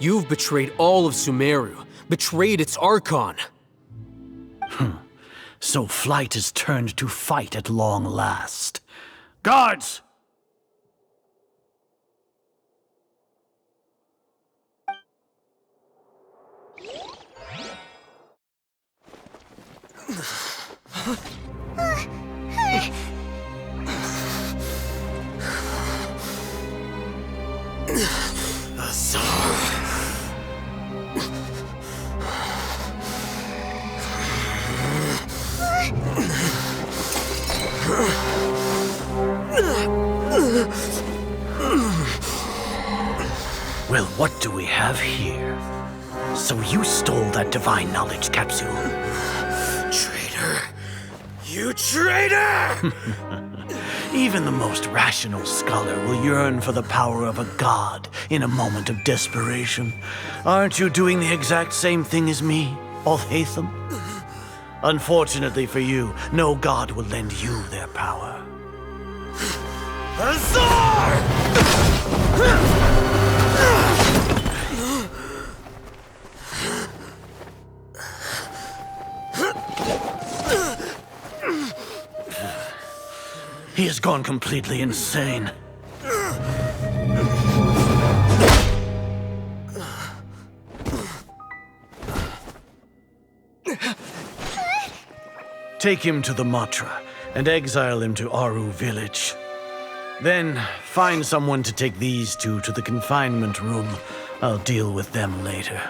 you've betrayed all of Sumeru, betrayed its Archon. So flight is turned to fight at long last. Guards! Well, what do we have here? So you stole that divine knowledge capsule? Traitor! You traitor! Even the most rational scholar will yearn for the power of a god in a moment of desperation. Aren't you doing the exact same thing as me, Al-Haytham? Unfortunately for you, no god will lend you their power. Azar! He has gone completely insane. Take him to the Matra and exile him to Aru village. Then find someone to take these two to the confinement room. I'll deal with them later.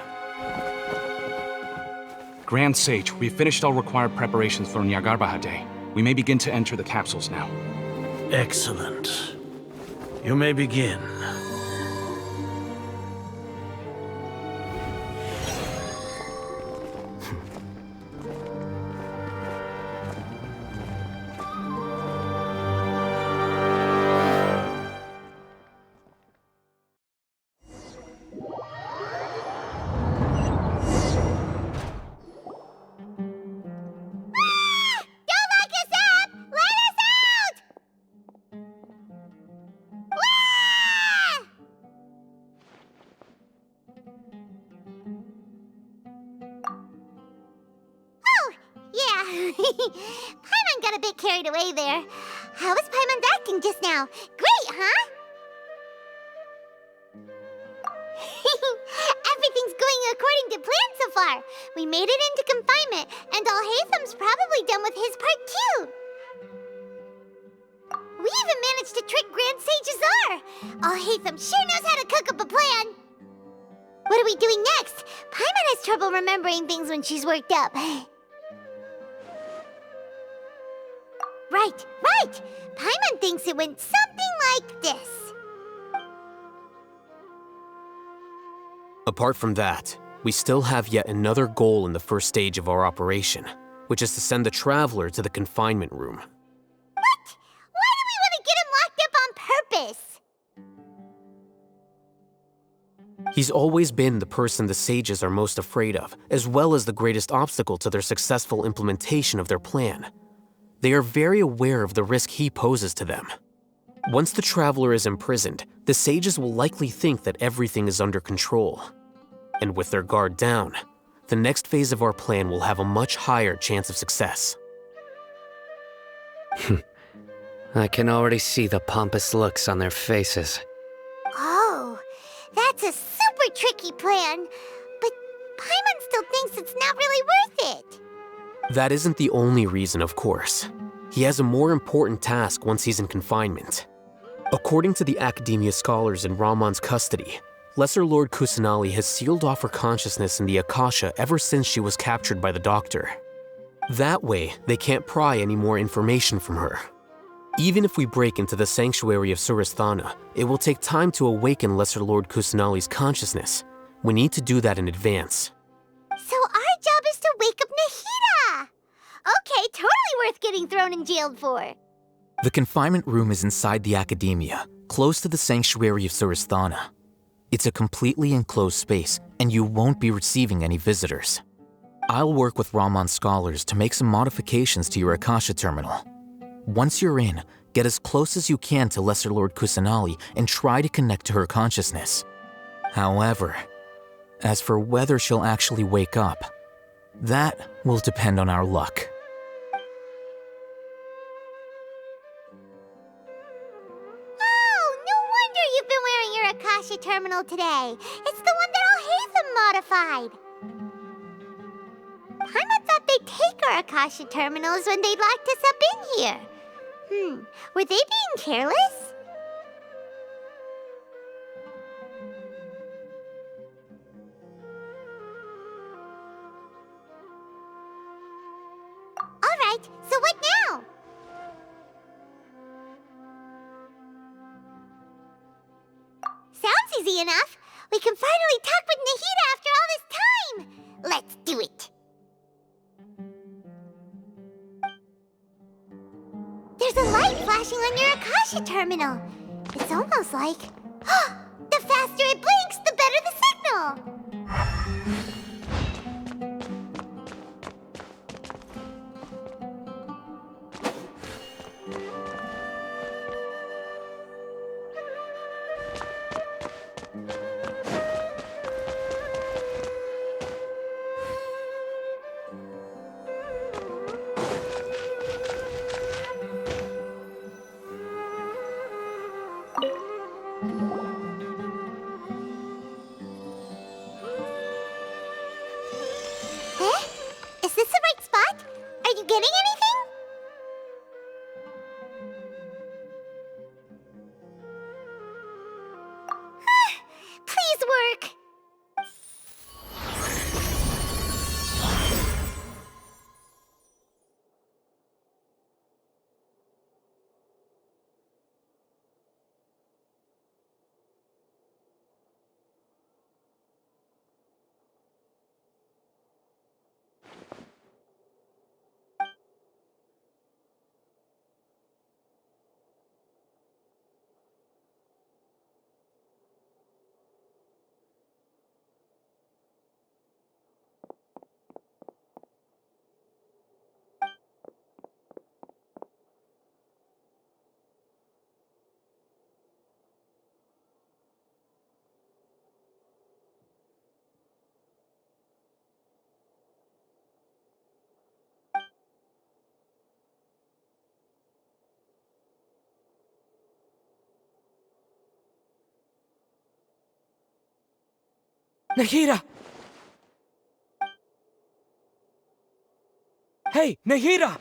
Grand Sage, we've finished all required preparations for Nyagarbha Day. We may begin to enter the capsules now. Excellent. You may begin. Paimon got a bit carried away there. How was Paimon's acting just now? Great, huh? Everything's going according to plan so far. We made it into confinement, and Alhaitham's probably done with his part too. We even managed to trick Grand Sage Azar. Alhaitham sure knows how to cook up a plan. What are we doing next? Paimon has trouble remembering things when she's worked up. Right. Paimon thinks it went something like this. Apart from that, we still have yet another goal in the first stage of our operation, which is to send the Traveler to the confinement room. What? Why do we want to get him locked up on purpose? He's always been the person the sages are most afraid of, as well as the greatest obstacle to their successful implementation of their plan. They are very aware of the risk he poses to them. Once the Traveler is imprisoned, the sages will likely think that everything is under control. And with their guard down, the next phase of our plan will have a much higher chance of success. I can already see the pompous looks on their faces. Oh, that's a super tricky plan. But Paimon still thinks it's not really worth it. That isn't the only reason, of course. He has a more important task once he's in confinement. According to the Academia scholars in Ramon's custody, Lesser Lord Kusanali has sealed off her consciousness in the Akasha ever since she was captured by the Doctor. That way, they can't pry any more information from her. Even if we break into the sanctuary of Surasthana, it will take time to awaken Lesser Lord Kusanali's consciousness. We need to do that in advance. So our job is to wake up Nahida! Okay, totally worth getting thrown in jail for. The confinement room is inside the Academia, close to the sanctuary of Surasthana. It's a completely enclosed space, and you won't be receiving any visitors. I'll work with Ramon's scholars to make some modifications to your Akasha terminal. Once you're in, get as close as you can to Lesser Lord Kusanali and try to connect to her consciousness. However, as for whether she'll actually wake up, that will depend on our luck. Oh, no wonder you've been wearing your Akasha terminal today. It's the one that Alhaitham modified. Paimon thought they'd take our Akasha terminals when they locked us up in here. Were they being careless? Alright, so what now? Sounds easy enough. We can finally talk with Nahida after all this time. Let's do it. There's a light flashing on your Akasha terminal. It's almost like... the faster it blinks, the better the signal! forgetting anything? Please work! Nahida! Hey, Nahida!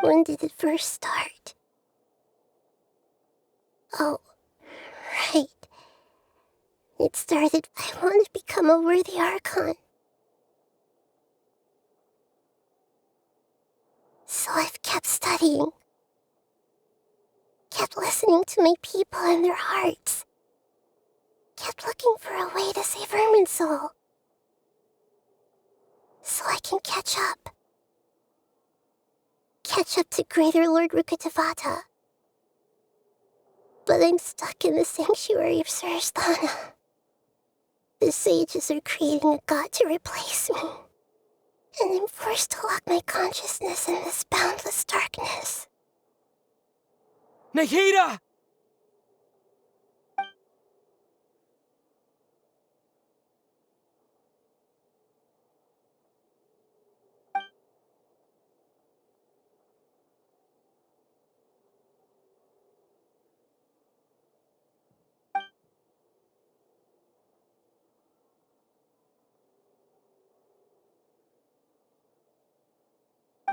When did it first start? Oh, right. It started, I want to become a worthy Archon. So I've kept studying. Kept listening to my people and their hearts. Kept looking for a way to save Irminsul. So I can catch up. Catch up to Greater Lord Rukkhadevata. But I'm stuck in the sanctuary of Suristhana. The sages are creating a god to replace me. And I'm forced to lock my consciousness in this boundless darkness. Nahida!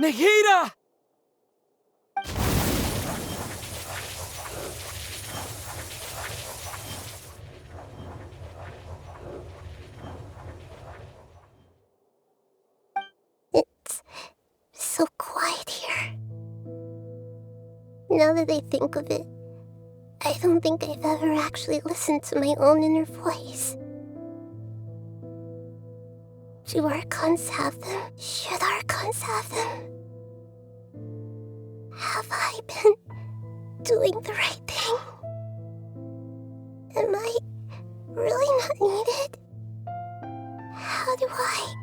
Nahida! It's so quiet here. Now that I think of it, I don't think I've ever actually listened to my own inner voice. Do Archons have them? Should Archons have them? Have I been doing the right thing? Am I really not needed? How do I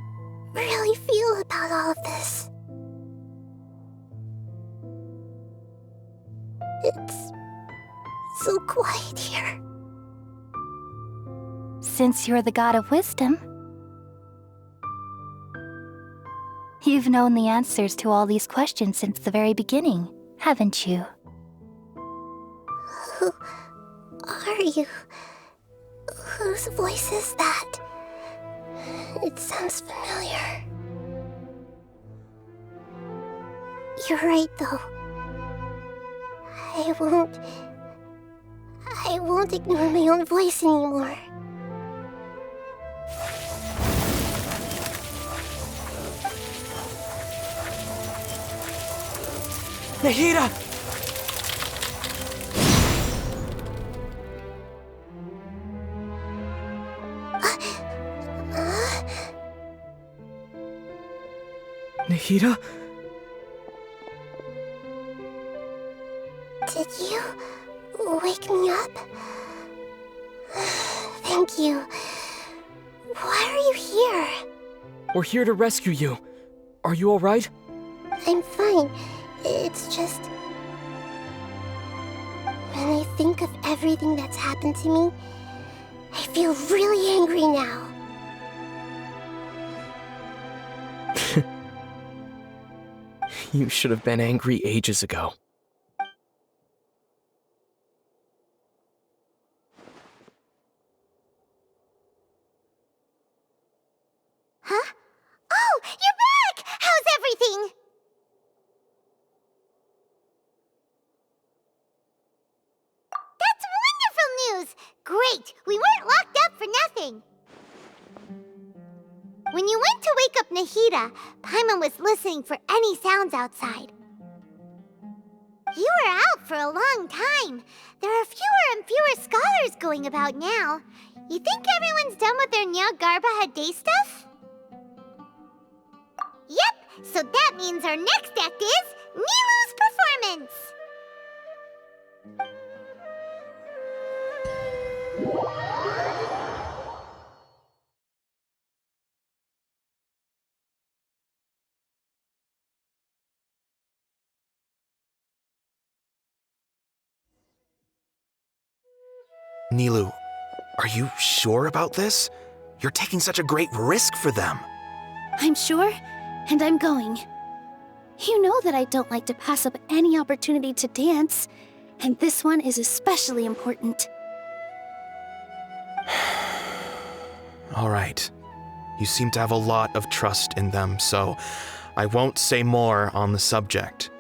really feel about all of this? It's so quiet here. Since you're the god of wisdom, you've known the answers to all these questions since the very beginning, haven't you? Who are you? Whose voice is that? It sounds familiar. You're right, though. I won't ignore my own voice anymore. Nahida! Nahida? Did you wake me up? Thank you. Why are you here? We're here to rescue you. Are you alright? I'm fine. It's just... when I think of everything that's happened to me, I feel really angry now. You should have been angry ages ago. Huh? Oh, you're back! How's everything? That's wonderful news! Great! We weren't locked up for nothing! When you went to wake up Nahida, Paimon was listening for any sounds outside. You were out for a long time. There are fewer and fewer scholars going about now. You think everyone's done with their Nyagarbha Day stuff? Yep, so that means our next act is Nilu's performance! Nilu, are you sure about this? You're taking such a great risk for them. I'm sure, and I'm going. You know that I don't like to pass up any opportunity to dance, and this one is especially important. All right. You seem to have a lot of trust in them, so I won't say more on the subject.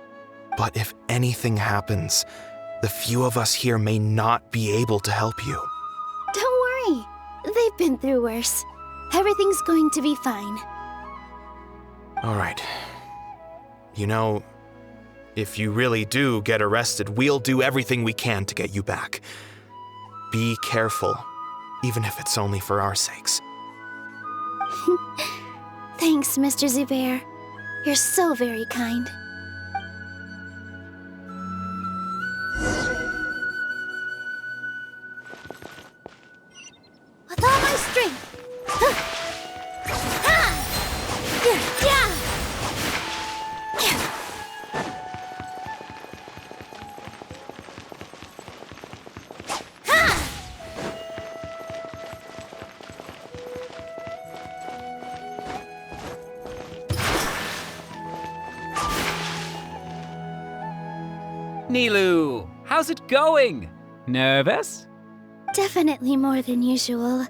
But if anything happens, the few of us here may not be able to help you. Don't worry. They've been through worse. Everything's going to be fine. All right. You know, if you really do get arrested, we'll do everything we can to get you back. Be careful, even if it's only for our sakes. Thanks, Mr. Zubair. You're so very kind. With all my strength. Nilu, how's it going? Nervous? Definitely more than usual.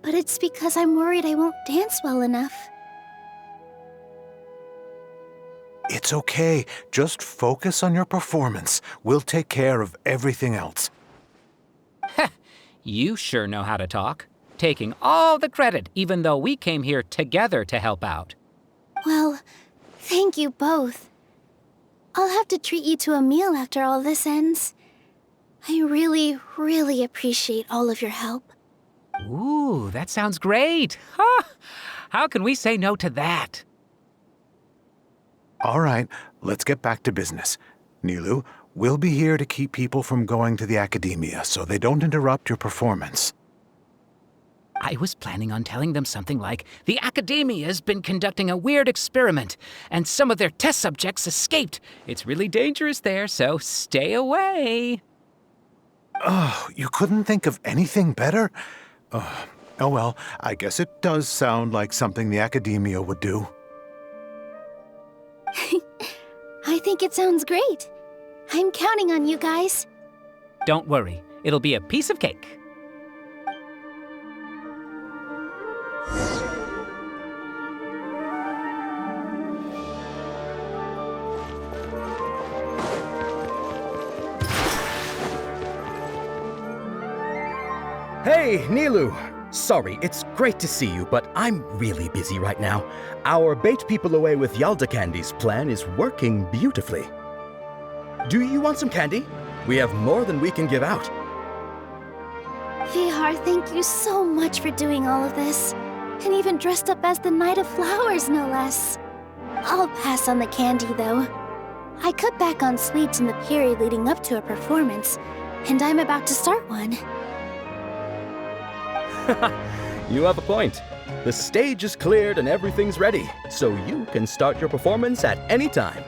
But it's because I'm worried I won't dance well enough. It's okay. Just focus on your performance. We'll take care of everything else. You sure know how to talk. Taking all the credit, even though we came here together to help out. Well, thank you both. I'll have to treat you to a meal after all this ends. I really, really appreciate all of your help. Ooh, that sounds great. Huh? How can we say no to that? All right, let's get back to business. Nilu, we'll be here to keep people from going to the academia so they don't interrupt your performance. I was planning on telling them something like, the Academia's been conducting a weird experiment, and some of their test subjects escaped. It's really dangerous there, so stay away. Oh, you couldn't think of anything better? Oh well, I guess it does sound like something the Academia would do. I think it sounds great. I'm counting on you guys. Don't worry, it'll be a piece of cake. Hey, Nilu! Sorry, it's great to see you, but I'm really busy right now. Our Bait People Away with Yalda Candies plan is working beautifully. Do you want some candy? We have more than we can give out. Vihar, thank you so much for doing all of this. And even dressed up as the Knight of Flowers, no less. I'll pass on the candy, though. I cut back on sweets in the period leading up to a performance, and I'm about to start one. You have a point. The stage is cleared and everything's ready, so you can start your performance at any time.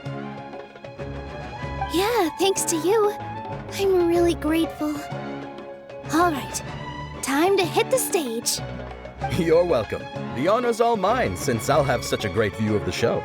Yeah, thanks to you. I'm really grateful. All right, time to hit the stage. You're welcome. The honor's all mine, since I'll have such a great view of the show.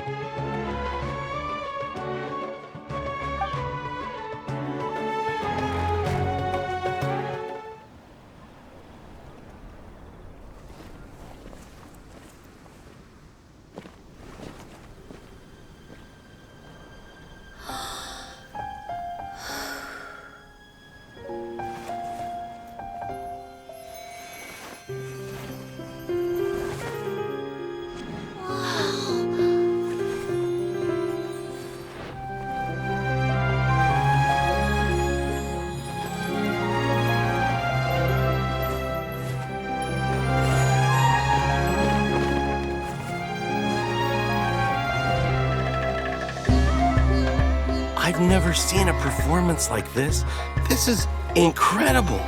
I've never seen a performance like this. This is incredible.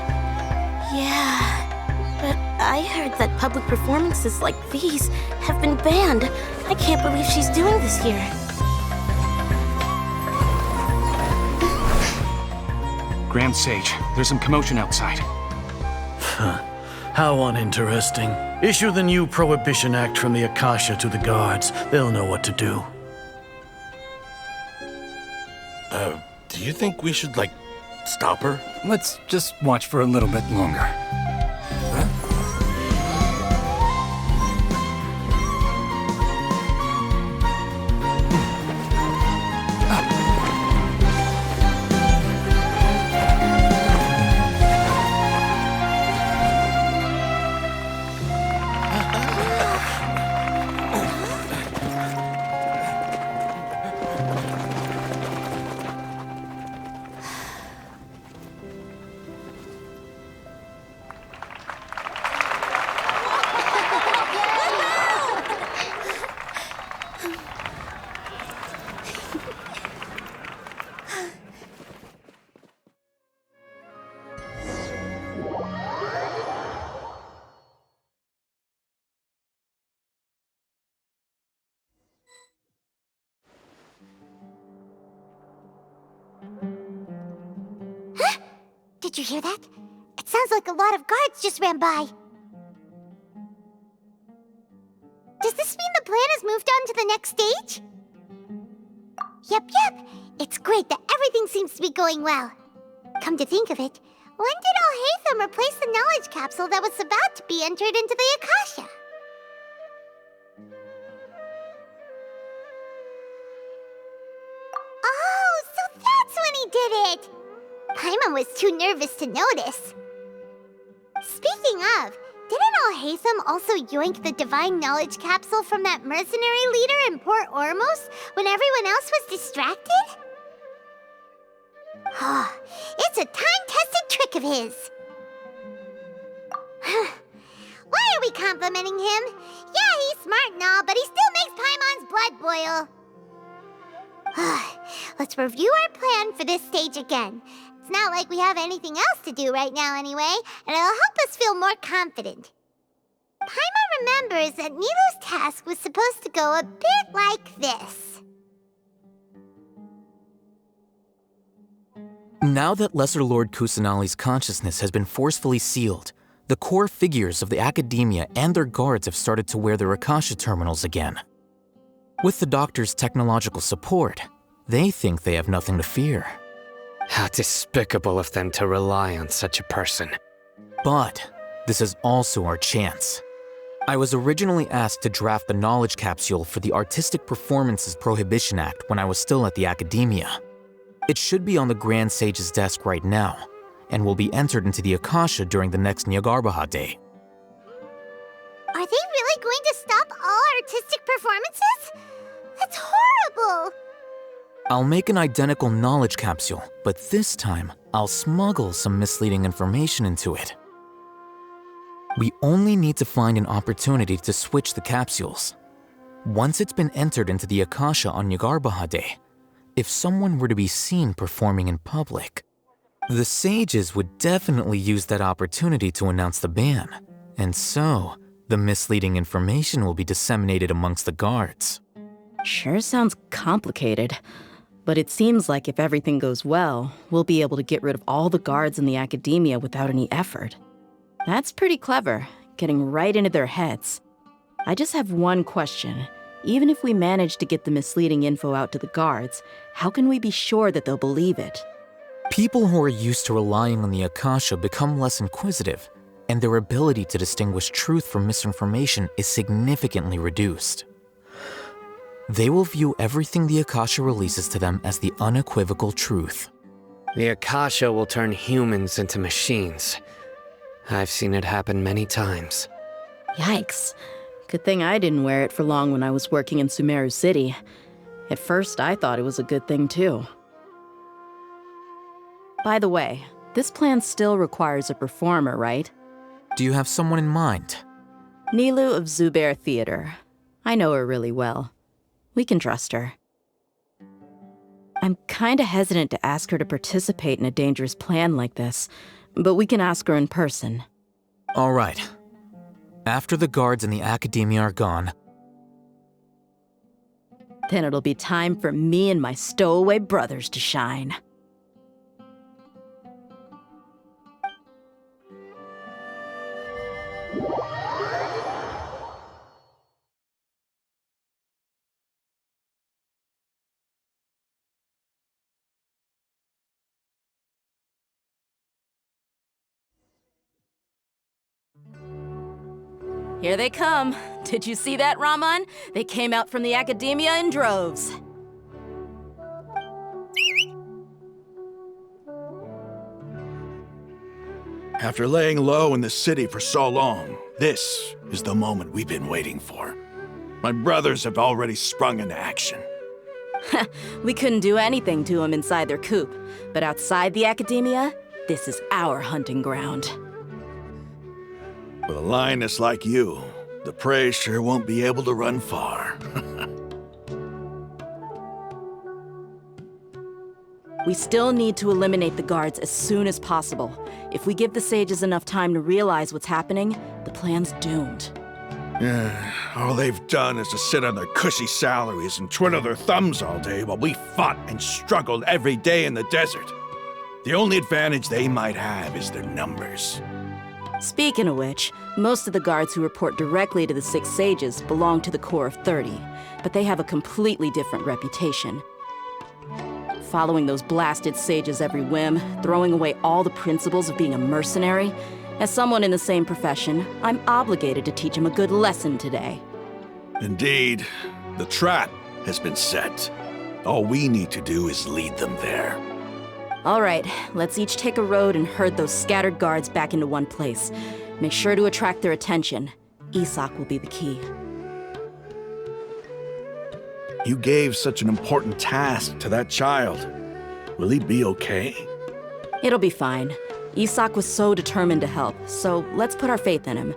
Yeah, but I heard that public performances like these have been banned. I can't believe she's doing this here. Grand Sage, there's some commotion outside. How uninteresting. Issue the new Prohibition Act from the Akasha to the guards. They'll know what to do. Do you think we should, stop her? Let's just watch for a little bit longer. Did you hear that? It sounds like a lot of guards just ran by. Does this mean the plan has moved on to the next stage? Yep. It's great that everything seems to be going well. Come to think of it, when did Al-Haytham replace the knowledge capsule that was about to be entered into the Akasha? Oh, so that's when he did it! Paimon was too nervous to notice. Speaking of, didn't Al-Haytham also yoink the divine knowledge capsule from that mercenary leader in Port Ormos when everyone else was distracted? It's a time-tested trick of his. Why are we complimenting him? Yeah, he's smart and all, but he still makes Paimon's blood boil. Let's review our plan for this stage again. It's not like we have anything else to do right now anyway, and it'll help us feel more confident. Paimon remembers that Nilou's task was supposed to go a bit like this. Now that Lesser Lord Kusanali's consciousness has been forcefully sealed, the core figures of the Academia and their guards have started to wear their Akasha terminals again. With the Doctor's technological support, they think they have nothing to fear. How despicable of them to rely on such a person. But this is also our chance. I was originally asked to draft the knowledge capsule for the Artistic Performances Prohibition Act when I was still at the Academia. It should be on the Grand Sage's desk right now, and will be entered into the Akasha during the next Nyargarbaha Day. Are they really going to stop all artistic performances? That's horrible! I'll make an identical knowledge capsule, but this time, I'll smuggle some misleading information into it. We only need to find an opportunity to switch the capsules. Once it's been entered into the Akasha on Nyargarbaha Day, if someone were to be seen performing in public, the sages would definitely use that opportunity to announce the ban, and so the misleading information will be disseminated amongst the guards. Sure sounds complicated, but it seems like if everything goes well, we'll be able to get rid of all the guards in the Academia without any effort. That's pretty clever, getting right into their heads. I just have one question. Even if we manage to get the misleading info out to the guards, how can we be sure that they'll believe it? People who are used to relying on the Akasha become less inquisitive, and their ability to distinguish truth from misinformation is significantly reduced. They will view everything the Akasha releases to them as the unequivocal truth. The Akasha will turn humans into machines. I've seen it happen many times. Yikes. Good thing I didn't wear it for long when I was working in Sumeru City. At first, I thought it was a good thing too. By the way, this plan still requires a performer, right? Do you have someone in mind? Nilu of Zubair Theater. I know her really well. We can trust her. I'm kinda hesitant to ask her to participate in a dangerous plan like this, but we can ask her in person. All right. After the guards and the Academia are gone, then it'll be time for me and my stowaway brothers to shine. Here they come. Did you see that, Raman? They came out from the Academia in droves. After laying low in the city for so long, this is the moment we've been waiting for. My brothers have already sprung into action. We couldn't do anything to them inside their coop, but outside the Academia, this is our hunting ground. With a lioness like you, the prey sure won't be able to run far. We still need to eliminate the guards as soon as possible. If we give the sages enough time to realize what's happening, the plan's doomed. All they've done is to sit on their cushy salaries and twiddle their thumbs all day while we fought and struggled every day in the desert. The only advantage they might have is their numbers. Speaking of which, most of the guards who report directly to the Six Sages belong to the Corps of 30, but they have a completely different reputation. Following those blasted sages every whim, throwing away all the principles of being a mercenary. As someone in the same profession, I'm obligated to teach them a good lesson today. Indeed, the trap has been set. All we need to do is lead them there. All right, let's each take a road and herd those scattered guards back into one place. Make sure to attract their attention. Isak will be the key. You gave such an important task to that child. Will he be okay? It'll be fine. Isak was so determined to help, so let's put our faith in him.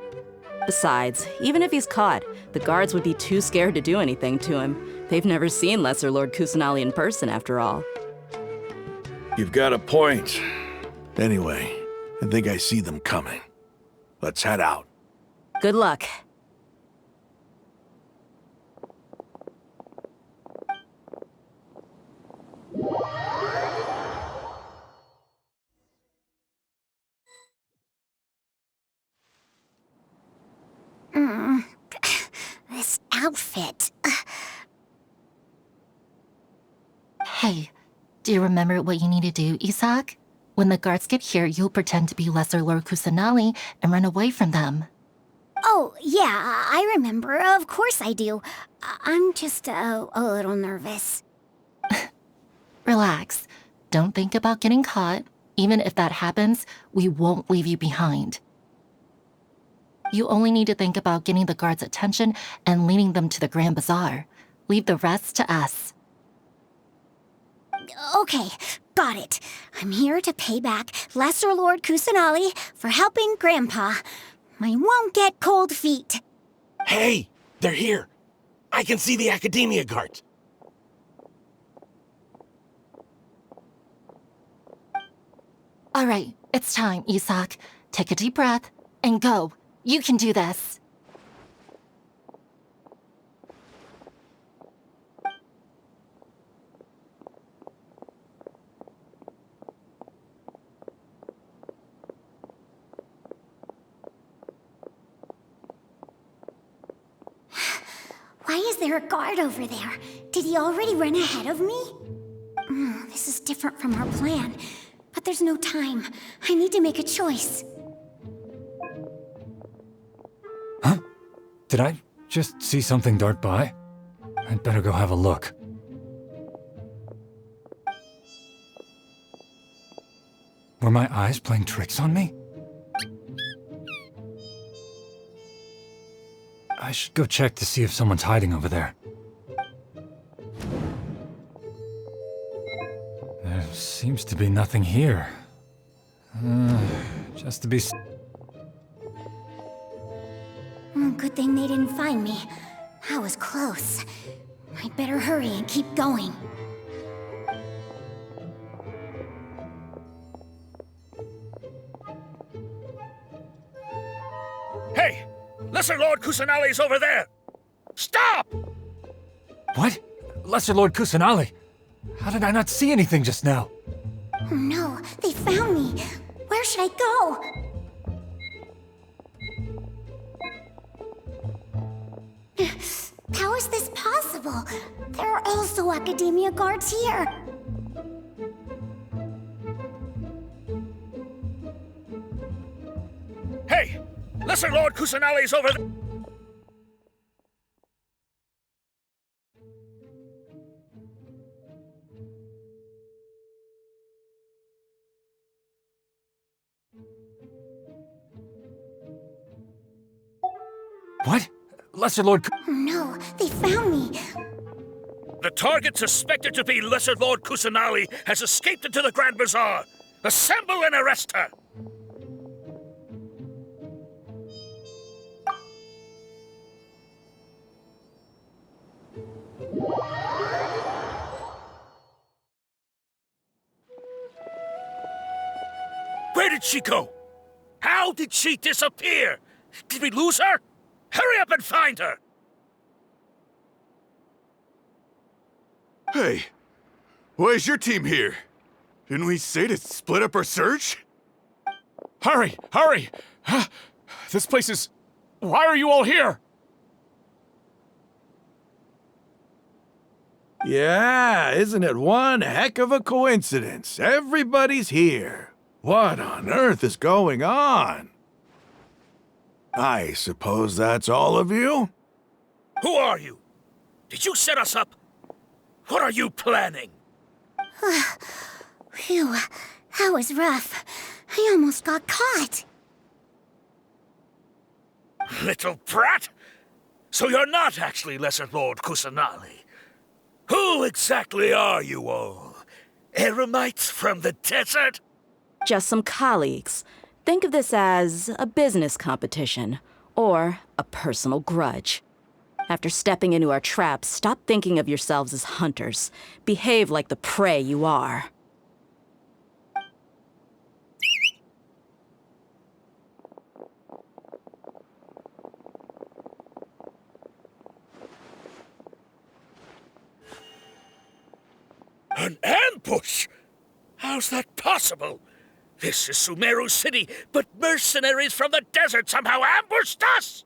Besides, even if he's caught, the guards would be too scared to do anything to him. They've never seen Lesser Lord Kusanali in person, after all. You've got a point. Anyway, I think I see them coming. Let's head out. Good luck. This outfit. Hey, do you remember what you need to do, Isak? When the guards get here, you'll pretend to be Lesser Lord Kusanali and run away from them. Oh, yeah, I remember. Of course I do. I'm just a little nervous. Relax. Don't think about getting caught. Even if that happens, we won't leave you behind. You only need to think about getting the guards' attention and leading them to the Grand Bazaar. Leave the rest to us. Okay, got it. I'm here to pay back Lesser Lord Kusanali for helping Grandpa. I won't get cold feet. Hey, they're here. I can see the Academia guards. All right, it's time, Isak. Take a deep breath and go. You can do this. is there a guard over there? Did he already run ahead of me? This is different from our plan. But there's no time. I need to make a choice. Huh? Did I just see something dart by? I'd better go have a look. Were my eyes playing tricks on me? I should go check to see if someone's hiding over there. There seems to be nothing here. Just to be... Good thing they didn't find me. I was close. I'd better hurry and keep going. Hey! Lesser Lord Kusanali's over there! Stop! What? Lesser Lord Kusanali? How did I not see anything just now? Oh no, they found me! Where should I go? How is this possible? There are also Academia guards here. Hey! Lesser Lord Kusanali's over there! What? Lesser Lord... Oh no, they found me. The target suspected to be Lesser Lord Kusanali has escaped into the Grand Bazaar. Assemble and arrest her! Where did she go? How did she disappear? Did we lose her? Hurry up and find her! Hey, why is your team here? Didn't we say to split up our search? Hurry! Hurry! This place is... Why are you all here? Yeah, isn't it one heck of a coincidence? Everybody's here. What on earth is going on? I suppose that's all of you? Who are you? Did you set us up? What are you planning? Phew, that was rough. I almost got caught. Little brat! So you're not actually Lesser Lord Kusanali. Who exactly are you all? Eremites from the desert? Just some colleagues. Think of this as a business competition, or a personal grudge. After stepping into our traps, stop thinking of yourselves as hunters. Behave like the prey you are. An ambush? How's that possible? This is Sumeru City, but mercenaries from the desert somehow ambushed us!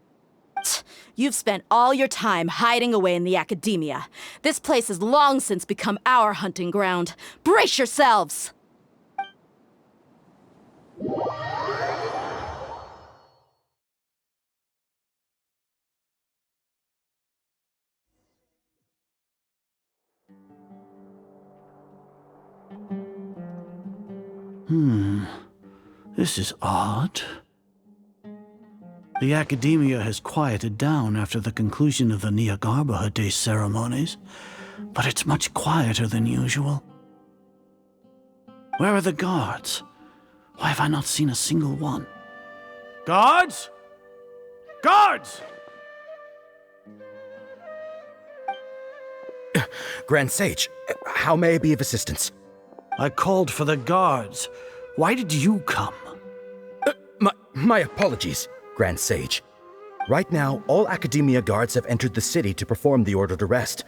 You've spent all your time hiding away in the Academia. This place has long since become our hunting ground. Brace yourselves! This is odd. The Academia has quieted down after the conclusion of the Nyagarbha Day ceremonies, but it's much quieter than usual. Where are the guards? Why have I not seen a single one? Guards? Guards! Grand Sage, how may I be of assistance? I called for the guards. Why did you come? My apologies, Grand Sage. Right now, all Academia guards have entered the city to perform the ordered arrest.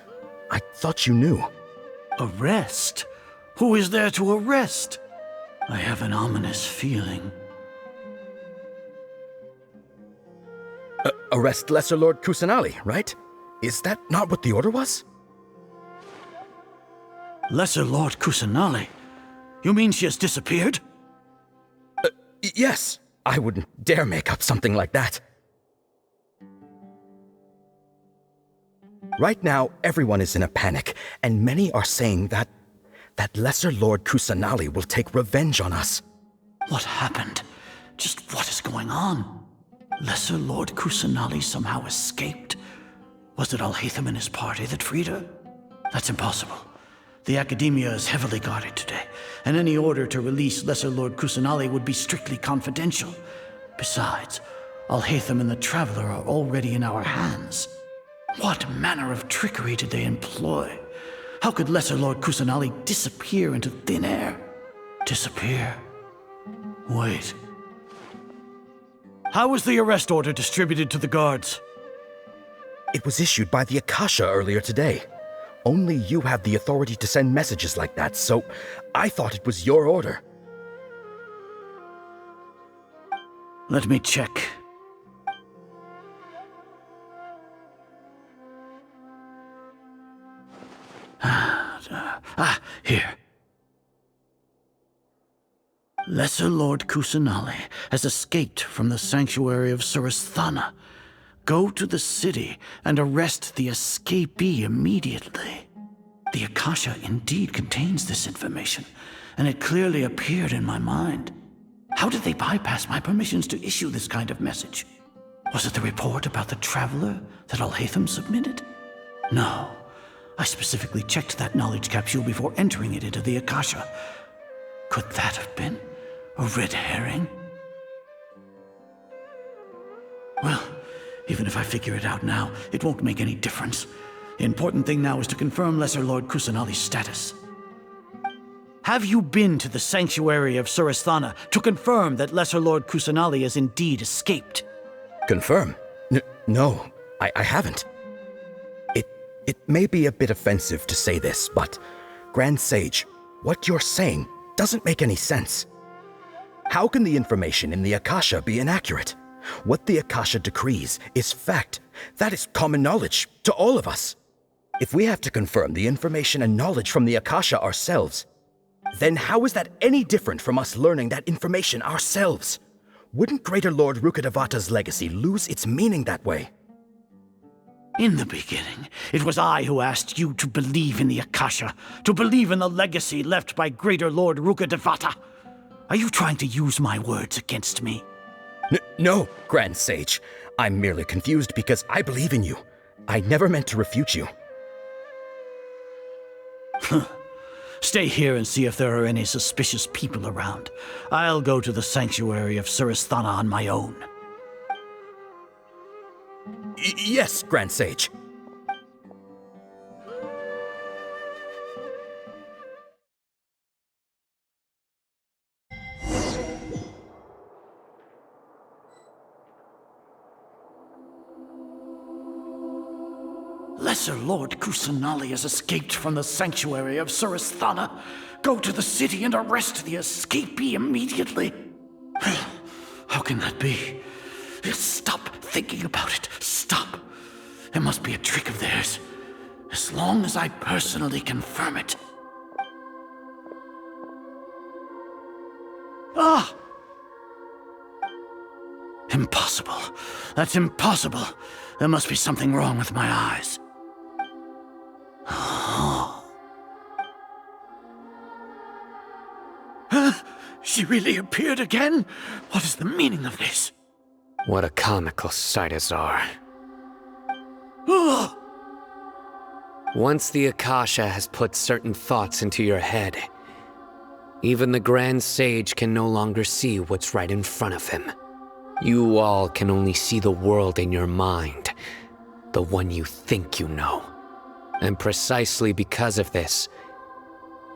I thought you knew. Arrest? Who is there to arrest? I have an ominous feeling. Arrest Lesser Lord Kusanali, right? Is that not what the order was? Lesser Lord Kusanali? You mean she has disappeared? Yes. I wouldn't dare make up something like that. Right now, everyone is in a panic, and many are saying that Lesser Lord Kusanali will take revenge on us. What happened? Just what is going on? Lesser Lord Kusanali somehow escaped? Was it Alhaitham and his party that freed her? That's impossible. The Academia is heavily guarded today, and any order to release Lesser Lord Kusanali would be strictly confidential. Besides, Alhaitham and the Traveler are already in our hands. What manner of trickery did they employ? How could Lesser Lord Kusanali disappear into thin air? Disappear? Wait. How was the arrest order distributed to the guards? It was issued by the Akasha earlier today. Only you have the authority to send messages like that, so I thought it was your order. Let me check. Here. Lesser Lord Kusanali has escaped from the sanctuary of Surasthana. Go to the city and arrest the escapee immediately. The Akasha indeed contains this information, and it clearly appeared in my mind. How did they bypass my permissions to issue this kind of message? Was it the report about the Traveler that Alhaitham submitted? No. I specifically checked that knowledge capsule before entering it into the Akasha. Could that have been a red herring? Well, even if I figure it out now, it won't make any difference. The important thing now is to confirm Lesser Lord Kusanali's status. Have you been to the sanctuary of Surasthana to confirm that Lesser Lord Kusanali has indeed escaped? Confirm? No, I haven't. It may be a bit offensive to say this, but Grand Sage, what you're saying doesn't make any sense. How can the information in the Akasha be inaccurate? What the Akasha decrees is fact. That is common knowledge to all of us. If we have to confirm the information and knowledge from the Akasha ourselves, then how is that any different from us learning that information ourselves? Wouldn't Greater Lord Rukkhadevata's legacy lose its meaning that way? In the beginning, it was I who asked you to believe in the Akasha, to believe in the legacy left by Greater Lord Rukkhadevata. Are you trying to use my words against me? No, Grand Sage. I'm merely confused because I believe in you. I never meant to refute you. Stay here and see if there are any suspicious people around. I'll go to the sanctuary of Surasthana on my own. Yes, Grand Sage. Lesser Lord Kusanali has escaped from the sanctuary of Surasthana. Go to the city and arrest the escapee immediately. How can that be? Stop thinking about it. Stop. It must be a trick of theirs. As long as I personally confirm it. Ah! Impossible. That's impossible. There must be something wrong with my eyes. She really appeared again? What is the meaning of this? What a comical sight, Azar. Once the Akasha has put certain thoughts into your head, even the Grand Sage can no longer see what's right in front of him. You all can only see the world in your mind, the one you think you know. And precisely because of this,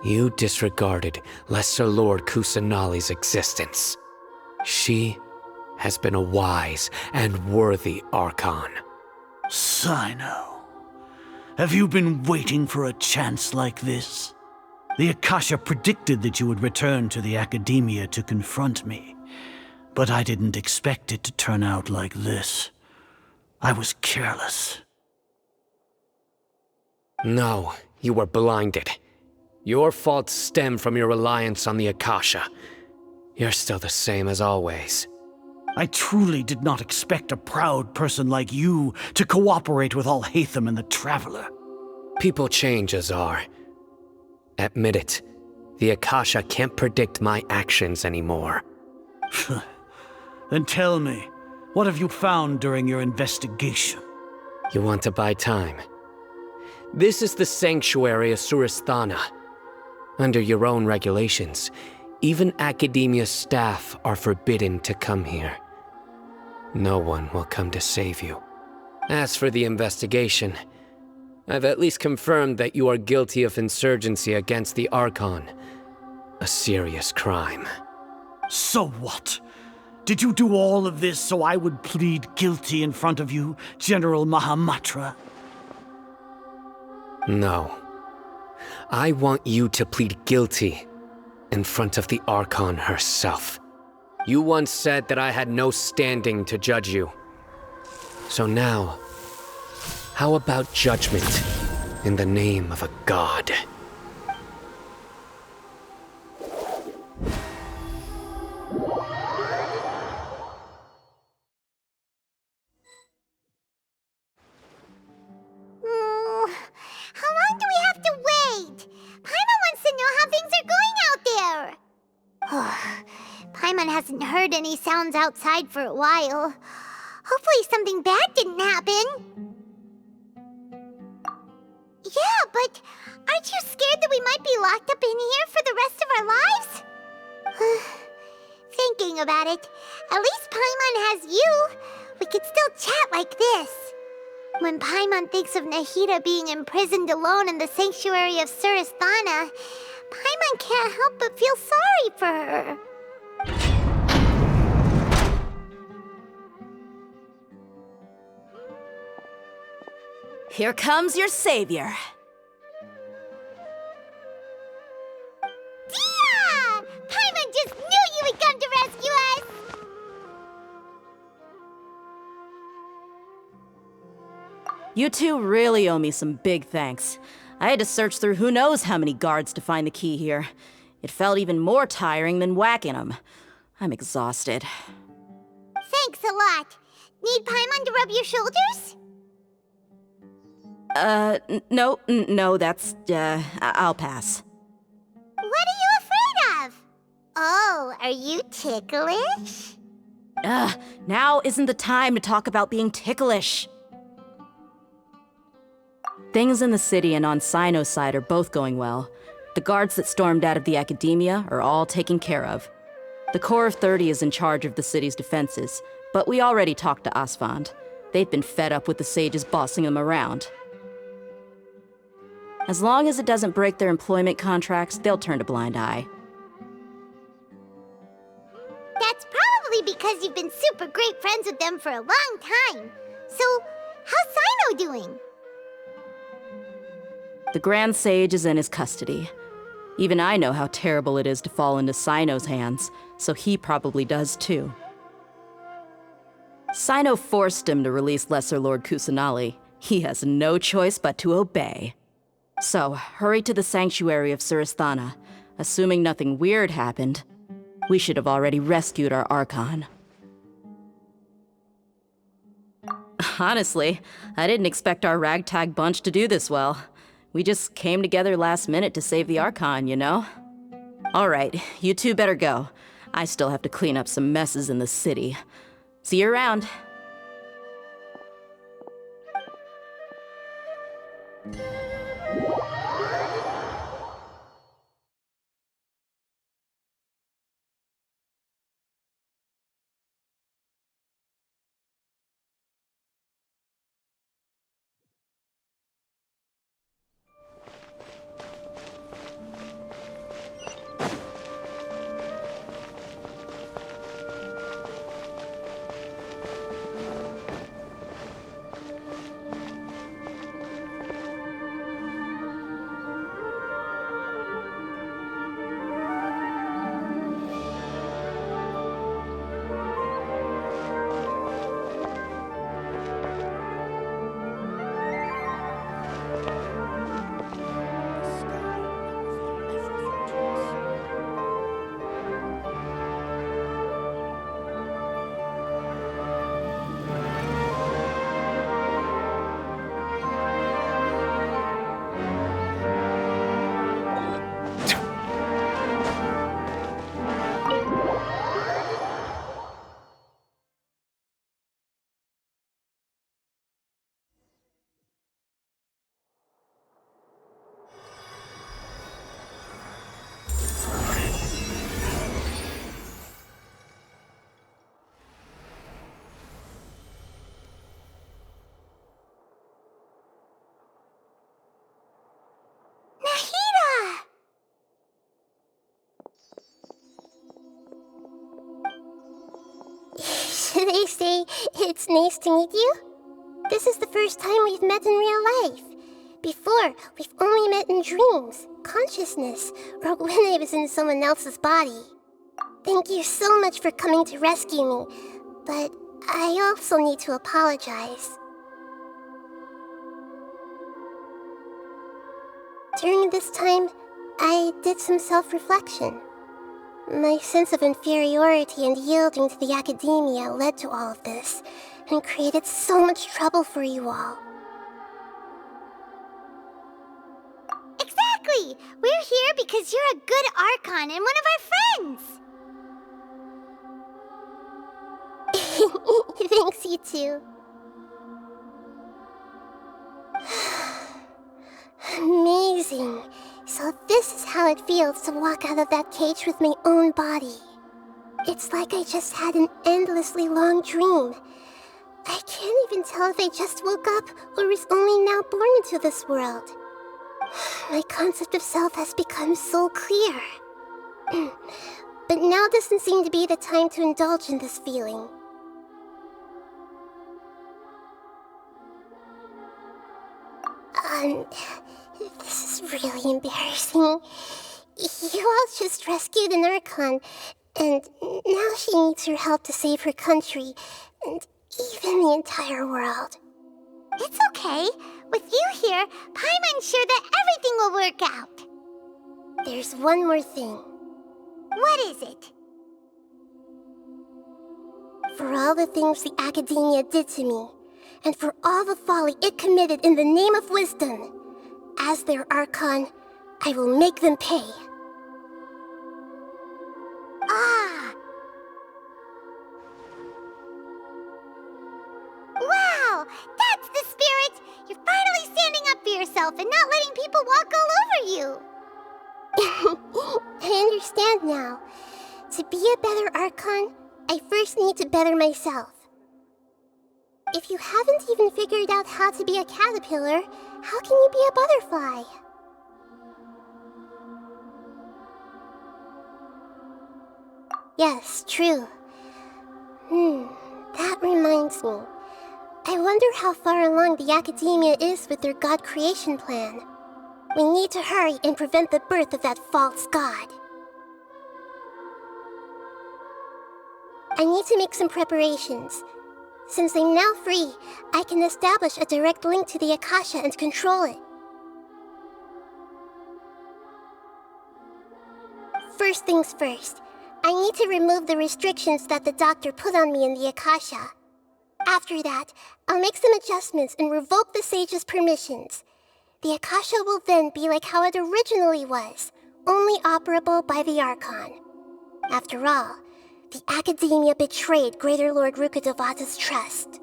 you disregarded Lesser Lord Kusanali's existence. She has been a wise and worthy Archon. Sino, have you been waiting for a chance like this? The Akasha predicted that you would return to the Academia to confront me, but I didn't expect it to turn out like this. I was careless. No, you were blinded. Your faults stem from your reliance on the Akasha. You're still the same as always. I truly did not expect a proud person like you to cooperate with Alhaitham and the Traveler. People change, Azar. Admit it. The Akasha can't predict my actions anymore. Then tell me, what have you found during your investigation? You want to buy time? This is the sanctuary of Suristhana. Under your own regulations, even Academia staff are forbidden to come here. No one will come to save you. As for the investigation, I've at least confirmed that you are guilty of insurgency against the Archon. A serious crime. So what? Did you do all of this so I would plead guilty in front of you, General Mahamatra? No. I want you to plead guilty in front of the Archon herself. You once said that I had no standing to judge you. So now, how about judgment in the name of a god? How long do we have to wait? Paimon wants to know how things are going out there. Paimon hasn't heard any sounds outside for a while. Hopefully something bad didn't happen. Yeah, but aren't you scared that we might be locked up in here for the rest of our lives? Thinking about it, at least Paimon has you. We could still chat like this. When Paimon thinks of Nahida being imprisoned alone in the sanctuary of Suristhana, Paimon can't help but feel sorry for her. Here comes your savior. Dia! Paimon just knew you would come to rescue us! You two really owe me some big thanks. I had to search through who knows how many guards to find the key here. It felt even more tiring than whacking them. I'm exhausted. Thanks a lot. Need Paimon to rub your shoulders? No, that's, I'll pass. What are you afraid of? Oh, are you ticklish? Now isn't the time to talk about being ticklish. Things in the city and on Sino's side are both going well. The guards that stormed out of the Academia are all taken care of. The Corps of 30 is in charge of the city's defenses, but we already talked to Asfand. They've been fed up with the sages bossing them around. As long as it doesn't break their employment contracts, they'll turn a blind eye. That's probably because you've been super great friends with them for a long time. So, how's Sino doing? The Grand Sage is in his custody. Even I know how terrible it is to fall into Sino's hands, so he probably does too. Sino forced him to release Lesser Lord Kusanali. He has no choice but to obey. So, hurry to the sanctuary of Suristhana. Assuming nothing weird happened, we should have already rescued our Archon. Honestly, I didn't expect our ragtag bunch to do this well. We just came together last minute to save the Archon, you know? Alright, you two better go. I still have to clean up some messes in the city. See you around. do they say? It's nice to meet you? This is the first time we've met in real life. Before, we've only met in dreams, consciousness, or when I was in someone else's body. Thank you so much for coming to rescue me, but I also need to apologize. During this time, I did some self-reflection. My sense of inferiority and yielding to the academia led to all of this, and created so much trouble for you all. Exactly! We're here because you're a good Archon and one of our friends! Thanks, you too. Amazing. So this is how it feels to walk out of that cage with my own body. It's like I just had an endlessly long dream. I can't even tell if I just woke up or was only now born into this world. My concept of self has become so clear. But now doesn't seem to be the time to indulge in this feeling. This is really embarrassing. You all just rescued an Archon, and now she needs your help to save her country, and even the entire world. It's okay. With you here, Paimon's sure that everything will work out. There's one more thing. What is it? For all the things the Academia did to me, and for all the folly it committed in the name of wisdom, as their Archon, I will make them pay. Ah! Wow! That's the spirit! You're finally standing up for yourself and not letting people walk all over you! I understand now. To be a better Archon, I first need to better myself. If you haven't even figured out how to be a caterpillar, how can you be a butterfly? Yes, true. That reminds me. I wonder how far along the Academia is with their God creation plan. We need to hurry and prevent the birth of that false god. I need to make some preparations. Since I'm now free, I can establish a direct link to the Akasha and control it. First things first, I need to remove the restrictions that the doctor put on me in the Akasha. After that, I'll make some adjustments and revoke the sage's permissions. The Akasha will then be like how it originally was, only operable by the Archon. After all, the Academia betrayed Greater Lord Rukkhadevata's trust.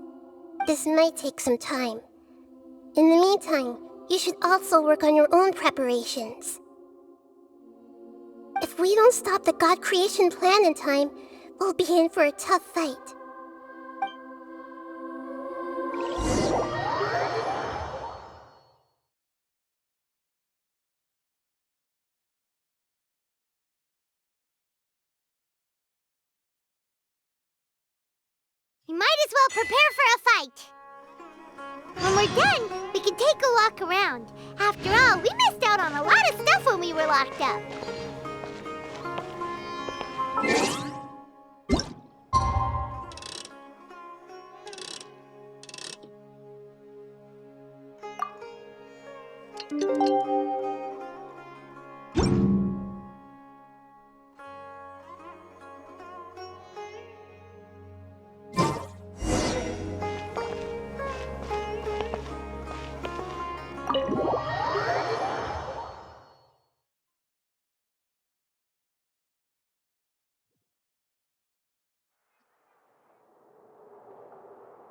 This might take some time. In the meantime, you should also work on your own preparations. If we don't stop the God creation plan in time, we'll be in for a tough fight. You might as well prepare for a fight. When we're done, we can take a walk around. After all, we missed out on a lot of stuff when we were locked up.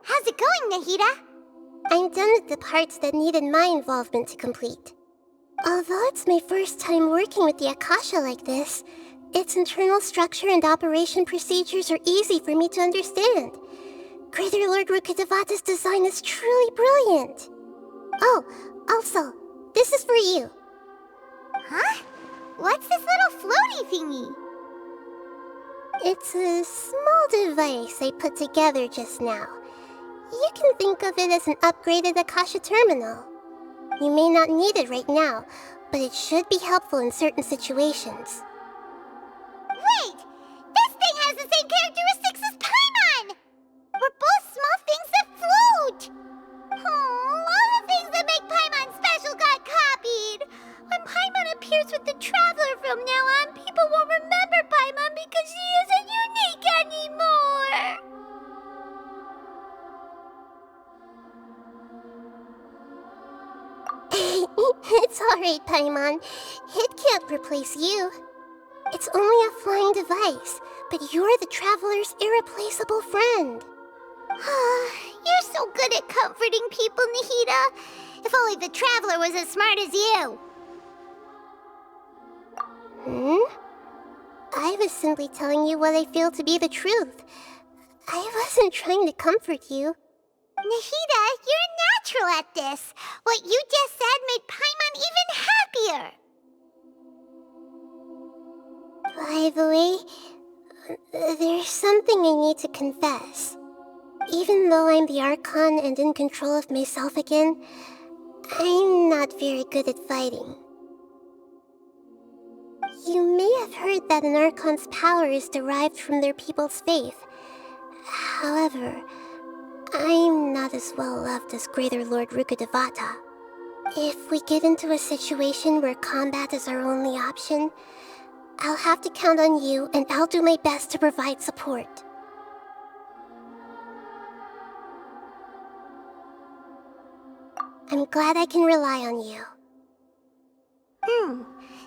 How's it going, Nahida? I'm done with the parts that needed my involvement to complete. Although it's my first time working with the Akasha like this, its internal structure and operation procedures are easy for me to understand. Greater Lord Rukkhadevata's design is truly brilliant. Oh, also, this is for you. Huh? What's this little floaty thingy? It's a small device I put together just now. You can think of it as an upgraded Akasha terminal. You may not need it right now, but it should be helpful in certain situations. Wait! This thing has the same characteristics as Paimon! We're both small things that float! Oh, all the things that make Paimon special got copied! When Paimon appears with the Traveler from now on, people won't remember Paimon because she isn't unique anymore! It's alright, Paimon. It can't replace you. It's only a flying device, but you're the Traveler's irreplaceable friend. You're so good at comforting people, Nahida. If only the Traveler was as smart as you. I was simply telling you what I feel to be the truth. I wasn't trying to comfort you. Nahida, you're natural at this. What you just said made Paimon even happier. By the way, there's something I need to confess. Even though I'm the Archon and in control of myself again, I'm not very good at fighting. You may have heard that an Archon's power is derived from their people's faith. However, I'm not as well loved as Greater Lord Rukkhadevata. If we get into a situation where combat is our only option, I'll have to count on you, and I'll do my best to provide support. I'm glad I can rely on you.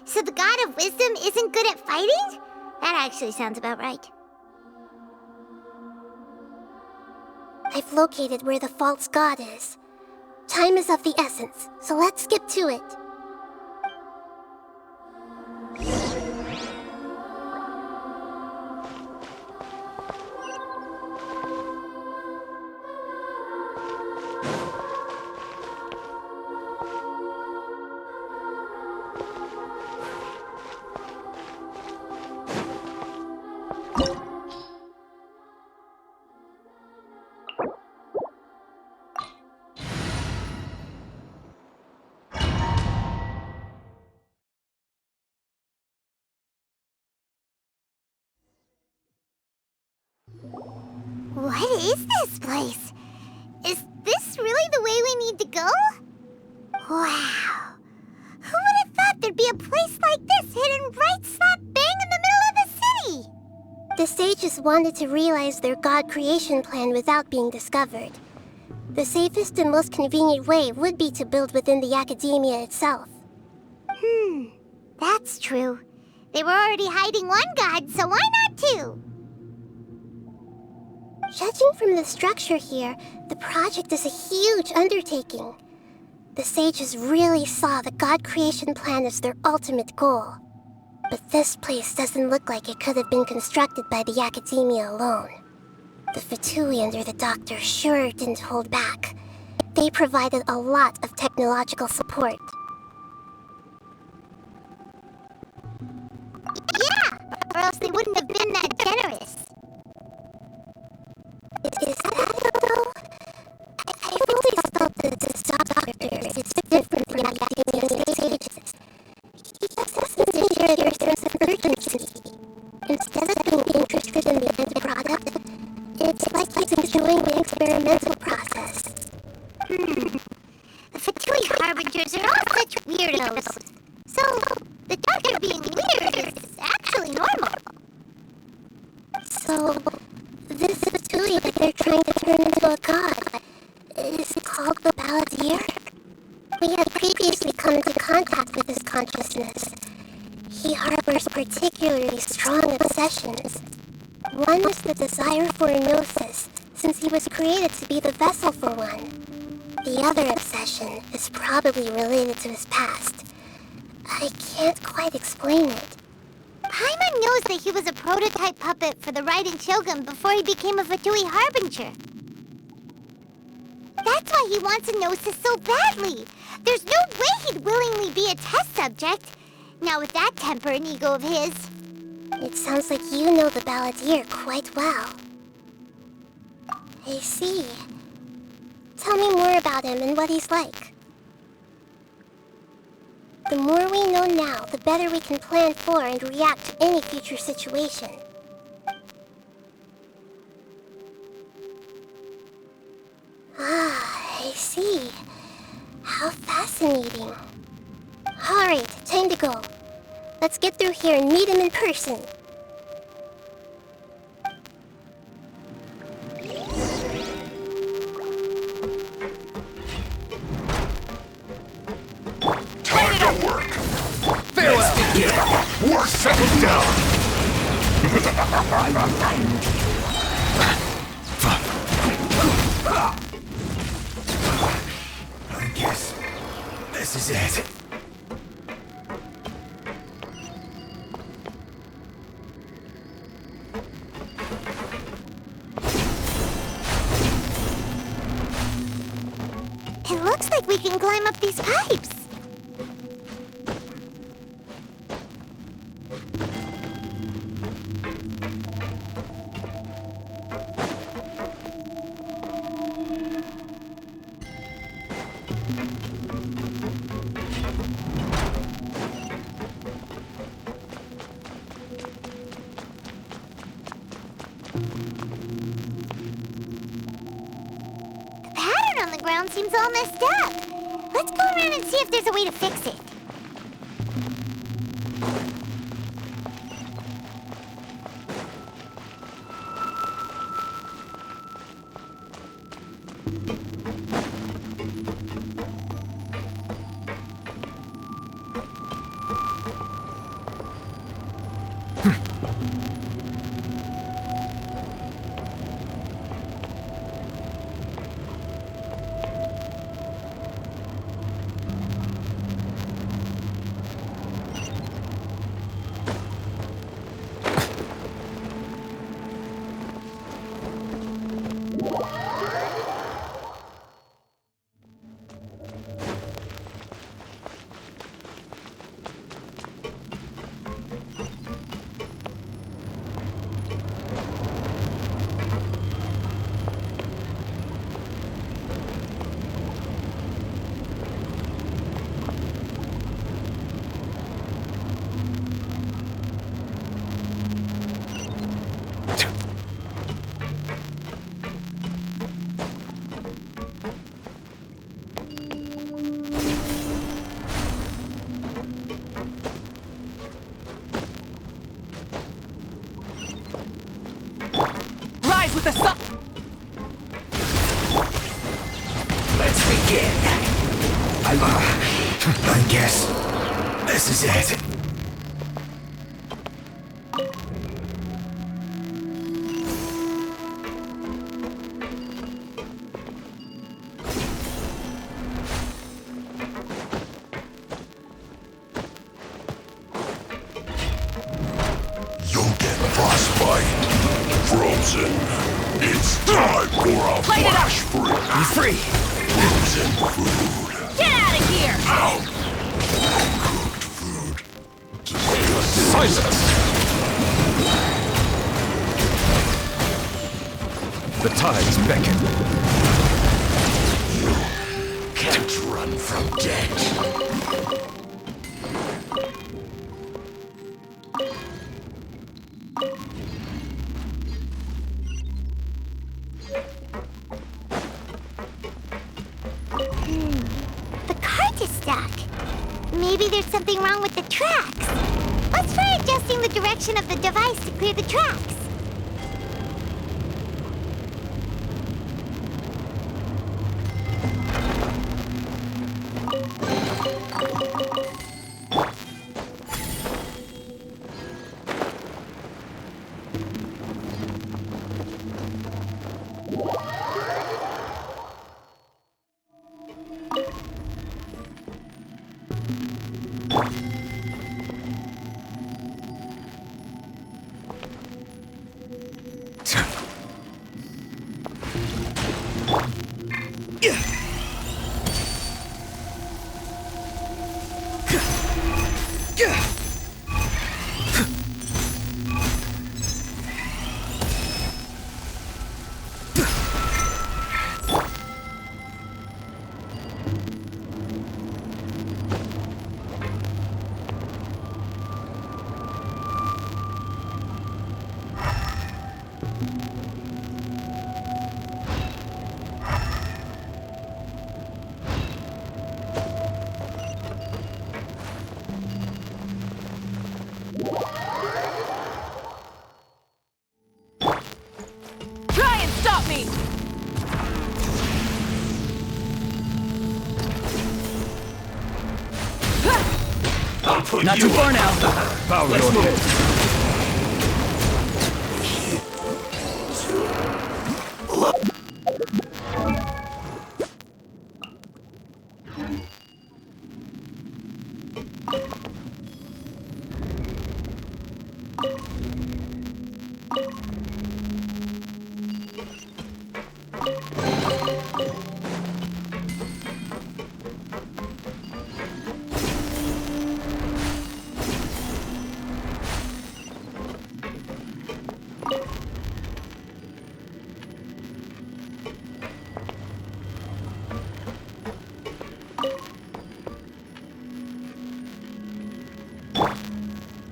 So the God of Wisdom isn't good at fighting? That actually sounds about right. I've located where the false god is. Time is of the essence, so let's skip to it. What is this place? Is this really the way we need to go? Wow. Who would have thought there'd be a place like this hidden right slap bang in the middle of the city? The sages wanted to realize their god creation plan without being discovered. The safest and most convenient way would be to build within the academia itself. That's true. They were already hiding one god, so why not two? Judging from the structure here, the project is a huge undertaking. The sages really saw the god creation plan as their ultimate goal. But this place doesn't look like it could have been constructed by the academia alone. The Fatui under the Doctor sure didn't hold back. They provided a lot of technological support. Yeah, or else they wouldn't have been that generous. Is that so? I've always felt that this Doctor is different from the academia sages. He just doesn't share their sense of urgency. Instead of being interested in the end product, it's like he's enjoying the experimental process. The Fatui Harbingers are all such weirdos. So, the Doctor being weird is actually normal. So, this Fatui that they're trying to turn into a god is called the Balladeer? We had previously come into contact with his consciousness. He harbors particularly strong obsessions. One was the desire for a gnosis, since he was created to be the vessel for one. The other obsession is probably related to his past. I can't quite explain it. Paimon knows that he was a prototype puppet for the Raiden Shogun before he became a Fatui Harbinger. That's why he wants a gnosis so badly. There's no way he'd willingly be a test subject. Not with that temper and ego of his. It sounds like you know the balladeer quite well. I see. Tell me more about him and what he's like. The more we know now, the better we can plan for and react to any future situation. Ah, I see. How fascinating. Alright, time to go. Let's get through here and meet him in person. Time to work! Farewell! Let's begin! War settles down! I guess this is it. It looks like we can climb up these pipes. Ground seems all messed up. Let's go around and see if there's a way to fix it. With the sun. Let's begin. I guess this is it. You'll get frostbite. Frozen. It's time for a flash freak. I'm free. Frozen food. Get out of here! Out. Cooked food. Silence. The tides beckon. You can't run from death. The cart is stuck. Maybe there's something wrong with the tracks. Let's try adjusting the direction of the device to clear the tracks. Try and stop me! Not too far now. Let's move.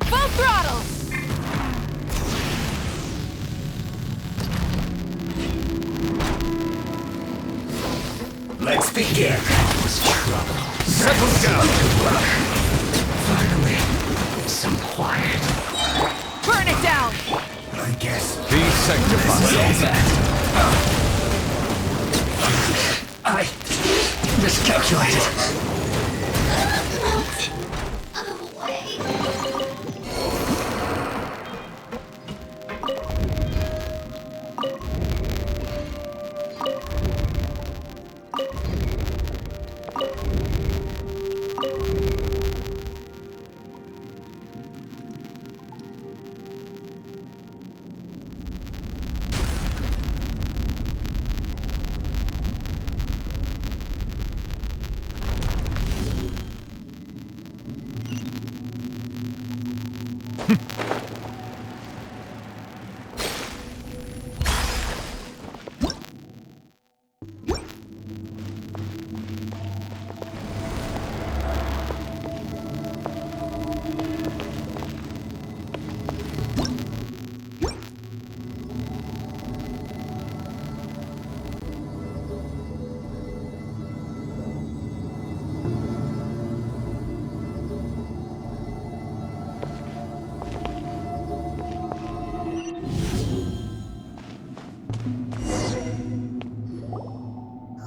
Full throttle! Let's begin. Settle down. Finally, some quiet. Burn it down! I guess. Be sanctified. I miscalculated.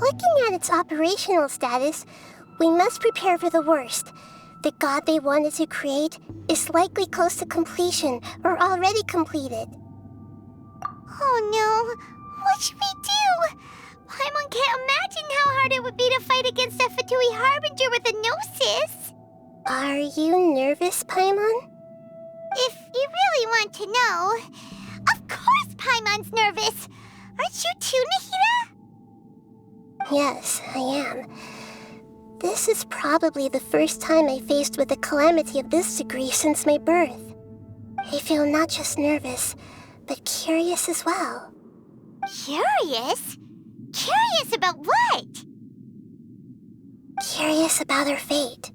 Looking at its operational status, we must prepare for the worst. The god they wanted to create is likely close to completion or already completed. Oh no! What should we do? Paimon can't imagine how hard it would be to fight against a Fatui Harbinger with a Gnosis! Are you nervous, Paimon? If you really want to know, of course Paimon's nervous! Aren't you too, Nahida? Yes, I am. This is probably the first time I faced with a calamity of this degree since my birth. I feel not just nervous, but curious as well. Curious? Curious about what? Curious about our fate.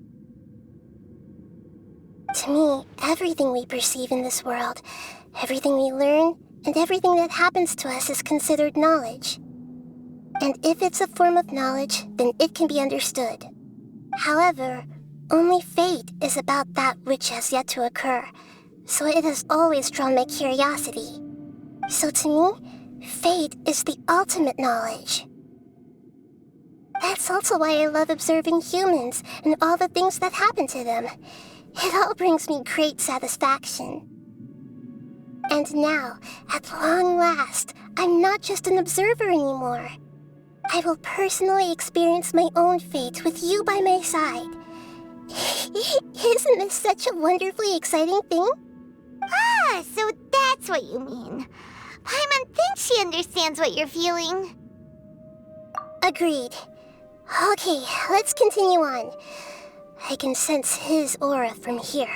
To me, everything we perceive in this world, everything we learn, and everything that happens to us is considered knowledge. And if it's a form of knowledge, then it can be understood. However, only fate is about that which has yet to occur, so it has always drawn my curiosity. So to me, fate is the ultimate knowledge. That's also why I love observing humans and all the things that happen to them. It all brings me great satisfaction. And now, at long last, I'm not just an observer anymore. I will personally experience my own fate with you by my side. Isn't this such a wonderfully exciting thing? Ah, so that's what you mean. Paimon thinks she understands what you're feeling. Agreed. Okay, let's continue on. I can sense his aura from here.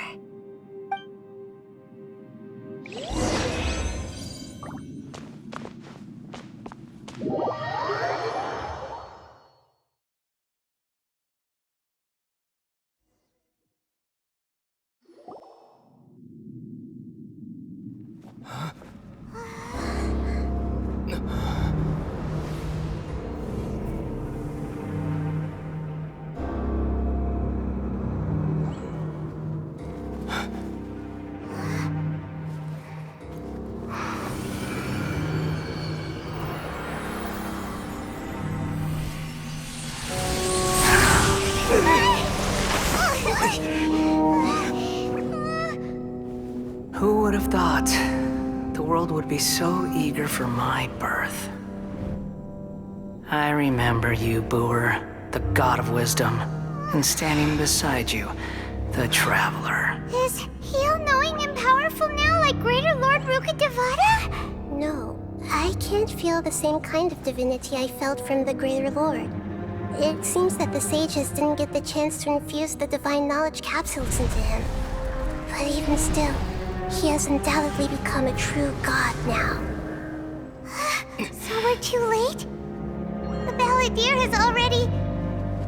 would be so eager for my birth. I remember you, Booer, the god of wisdom, and standing beside you, the traveler. Is he all-knowing and powerful now like Greater Lord Rukkhadevata? No, I can't feel the same kind of divinity I felt from the Greater Lord. It seems that the sages didn't get the chance to infuse the divine knowledge capsules into him. But even still, he has undoubtedly become a true god now. So we're too late? The Balladeer has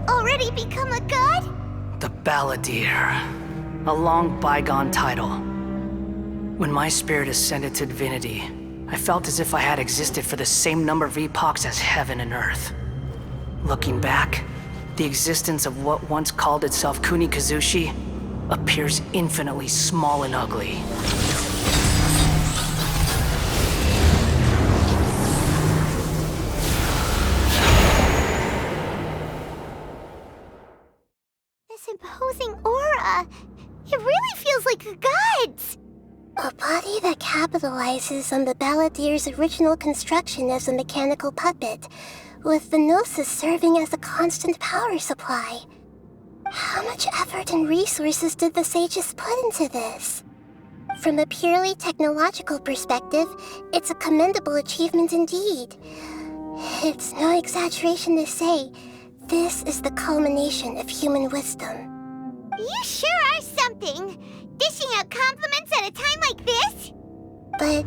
already become a god? The Balladeer. A long bygone title. When my spirit ascended to divinity, I felt as if I had existed for the same number of epochs as heaven and earth. Looking back, the existence of what once called itself Kunikazushi appears infinitely small and ugly. This imposing aura, it really feels like the gods! A body that capitalizes on the Balladeer's original construction as a mechanical puppet, with the Gnosis serving as a constant power supply. How much effort and resources did the sages put into this? From a purely technological perspective, it's a commendable achievement indeed. It's no exaggeration to say, this is the culmination of human wisdom. You sure are something! Dishing out compliments at a time like this? But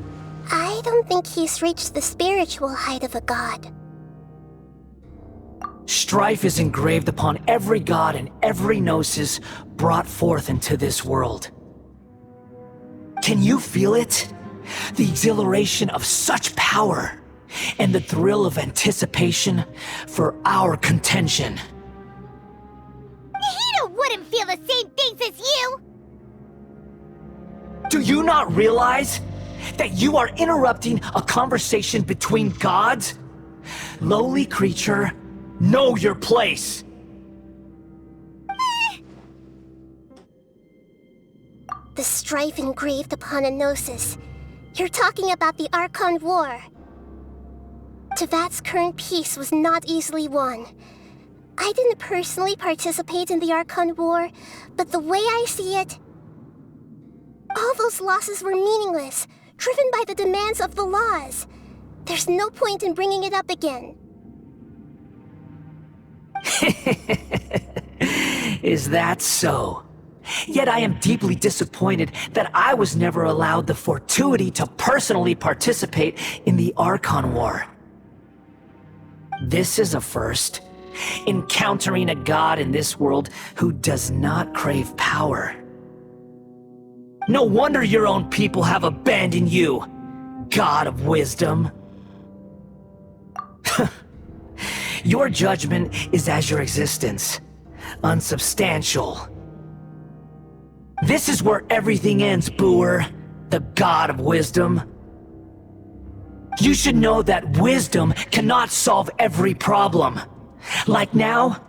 I don't think he's reached the spiritual height of a god. Strife is engraved upon every god and every gnosis brought forth into this world. Can you feel it? The exhilaration of such power, and the thrill of anticipation for our contention. Nahida wouldn't feel the same things as you! Do you not realize that you are interrupting a conversation between gods? Lowly creature, know your place! The strife engraved upon a gnosis. You're talking about the Archon War. Tevat's current peace was not easily won. I didn't personally participate in the Archon War, but the way I see it, all those losses were meaningless, driven by the demands of the laws. There's no point in bringing it up again. Is that so? Yet I am deeply disappointed that I was never allowed the fortuity to personally participate in the Archon War. This is a first. Encountering a god in this world who does not crave power. No wonder your own people have abandoned you, god of wisdom. Your judgment is as your existence, unsubstantial. This is where everything ends, Booer, the god of wisdom. You should know that wisdom cannot solve every problem. Like now,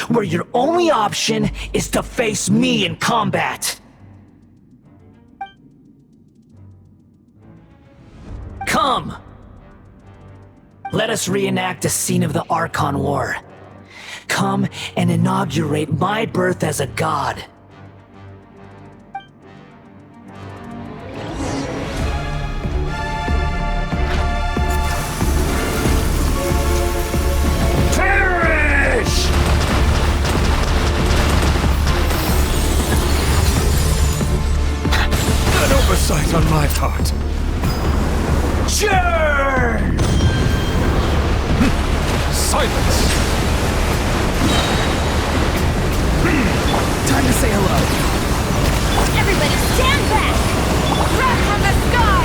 where your only option is to face me in combat. Come! Let us reenact a scene of the Archon War. Come and inaugurate my birth as a god. Perish! An oversight on my part. Churn! Silence! Time to say hello. Everybody stand back! Drop from the sky!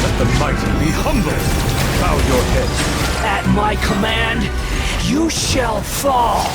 Let the mighty be humble. Bow your head. At my command, you shall fall.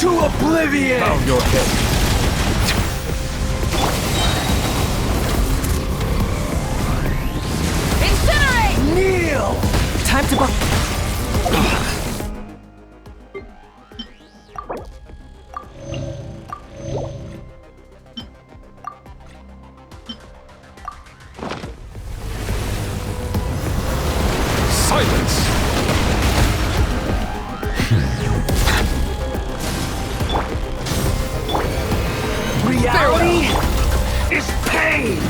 To oblivion! Bow your head. Incinerate! Kneel! Time to Silence! Reality is pain!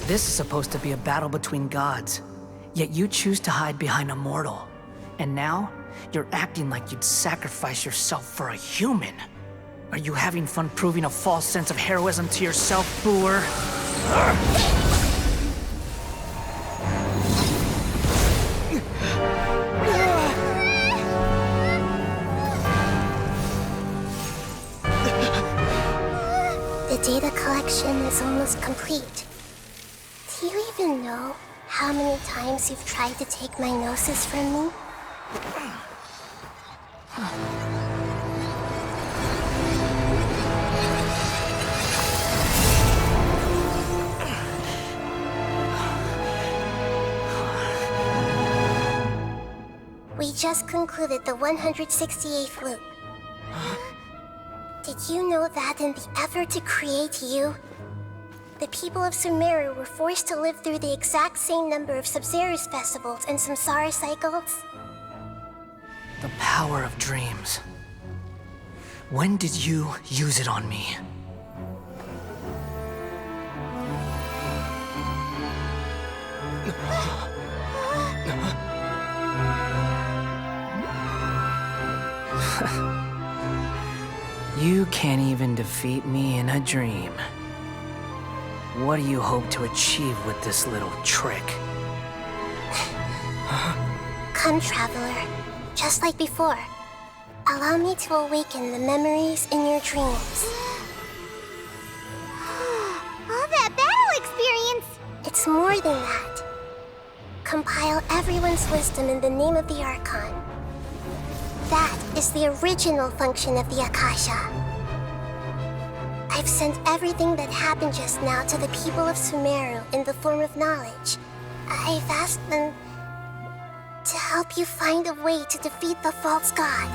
This is supposed to be a battle between gods, yet you choose to hide behind a mortal. And now, you're acting like you'd sacrifice yourself for a human. Are you having fun proving a false sense of heroism to yourself, Boor? The data collection is almost complete. Do you even know how many times you've tried to take my gnosis from me? We just concluded the 168th loop. Did you know that in the effort to create you, the people of Sumeru were forced to live through the exact same number of Sub-Zerus festivals and Samsara cycles? The power of dreams. When did you use it on me? You can't even defeat me in a dream. What do you hope to achieve with this little trick? Come, Traveler. Just like before. Allow me to awaken the memories in your dreams. All that battle experience! It's more than that. Compile everyone's wisdom in the name of the Archon. That is the original function of the Akasha. I've sent everything that happened just now to the people of Sumeru in the form of knowledge. I've asked them to help you find a way to defeat the false god.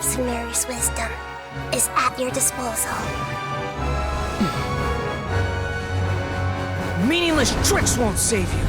Sumeru's wisdom is at your disposal. Meaningless tricks won't save you.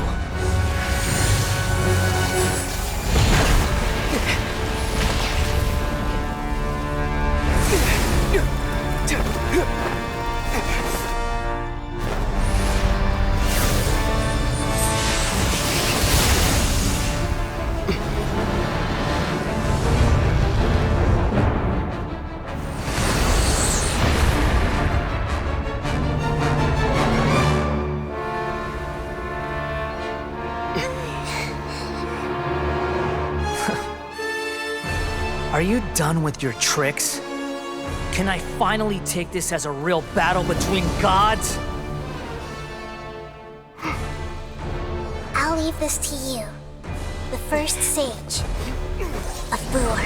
Are you done with your tricks? Can I finally take this as a real battle between gods? I'll leave this to you, the first sage of Boor.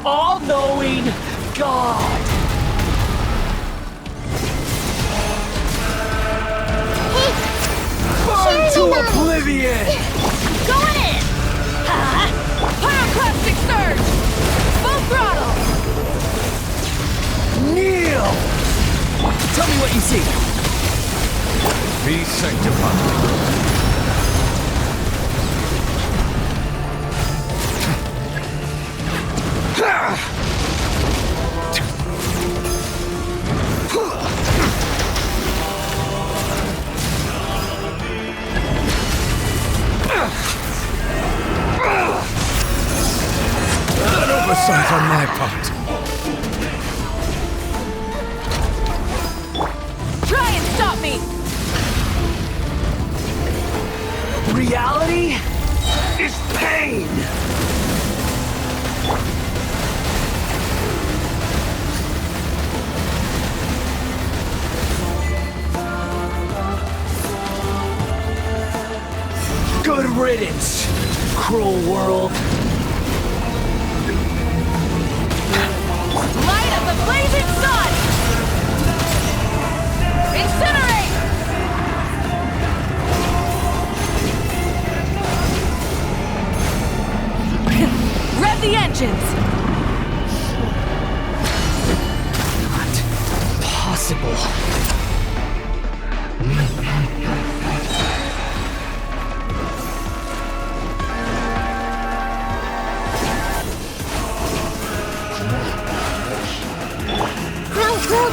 all-knowing God. Burn to oblivion! Going in! Pyroclastic surge! Full throttle! Kneel! Tell me what you see. Be sanctified. An oversight on my part. Try and stop me! Reality is pain! Good riddance, cruel world. Light of the blazing sun! Incinerate! Rev the engines! Not possible.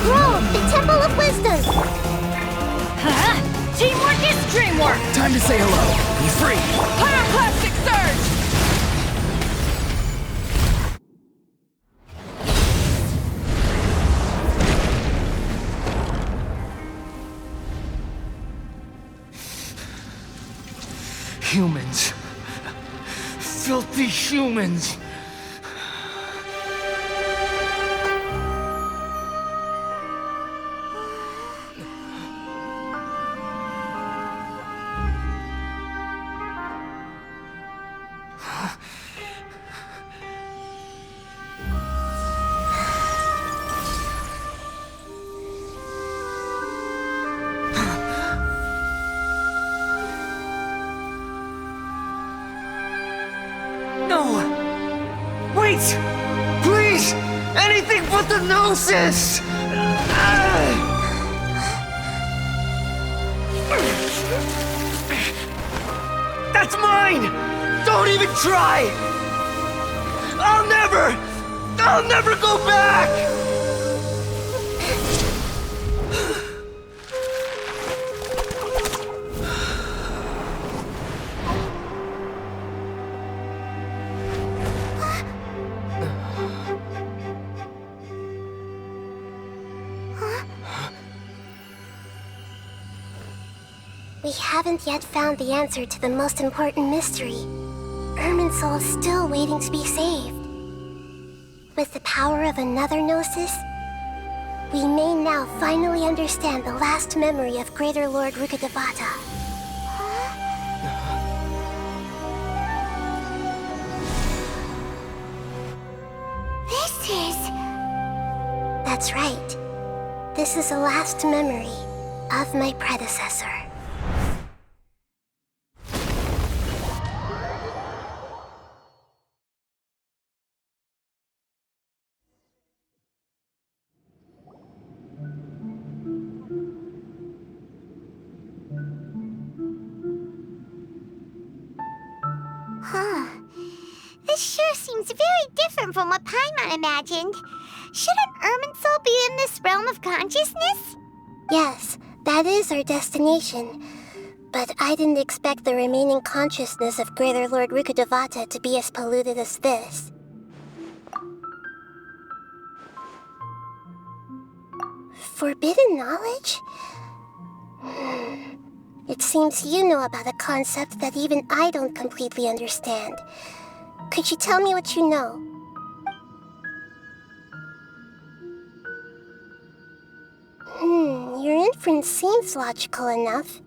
Grow! The Temple of Wisdom! Huh? Teamwork is dreamwork! Time to say hello. Be free. Pyroclastic surge! Humans. Filthy humans. Wait! Please! Anything but the Gnosis! That's mine! Don't even try! I'll never go back! We haven't yet found the answer to the most important mystery. Irminsul is still waiting to be saved. With the power of another Gnosis, we may now finally understand the last memory of Greater Lord Rukkhadevata. This is... That's right. This is the last memory of my predecessor. Huh. This sure seems very different from what Paimon imagined. Shouldn't Irminsul be in this realm of consciousness? Yes, that is our destination. But I didn't expect the remaining consciousness of Greater Lord Rukkhadevata to be as polluted as this. Forbidden knowledge? It seems you know about a concept that even I don't completely understand. Could you tell me what you know? Hmm, Your inference seems logical enough.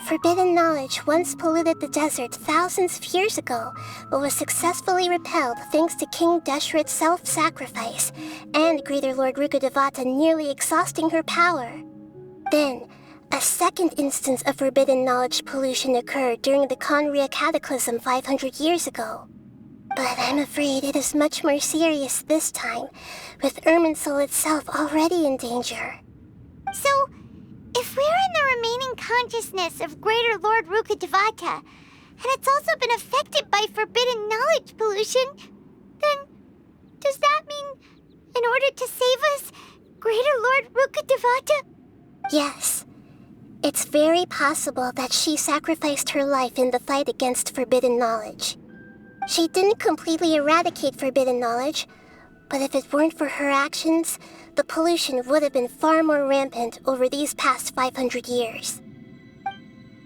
Forbidden knowledge once polluted the desert thousands of years ago, but was successfully repelled thanks to King Deshret's self-sacrifice and Greater Lord Rukkhadevata nearly exhausting her power. Then, a second instance of forbidden knowledge pollution occurred during the Conria Cataclysm 500 years ago. But I'm afraid it is much more serious this time, with Irminsul itself already in danger. So, if we're in the remaining consciousness of Greater Lord Rukkhadevata, and it's also been affected by forbidden knowledge pollution, then does that mean, in order to save us, Greater Lord Rukkhadevata? Yes. It's very possible that she sacrificed her life in the fight against forbidden knowledge. She didn't completely eradicate forbidden knowledge, but if it weren't for her actions, the pollution would have been far more rampant over these past 500 years.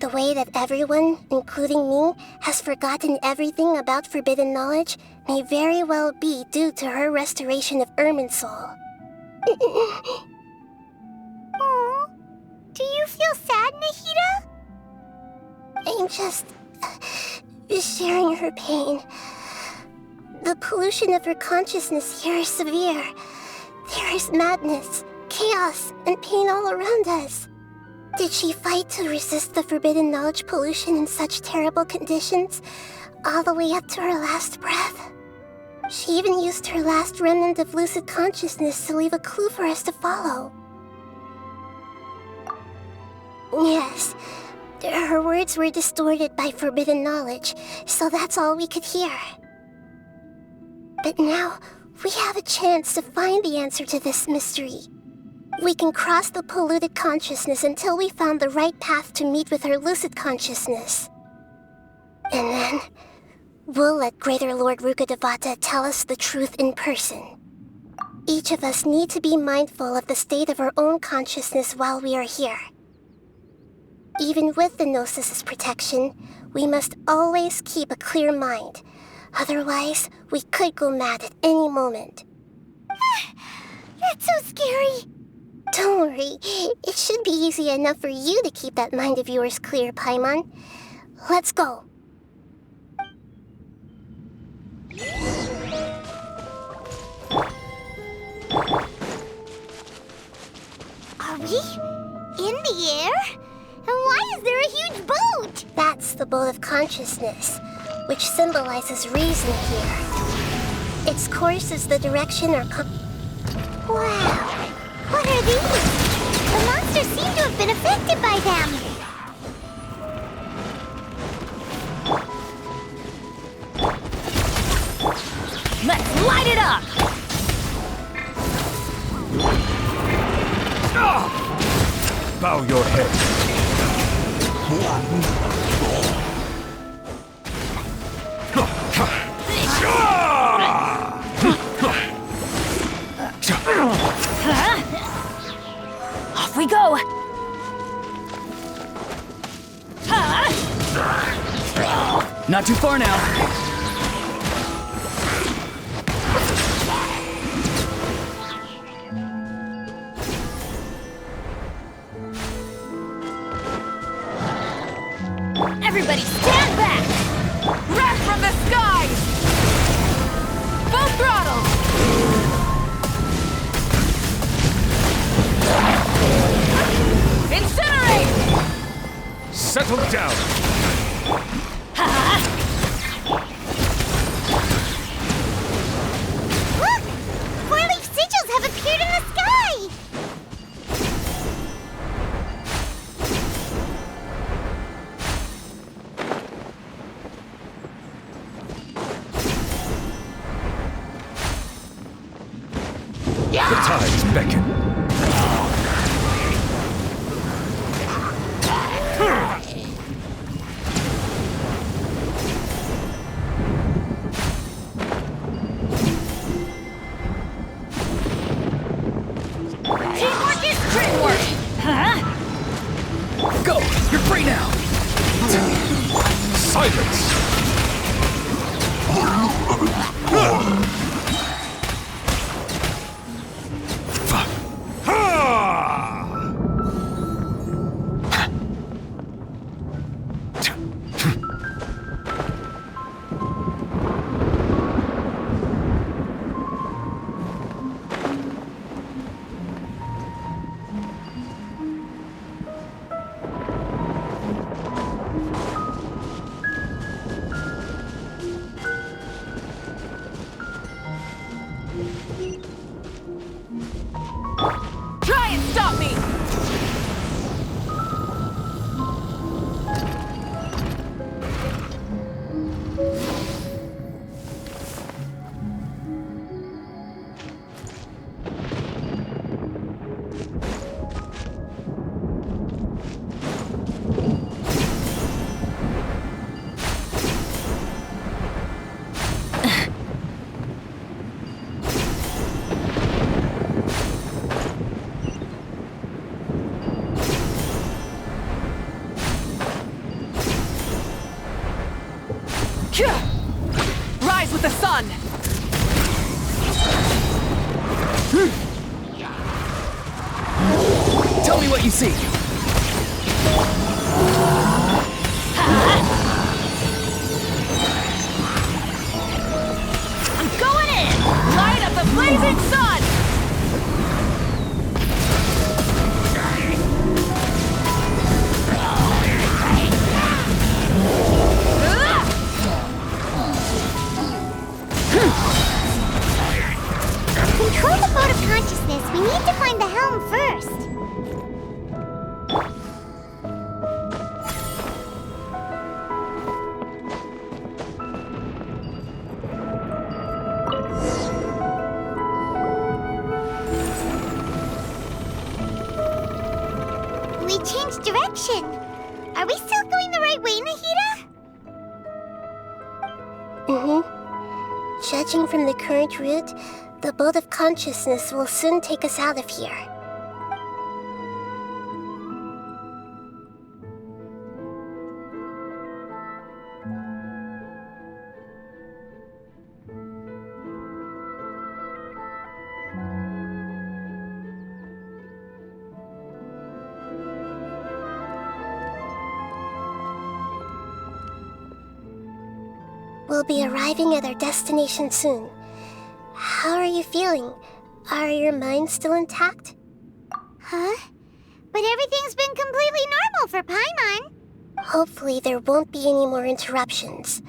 The way that everyone, including me, has forgotten everything about forbidden knowledge may very well be due to her restoration of Irminsul. Aww. Do you feel sad, Nahida? I'm just sharing her pain. The pollution of her consciousness here is severe. There is madness, chaos, and pain all around us. Did she fight to resist the forbidden knowledge pollution in such terrible conditions, all the way up to her last breath? She even used her last remnant of lucid consciousness to leave a clue for us to follow. Yes, her words were distorted by forbidden knowledge, so that's all we could hear. But now, we have a chance to find the answer to this mystery. We can cross the polluted consciousness until we found the right path to meet with our lucid consciousness. And then, we'll let Greater Lord Rukkhadevata tell us the truth in person. Each of us need to be mindful of the state of our own consciousness while we are here. Even with the Gnosis' protection, we must always keep a clear mind. Otherwise, we could go mad at any moment. That's so scary. Don't worry, it should be easy enough for you to keep that mind of yours clear, Paimon. Let's go. Are we in the air? And why is there a huge boat? That's the boat of consciousness, which symbolizes reason here. Its course is the direction our Wow! What are these? The monsters seem to have been affected by them. Let's light it up! Bow your head. Off we go! Not too far now. Everybody stand back! Wrath from the skies! Full throttle! Incinerate! Settle down! Look! Four-leaf sigils have appeared in the sky! The tides beckon. Teamwork is dreamwork! Go! You're free now! Silence! Rise with the sun! Tell me what you see. I'm going in! Light up the blazing sun! Control the boat of consciousness. We need to find the helm first. We changed direction. Are we still going the right way, Nahida? Judging from the current route, the boat of consciousness will soon take us out of here. We'll be arriving at our destination soon. How are you feeling? Are your minds still intact? Huh? But everything's been completely normal for Paimon. Hopefully there won't be any more interruptions.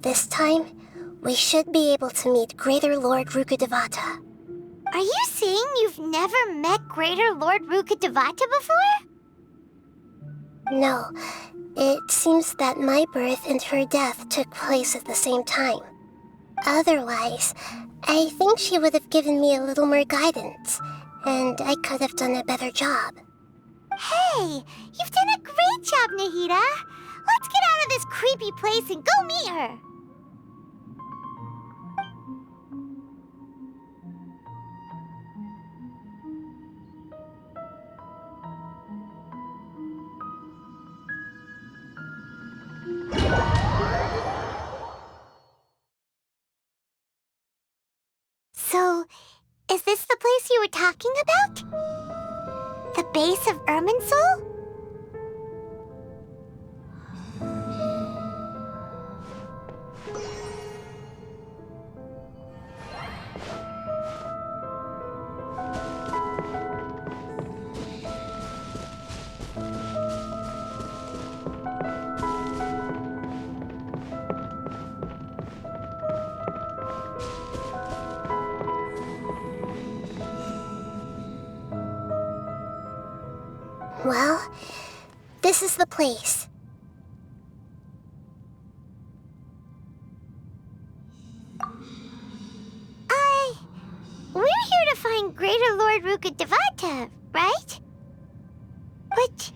This time, we should be able to meet Greater Lord Rukkhadevata. Are you saying you've never met Greater Lord Rukkhadevata before? No. It seems that my birth and her death took place at the same time. Otherwise, I think she would have given me a little more guidance, and I could have done a better job. Hey, you've done a great job, Nahida. Let's get out of this creepy place and go meet her. So, is this the place you were talking about? The base of Irminsul? Well, this is the place. We're here to find Greater Lord Rukkhadevata, right? But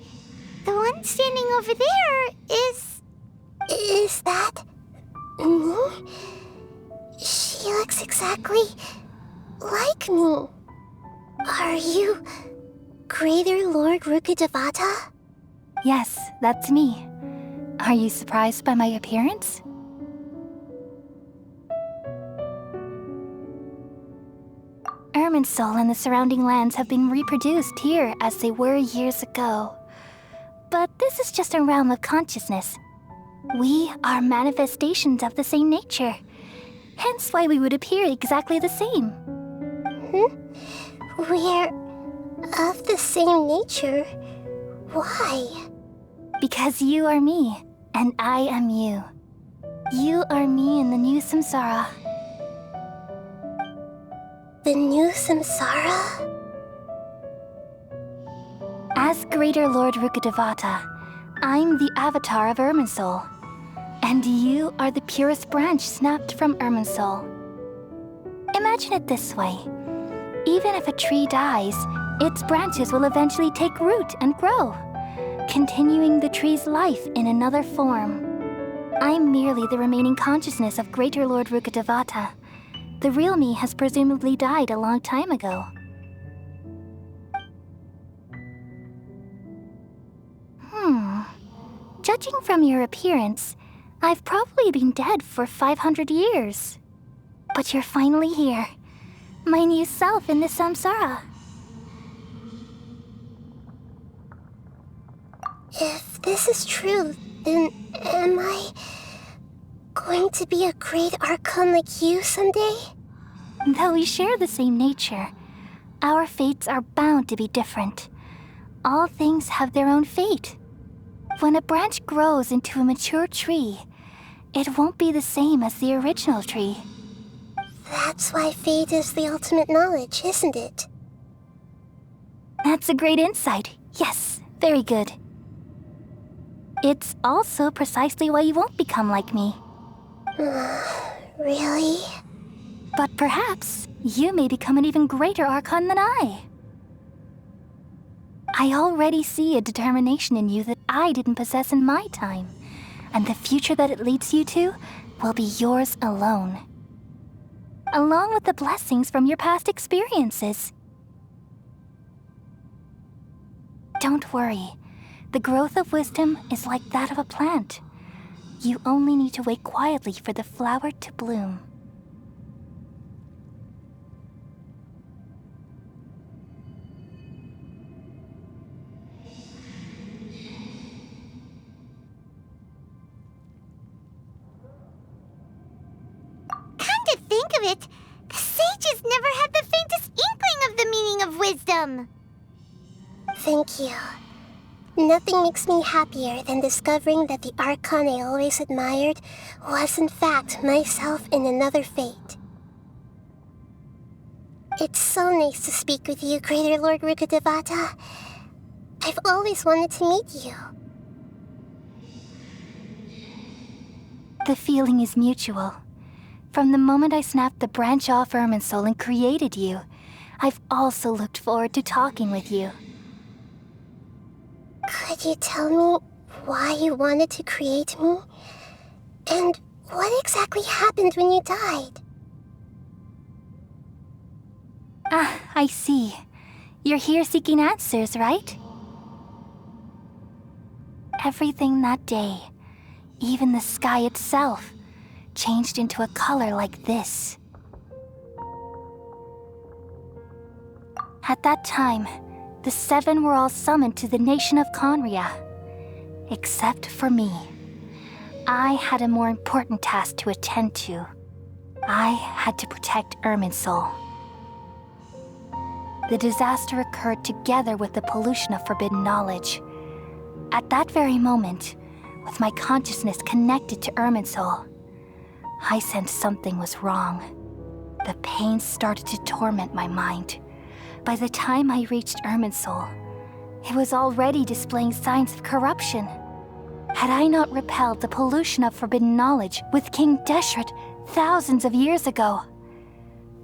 the one standing over there is... Is that... me? She looks exactly like me. Are you Greater Lord Rukkhadevata? Yes, that's me. Are you surprised by my appearance? Irminsul and the surrounding lands have been reproduced here as they were years ago. But this is just a realm of consciousness. We are manifestations of the same nature. Hence why we would appear exactly the same. We're of the same nature? Why? Because you are me, and I am you. You are me in the new samsara. The new samsara? As Greater Lord Rukkhadevata, I'm the avatar of Irminsul. And you are the purest branch snapped from Irminsul. Imagine it this way. Even if a tree dies, its branches will eventually take root and grow, continuing the tree's life in another form. I'm merely the remaining consciousness of Greater Lord Rukkhadevata. The real me has presumably died a long time ago. Judging from your appearance, I've probably been dead for 500 years. But you're finally here. My new self in the samsara. If this is true, then am I going to be a great Archon like you someday? Though we share the same nature, our fates are bound to be different. All things have their own fate. When a branch grows into a mature tree, it won't be the same as the original tree. That's why fate is the ultimate knowledge, isn't it? That's a great insight. Yes, very good. It's also precisely why you won't become like me. Really? But perhaps you may become an even greater Archon than I. I already see a determination in you that I didn't possess in my time, and the future that it leads you to will be yours alone. Along with the blessings from your past experiences. Don't worry. The growth of wisdom is like that of a plant. You only need to wait quietly for the flower to bloom. Come to think of it, the sages never had the faintest inkling of the meaning of wisdom. Thank you. Nothing makes me happier than discovering that the Archon I always admired was in fact myself in another fate. It's so nice to speak with you, Greater Lord Rukkhadevata. I've always wanted to meet you. The feeling is mutual. From the moment I snapped the branch off Irminsul and created you, I've also looked forward to talking with you. Could you tell me why you wanted to create me? And what exactly happened when you died? Ah, I see. You're here seeking answers, right? Everything that day, even the sky itself, changed into a color like this. At that time, the seven were all summoned to the nation of Conria. Except for me. I had a more important task to attend to. I had to protect Irminsul. The disaster occurred together with the pollution of forbidden knowledge. At that very moment, with my consciousness connected to Irminsul, I sensed something was wrong. The pain started to torment my mind. By the time I reached Irminsul, it was already displaying signs of corruption. Had I not repelled the pollution of forbidden knowledge with King Deshret thousands of years ago,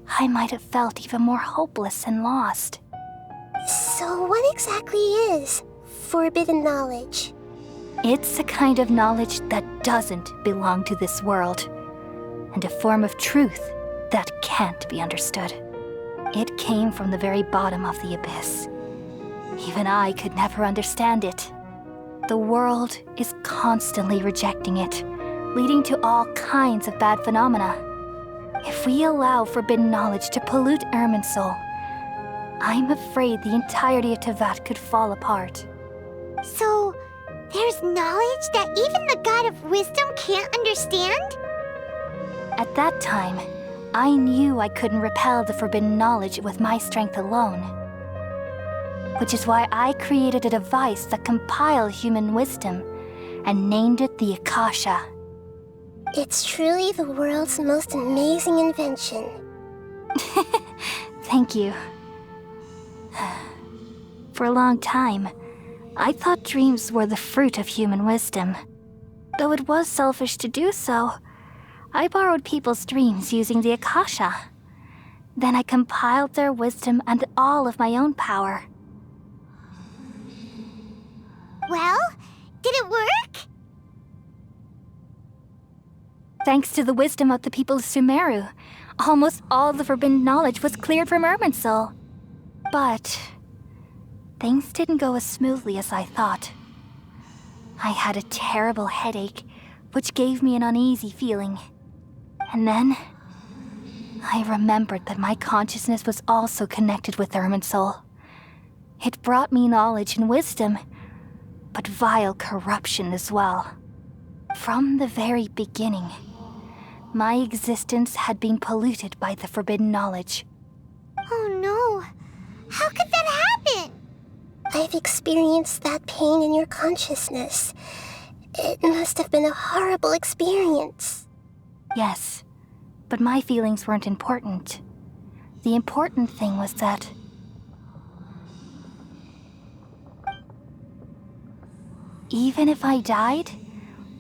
I might have felt even more hopeless and lost. So what exactly is forbidden knowledge? It's a kind of knowledge that doesn't belong to this world, and a form of truth that can't be understood. It came from the very bottom of the abyss. Even I could never understand it. The world is constantly rejecting it, leading to all kinds of bad phenomena. If we allow forbidden knowledge to pollute Irminsul, I'm afraid the entirety of Tevat could fall apart. So, there's knowledge that even the God of Wisdom can't understand? At that time, I knew I couldn't repel the forbidden knowledge with my strength alone. Which is why I created a device that compiled human wisdom and named it the Akasha. It's truly the world's most amazing invention. Thank you. For a long time, I thought dreams were the fruit of human wisdom. Though it was selfish to do so, I borrowed people's dreams using the Akasha. Then I compiled their wisdom and all of my own power. Well, did it work? Thanks to the wisdom of the people of Sumeru, almost all the forbidden knowledge was cleared from Irminsul. But things didn't go as smoothly as I thought. I had a terrible headache, which gave me an uneasy feeling. And then, I remembered that my consciousness was also connected with Irminsul. It brought me knowledge and wisdom, but vile corruption as well. From the very beginning, my existence had been polluted by the forbidden knowledge. Oh no! How could that happen? I've experienced that pain in your consciousness. It must have been a horrible experience. Yes, but my feelings weren't important. The important thing was that even if I died,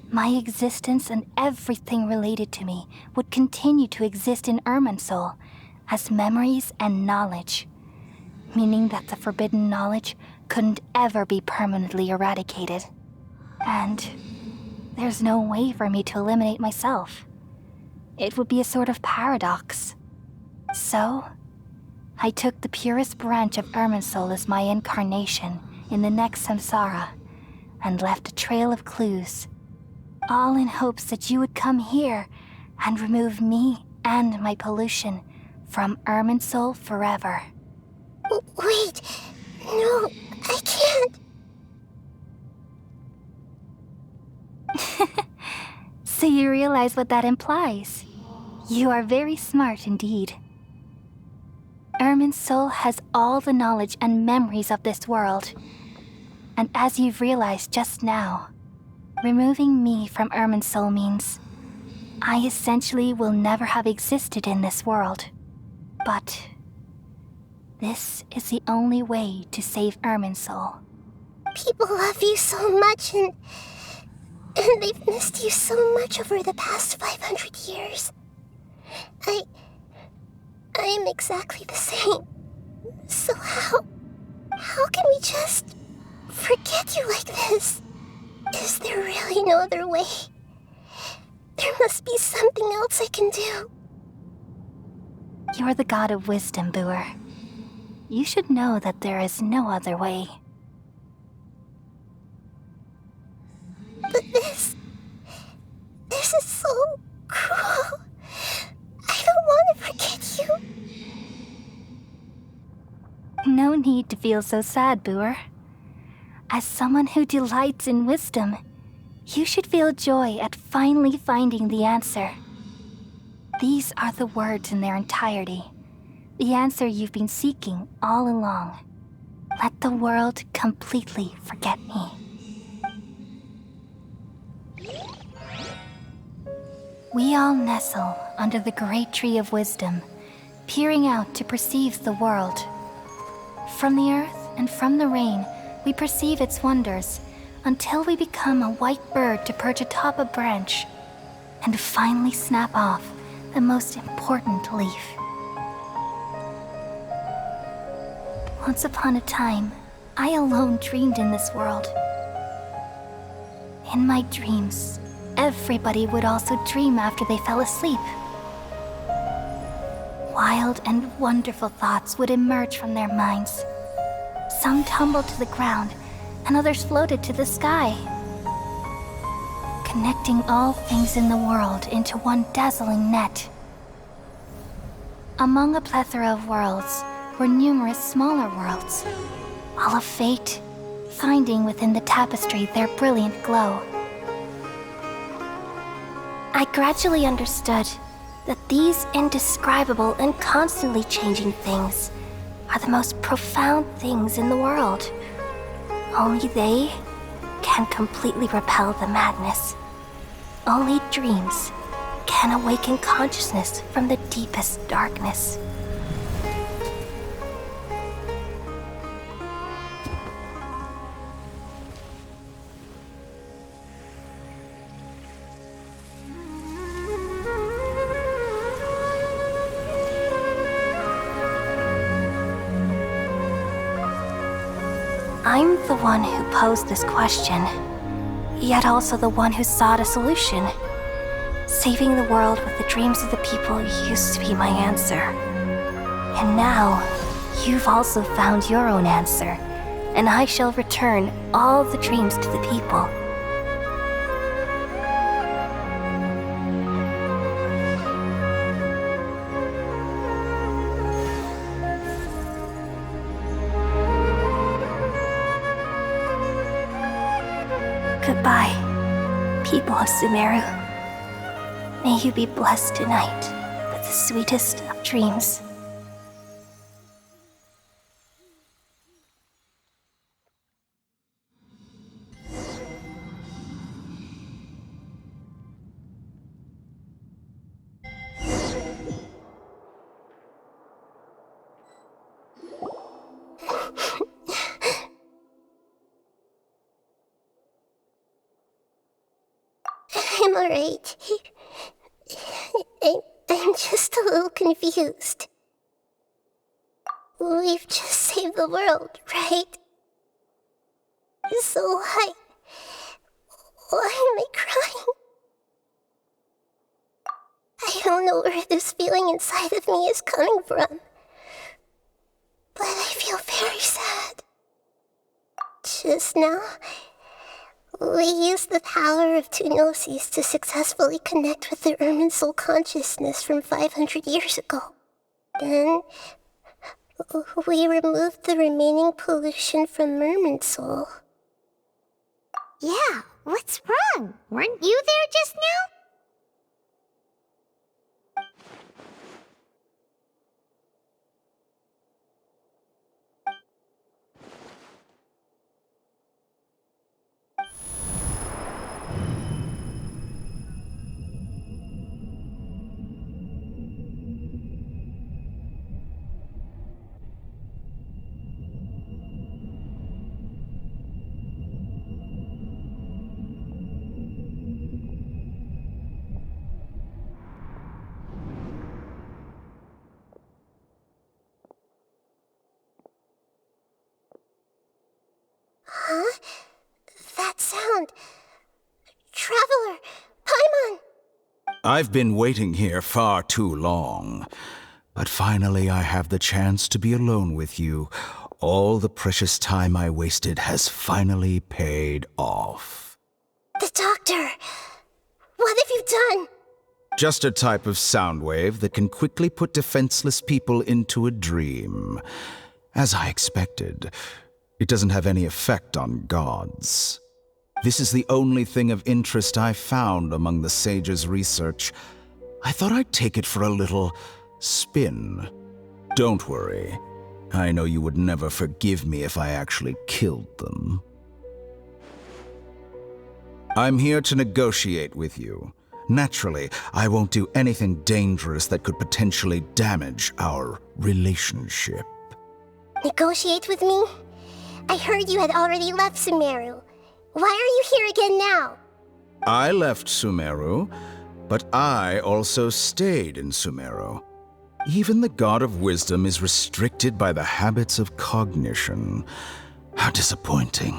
my existence and everything related to me would continue to exist in Irminsul as memories and knowledge, meaning that the forbidden knowledge couldn't ever be permanently eradicated. And there's no way for me to eliminate myself. It would be a sort of paradox. So, I took the purest branch of Irminsul as my incarnation in the next samsara, and left a trail of clues, all in hopes that you would come here and remove me and my pollution from Irminsul forever. Wait, no, I can't. So you realize what that implies. You are very smart indeed. Irminsul has all the knowledge and memories of this world. And as you've realized just now, removing me from Irminsul means I essentially will never have existed in this world. But this is the only way to save Irminsul. People love you so much, and they've missed you so much over the past 500 years. I am exactly the same. So how can we just forget you like this? Is there really no other way? There must be something else I can do. You're the god of wisdom, Booer. You should know that there is no other way. But this is so cruel. I don't want to forget you. No need to feel so sad, Booer. As someone who delights in wisdom, you should feel joy at finally finding the answer. These are the words in their entirety. The answer you've been seeking all along. Let the world completely forget me. We all nestle under the great tree of wisdom, peering out to perceive the world. From the earth and from the rain, we perceive its wonders until we become a white bird to perch atop a branch and finally snap off the most important leaf. Once upon a time, I alone dreamed in this world. In my dreams, everybody would also dream after they fell asleep. Wild and wonderful thoughts would emerge from their minds. Some tumbled to the ground, and others floated to the sky, connecting all things in the world into one dazzling net. Among a plethora of worlds were numerous smaller worlds, all of fate, finding within the tapestry their brilliant glow. I gradually understood that these indescribable and constantly changing things are the most profound things in the world. Only they can completely repel the madness. Only dreams can awaken consciousness from the deepest darkness. I'm the one who posed this question, yet also the one who sought a solution. Saving the world with the dreams of the people used to be my answer. And now, you've also found your own answer, and I shall return all the dreams to the people. Goodbye, people of Sumeru. May you be blessed tonight with the sweetest of dreams. I'm alright. I'm just a little confused. We've just saved the world, right? So why am I crying? I don't know where this feeling inside of me is coming from, but I feel very sad. Just now, we used the power of two gnosis to successfully connect with the Irminsul consciousness from 500 years ago. Then, we removed the remaining pollution from Irminsul. Yeah, what's wrong? Weren't you there just now? Huh? That sound. Traveler! Paimon! I've been waiting here far too long. But finally I have the chance to be alone with you. All the precious time I wasted has finally paid off. The doctor! What have you done? Just a type of sound wave that can quickly put defenseless people into a dream. As I expected, it doesn't have any effect on gods. This is the only thing of interest I found among the sage's research. I thought I'd take it for a little spin. Don't worry. I know you would never forgive me if I actually killed them. I'm here to negotiate with you. Naturally, I won't do anything dangerous that could potentially damage our relationship. Negotiate with me? I heard you had already left Sumeru. Why are you here again now? I left Sumeru, but I also stayed in Sumeru. Even the God of Wisdom is restricted by the habits of cognition. How disappointing.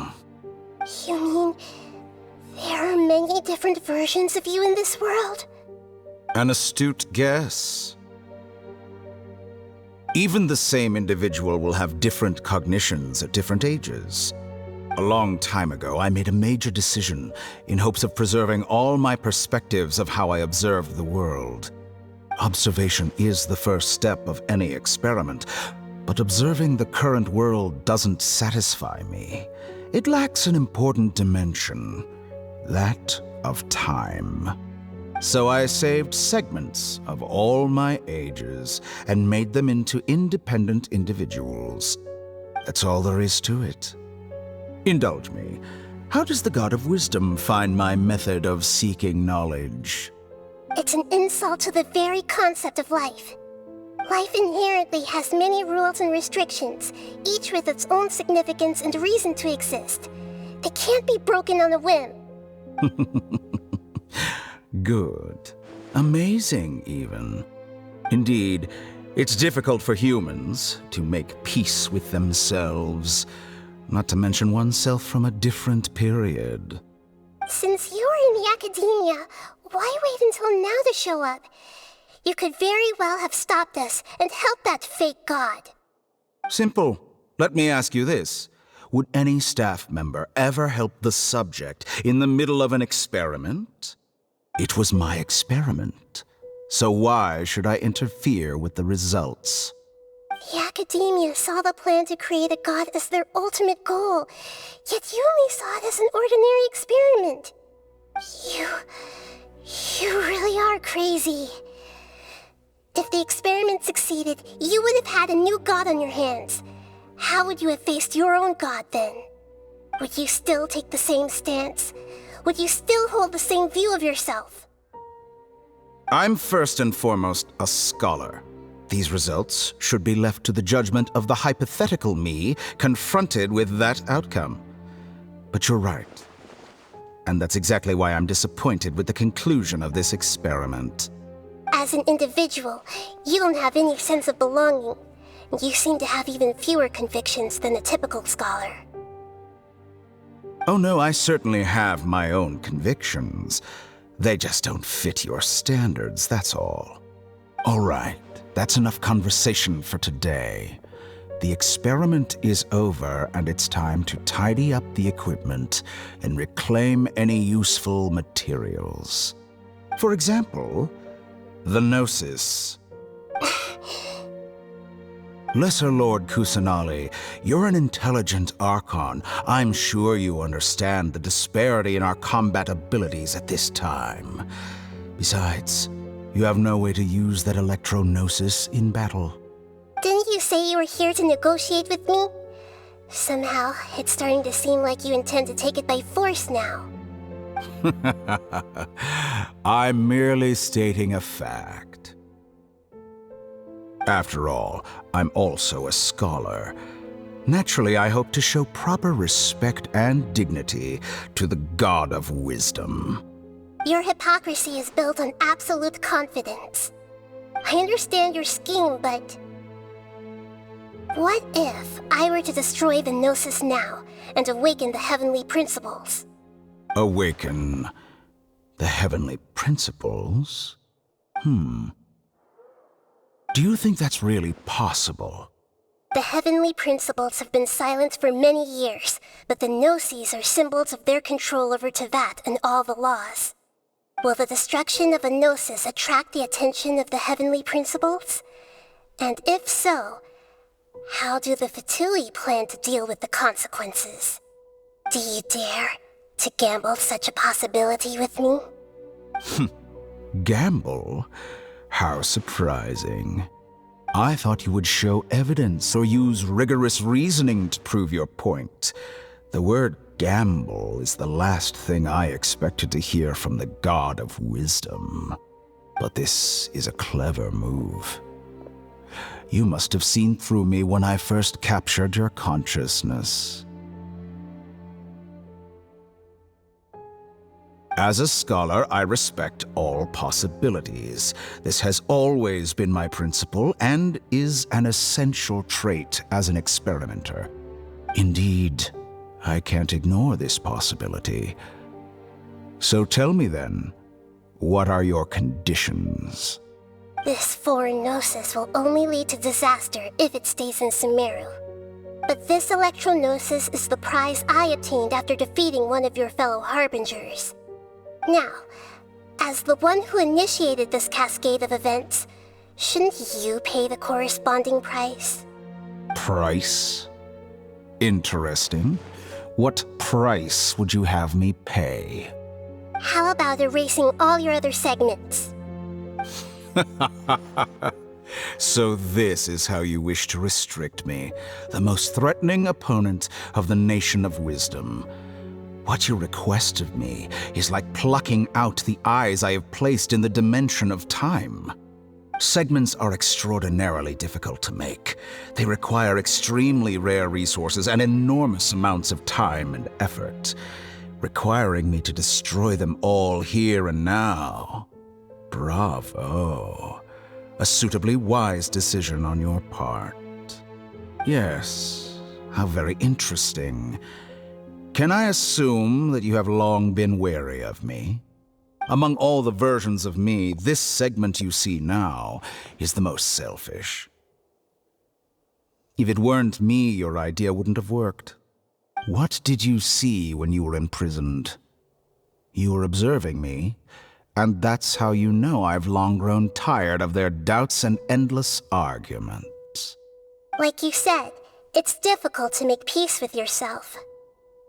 You mean there are many different versions of you in this world? An astute guess. Even the same individual will have different cognitions at different ages. A long time ago, I made a major decision in hopes of preserving all my perspectives of how I observed the world. Observation is the first step of any experiment, but observing the current world doesn't satisfy me. It lacks an important dimension, that of time. So I saved segments of all my ages and made them into independent individuals. That's all there is to it. Indulge me. How does the God of Wisdom find my method of seeking knowledge? It's an insult to the very concept of life. Life inherently has many rules and restrictions, each with its own significance and reason to exist. They can't be broken on a whim. Good. Amazing, even. Indeed, it's difficult for humans to make peace with themselves, not to mention oneself from a different period. Since you were in the academia, why wait until now to show up? You could very well have stopped us and helped that fake god. Simple. Let me ask you this. Would any staff member ever help the subject in the middle of an experiment? It was my experiment. So why should I interfere with the results? The Academia saw the plan to create a god as their ultimate goal, yet you only saw it as an ordinary experiment. You really are crazy. If the experiment succeeded, you would have had a new god on your hands. How would you have faced your own god then? Would you still take the same stance? Would you still hold the same view of yourself? I'm first and foremost a scholar. These results should be left to the judgment of the hypothetical me confronted with that outcome. But you're right. And that's exactly why I'm disappointed with the conclusion of this experiment. As an individual, you don't have any sense of belonging. You seem to have even fewer convictions than a typical scholar. Oh no, I certainly have my own convictions. They just don't fit your standards, that's all. All right, that's enough conversation for today. The experiment is over, and it's time to tidy up the equipment and reclaim any useful materials. For example, the Gnosis. Lesser Lord Kusanali, you're an intelligent Archon. I'm sure you understand the disparity in our combat abilities at this time. Besides, you have no way to use that Electro-Gnosis in battle. Didn't you say you were here to negotiate with me? Somehow, it's starting to seem like you intend to take it by force now. I'm merely stating a fact. After all, I'm also a scholar. Naturally, I hope to show proper respect and dignity to the God of Wisdom. Your hypocrisy is built on absolute confidence. I understand your scheme, but... what if I were to destroy the Gnosis now and awaken the heavenly principles? Awaken the heavenly principles? Do you think that's really possible? The heavenly principles have been silent for many years, but the Gnosis are symbols of their control over Tevat and all the laws. Will the destruction of a Gnosis attract the attention of the heavenly principles? And if so, how do the Fatui plan to deal with the consequences? Do you dare to gamble such a possibility with me? Gamble? How surprising. I thought you would show evidence or use rigorous reasoning to prove your point. The word gamble is the last thing I expected to hear from the God of Wisdom. But this is a clever move. You must have seen through me when I first captured your consciousness. As a scholar, I respect all possibilities. This has always been my principle and is an essential trait as an experimenter. Indeed, I can't ignore this possibility. So tell me then, what are your conditions? This foreign Gnosis will only lead to disaster if it stays in Sumeru. But this Electro-Gnosis is the prize I obtained after defeating one of your fellow Harbingers. Now, as the one who initiated this cascade of events, shouldn't you pay the corresponding price? Price? Interesting. What price would you have me pay? How about erasing all your other segments? So this is how you wish to restrict me, the most threatening opponent of the Nation of Wisdom. What you request of me is like plucking out the eyes I have placed in the dimension of time. Segments are extraordinarily difficult to make. They require extremely rare resources and enormous amounts of time and effort, requiring me to destroy them all here and now. Bravo. A suitably wise decision on your part. Yes, how very interesting. Can I assume that you have long been wary of me? Among all the versions of me, this segment you see now is the most selfish. If it weren't me, your idea wouldn't have worked. What did you see when you were imprisoned? You were observing me, and that's how you know I've long grown tired of their doubts and endless arguments. Like you said, it's difficult to make peace with yourself.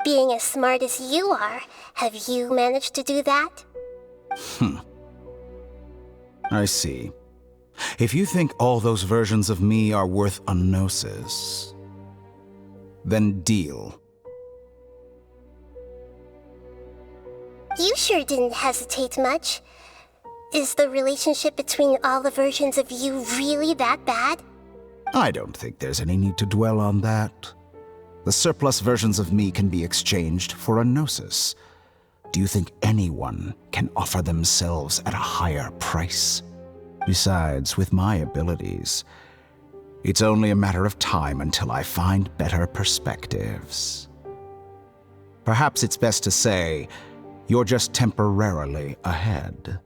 Being as smart as you are, have you managed to do that? I see. If you think all those versions of me are worth a gnosis, then deal. You sure didn't hesitate much. Is the relationship between all the versions of you really that bad? I don't think there's any need to dwell on that. The surplus versions of me can be exchanged for a gnosis. Do you think anyone can offer themselves at a higher price? Besides, with my abilities, it's only a matter of time until I find better perspectives. Perhaps it's best to say, you're just temporarily ahead.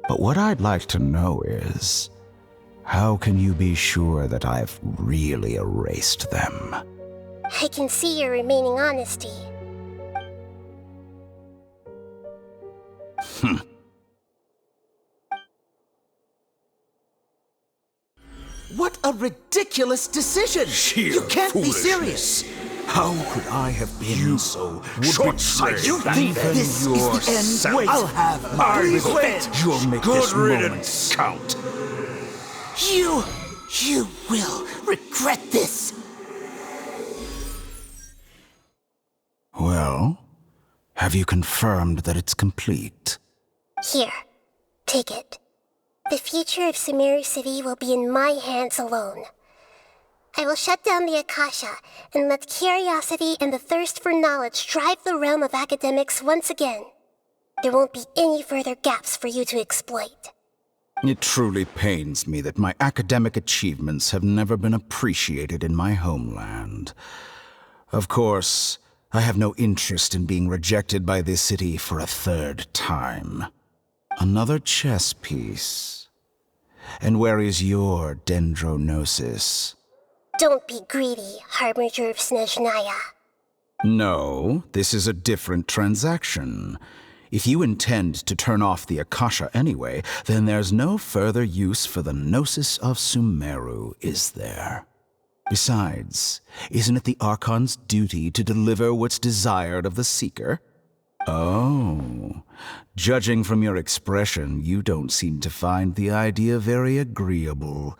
But what I'd like to know is, how can you be sure that I've really erased them? I can see your remaining honesty. What a ridiculous decision! Sheer You can't be foolishness. serious! How could I have been so short-sighted. You think this is the end? Wait, I'll have my revenge! You'll make Good this riddance. moment count. You will regret this! Well, have you confirmed that it's complete? Here, take it. The future of Sumeru City will be in my hands alone. I will shut down the Akasha and let curiosity and the thirst for knowledge drive the realm of academics once again. There won't be any further gaps for you to exploit. It truly pains me that my academic achievements have never been appreciated in my homeland. Of course, I have no interest in being rejected by this city for a third time. Another chess piece. And where is your dendronosis? Don't be greedy, Harbinger of Snezhnaya. No, this is a different transaction. If you intend to turn off the Akasha anyway, then there's no further use for the Gnosis of Sumeru, is there? Besides, isn't it the Archon's duty to deliver what's desired of the Seeker? Oh, judging from your expression, you don't seem to find the idea very agreeable.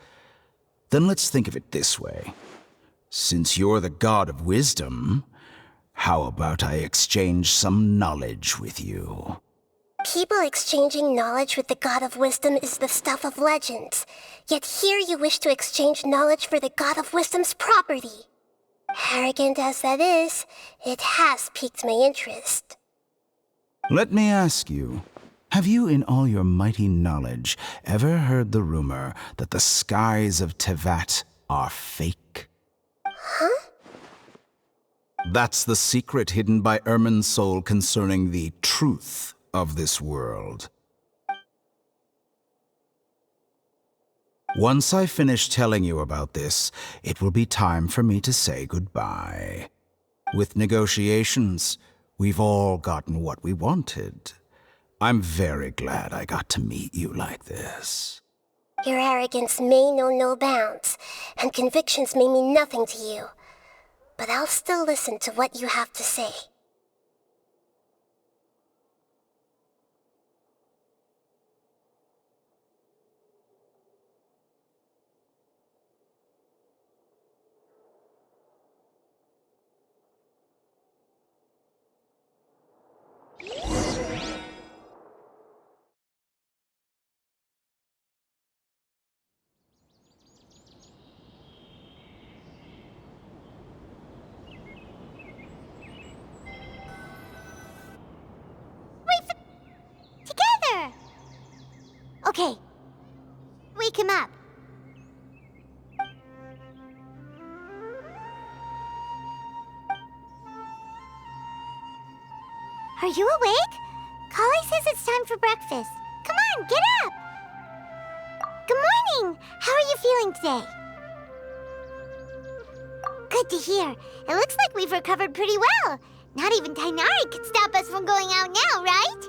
Then let's think of it this way. Since you're the god of wisdom, how about I exchange some knowledge with you? People exchanging knowledge with the God of Wisdom is the stuff of legends. Yet here you wish to exchange knowledge for the God of Wisdom's property. Arrogant as that is, it has piqued my interest. Let me ask you, have you in all your mighty knowledge ever heard the rumor that the skies of Tevat are fake? Huh? That's the secret hidden by Irminsul concerning the truth of this world. Once I finish telling you about this, it will be time for me to say goodbye. With negotiations, we've all gotten what we wanted. I'm very glad I got to meet you like this. Your arrogance may know no bounds, and convictions may mean nothing to you. But I'll still listen to what you have to say. Together! Okay. Wake him up. Are you awake? Kali says it's time for breakfast. Come on, get up! Good morning! How are you feeling today? Good to hear. It looks like we've recovered pretty well. Not even Tainari could stop us from going out now, right?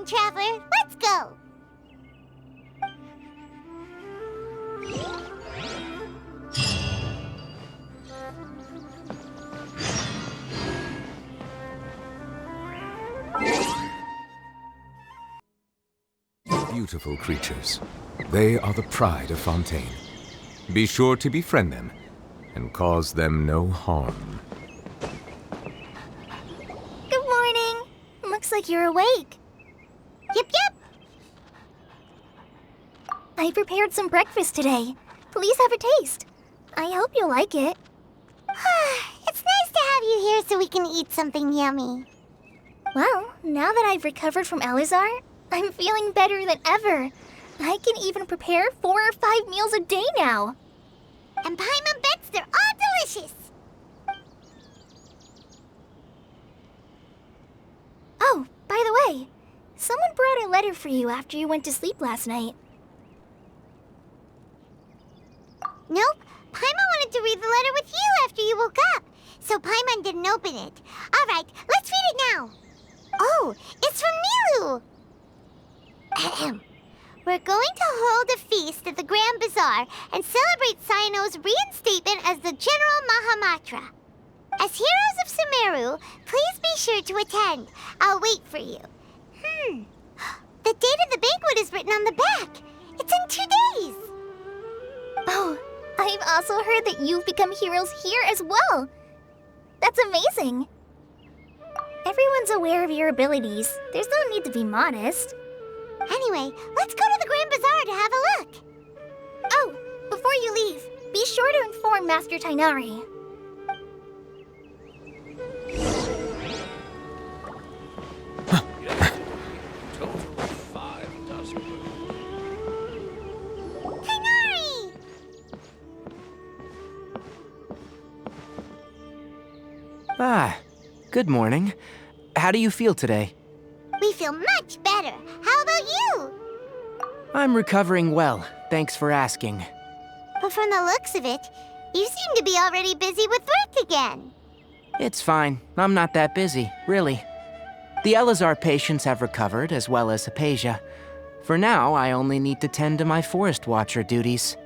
Traveler. Let's go. Beautiful creatures. They are the pride of Fontaine. Be sure to befriend them and cause them no harm. Good morning. Looks like you're awake. Yep. I prepared some breakfast today. Please have a taste. I hope you'll like it. It's nice to have you here so we can eat something yummy. Well, now that I've recovered from Elazar, I'm feeling better than ever. I can even prepare 4 or 5 meals a day now. And Paimon bets they're all delicious. Oh, by the way, someone brought a letter for you after you went to sleep last night. Nope. Paimon wanted to read the letter with you after you woke up, so Paimon didn't open it. All right, let's read it now. Oh, it's from Milu. Ahem. We're going to hold a feast at the Grand Bazaar and celebrate Cyano's reinstatement as the General Mahamatra. As heroes of Sumeru, please be sure to attend. I'll wait for you. The date of the banquet is written on the back. It's in 2 days. Oh, I've also heard that you've become heroes here as well. That's amazing. Everyone's aware of your abilities. There's no need to be modest. Anyway, let's go to the Grand Bazaar to have a look. Oh, before you leave, be sure to inform Master Tainari. Tainari! Ah, good morning. How do you feel today? We feel much better. How about you? I'm recovering well, thanks for asking. But from the looks of it, you seem to be already busy with work again. It's fine. I'm not that busy, really. The Elazar patients have recovered, as well as Hypatia. For now, I only need to tend to my Forest Watcher duties.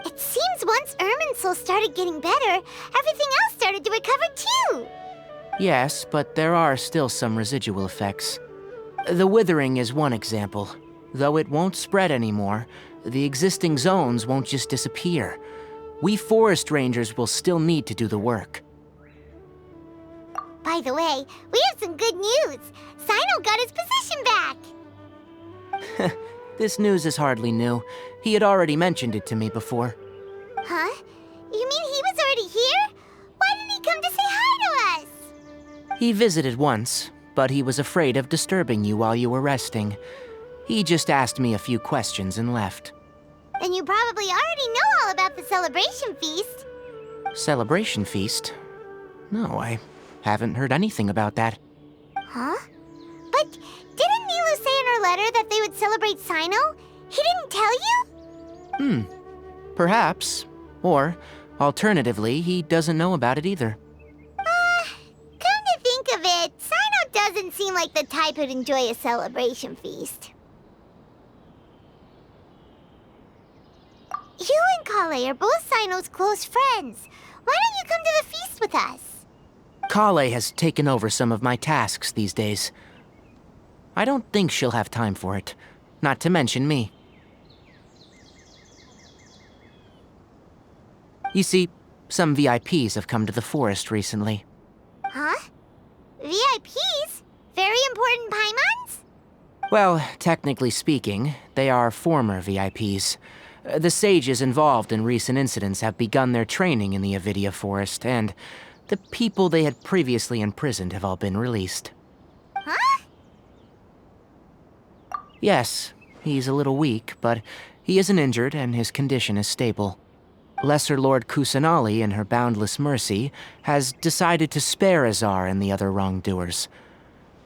It seems once Irminsul started getting better, everything else started to recover too. Yes, but there are still some residual effects. The withering is one example. Though it won't spread anymore, the existing zones won't just disappear. We forest rangers will still need to do the work. By the way, we have some good news. Cyno got his position back. This news is hardly new. He had already mentioned it to me before. Huh? You mean he was already here? Why didn't he come to say hi to us? He visited once, but he was afraid of disturbing you while you were resting. He just asked me a few questions and left. Then you probably already know all about the celebration feast. Celebration feast? No, I haven't heard anything about that. Huh? But didn't Nilu say in her letter that they would celebrate Cyno? He didn't tell you? Perhaps. Or, alternatively, he doesn't know about it either. Come to think of it, Cyno doesn't seem like the type who'd enjoy a celebration feast. You and Kale are both Cyno's close friends. Why don't you come to the feast with us? Kale has taken over some of my tasks these days. I don't think she'll have time for it, not to mention me. You see, some VIPs have come to the forest recently. Huh? VIPs? Very important Paimons? Well, technically speaking, they are former VIPs. The sages involved in recent incidents have begun their training in the Avidia Forest, and the people they had previously imprisoned have all been released. Huh? Yes, he's a little weak, but he isn't injured and his condition is stable. Lesser Lord Kusanali, in her boundless mercy, has decided to spare Azar and the other wrongdoers.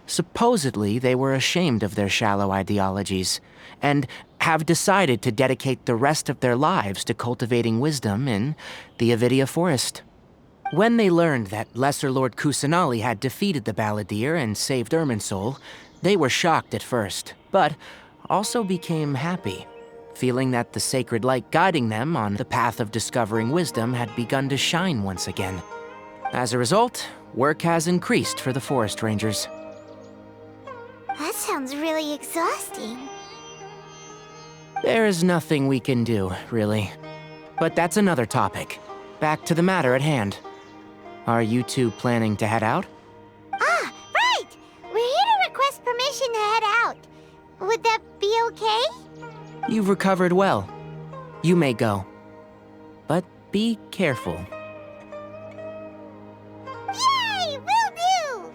Supposedly, they were ashamed of their shallow ideologies, and have decided to dedicate the rest of their lives to cultivating wisdom in the Avidia Forest. When they learned that Lesser Lord Kusanali had defeated the Balladeer and saved Irminsul, They were shocked at first, but also became happy, feeling that the sacred light guiding them on the path of discovering wisdom had begun to shine once again. As a result, work has increased for the forest rangers. That sounds really exhausting. There is nothing we can do, really. But that's another topic. Back to the matter at hand. Are you two planning to head out? Ah, right! We're here to request permission to head out. Would that be okay? You've recovered well. You may go. But be careful. Yay! Will do!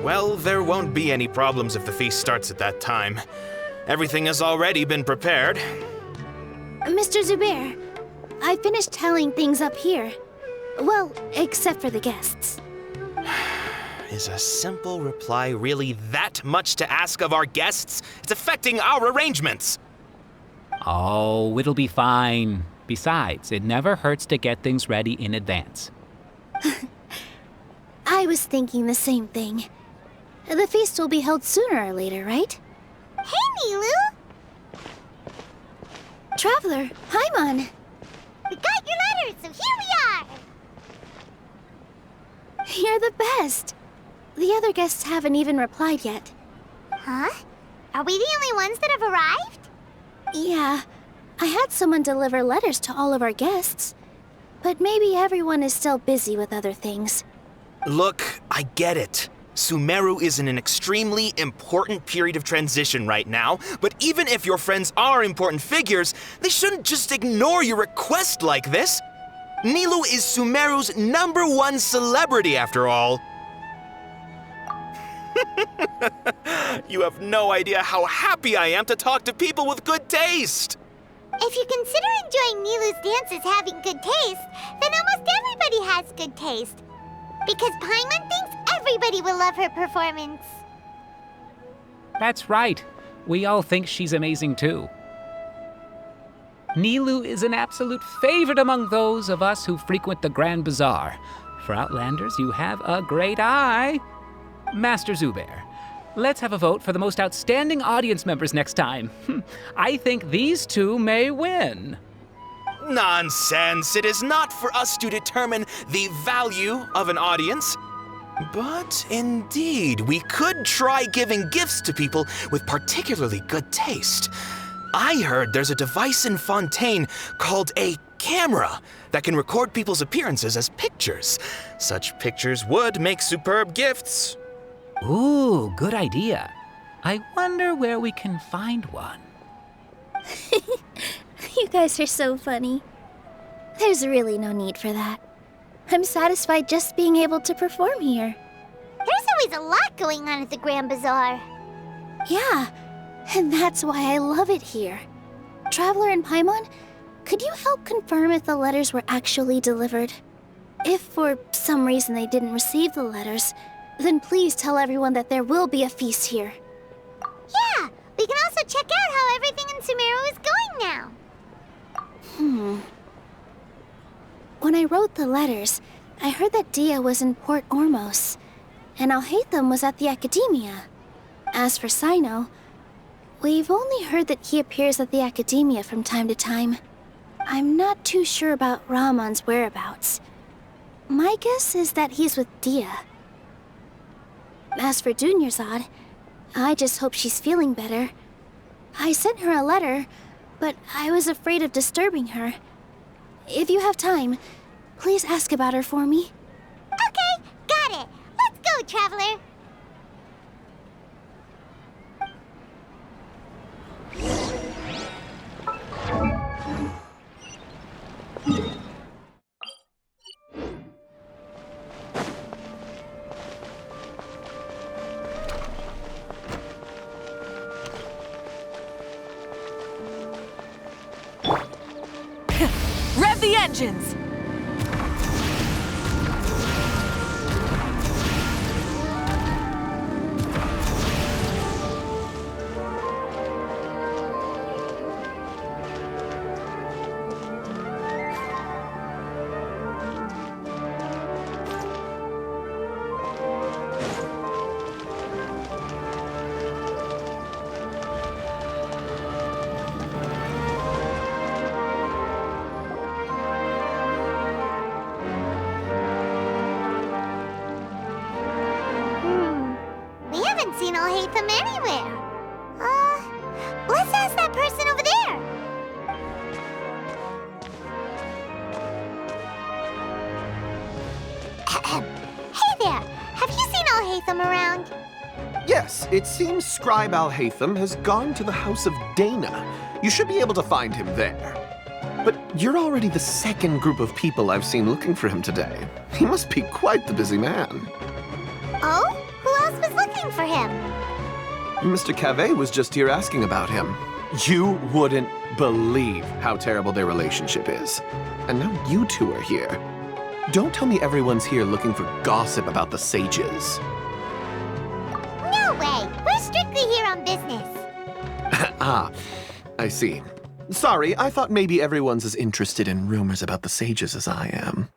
Well, there won't be any problems if the feast starts at that time. Everything has already been prepared. Mr. Zubair, I finished telling things up here. Well, except for the guests. Is a simple reply really that much to ask of our guests? It's affecting our arrangements. Oh, it'll be fine. Besides, it never hurts to get things ready in advance. I was thinking the same thing. The feast will be held sooner or later, right? Hey, Nilu! Traveler, Paimon! We got your letters, so here we are! You're the best! The other guests haven't even replied yet. Huh? Are we the only ones that have arrived? Yeah, I had someone deliver letters to all of our guests. But maybe everyone is still busy with other things. Look, I get it. Sumeru is in an extremely important period of transition right now, but even if your friends are important figures, they shouldn't just ignore your request like this. Nilou is Sumeru's #1 celebrity, after all. You have no idea how happy I am to talk to people with good taste. If you consider enjoying Nilu's dances having good taste, then almost everybody has good taste. Because Paimon thinks everybody will love her performance. That's right. We all think she's amazing too. Nilou is an absolute favorite among those of us who frequent the Grand Bazaar. For Outlanders, you have a great eye. Master Zubair, let's have a vote for the most outstanding audience members next time. I think these two may win. Nonsense! It is not for us to determine the value of an audience. But indeed, we could try giving gifts to people with particularly good taste. I heard there's a device in Fontaine called a camera that can record people's appearances as pictures. Such pictures would make superb gifts. Ooh, good idea. I wonder where we can find one. You guys are so funny. There's really no need for that. I'm satisfied just being able to perform here. There's always a lot going on at the Grand Bazaar. Yeah, and that's why I love it here. Traveler and Paimon, could you help confirm if the letters were actually delivered? If for some reason they didn't receive the letters, then please tell everyone that there will be a feast here. Yeah, we can also check out how everything in Sumeru is going now. When I wrote the letters, I heard that Dia was in Port Ormos, and Alhaitham was at the Academia. As for Sino, we've only heard that he appears at the Academia from time to time. I'm not too sure about Ramon's whereabouts. My guess is that he's with Dia. As for Dunyarzad, I just hope she's feeling better. I sent her a letter, but I was afraid of disturbing her. If you have time, please ask about her for me. Okay, got it. Let's go, Traveler. Rev the engines! We haven't seen Alhaitham anywhere. Let's ask that person over there. Hey there, have you seen Alhaitham around? Yes, it seems Scribe Alhaitham has gone to the House of Dana. You should be able to find him there. But you're already the second group of people I've seen looking for him today. He must be quite the busy man. Oh? Who else was looking for him? Mr. Cave was just here asking about him. You wouldn't believe how terrible their relationship is. And now you two are here. Don't tell me everyone's here looking for gossip about the sages. No way! We're strictly here on business. Ah, I see. Sorry, I thought maybe everyone's as interested in rumors about the sages as I am.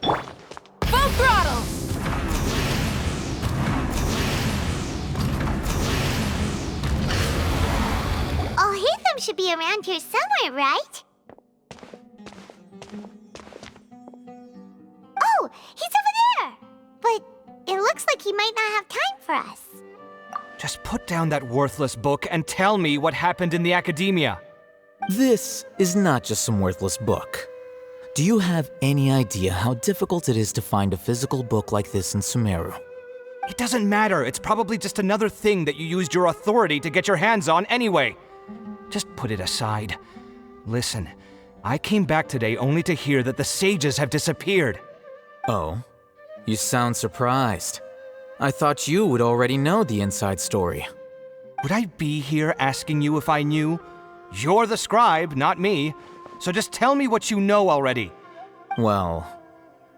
Full throttle! Alhaitham should be around here somewhere, right? Oh, he's over there! But it looks like he might not have time for us. Just put down that worthless book and tell me what happened in the Academia. This is not just some worthless book. Do you have any idea how difficult it is to find a physical book like this in Sumeru? It doesn't matter. It's probably just another thing that you used your authority to get your hands on anyway. Just put it aside. Listen, I came back today only to hear that the sages have disappeared. Oh, you sound surprised. I thought you would already know the inside story. Would I be here asking you if I knew? You're the scribe, not me. So just tell me what you know already. Well,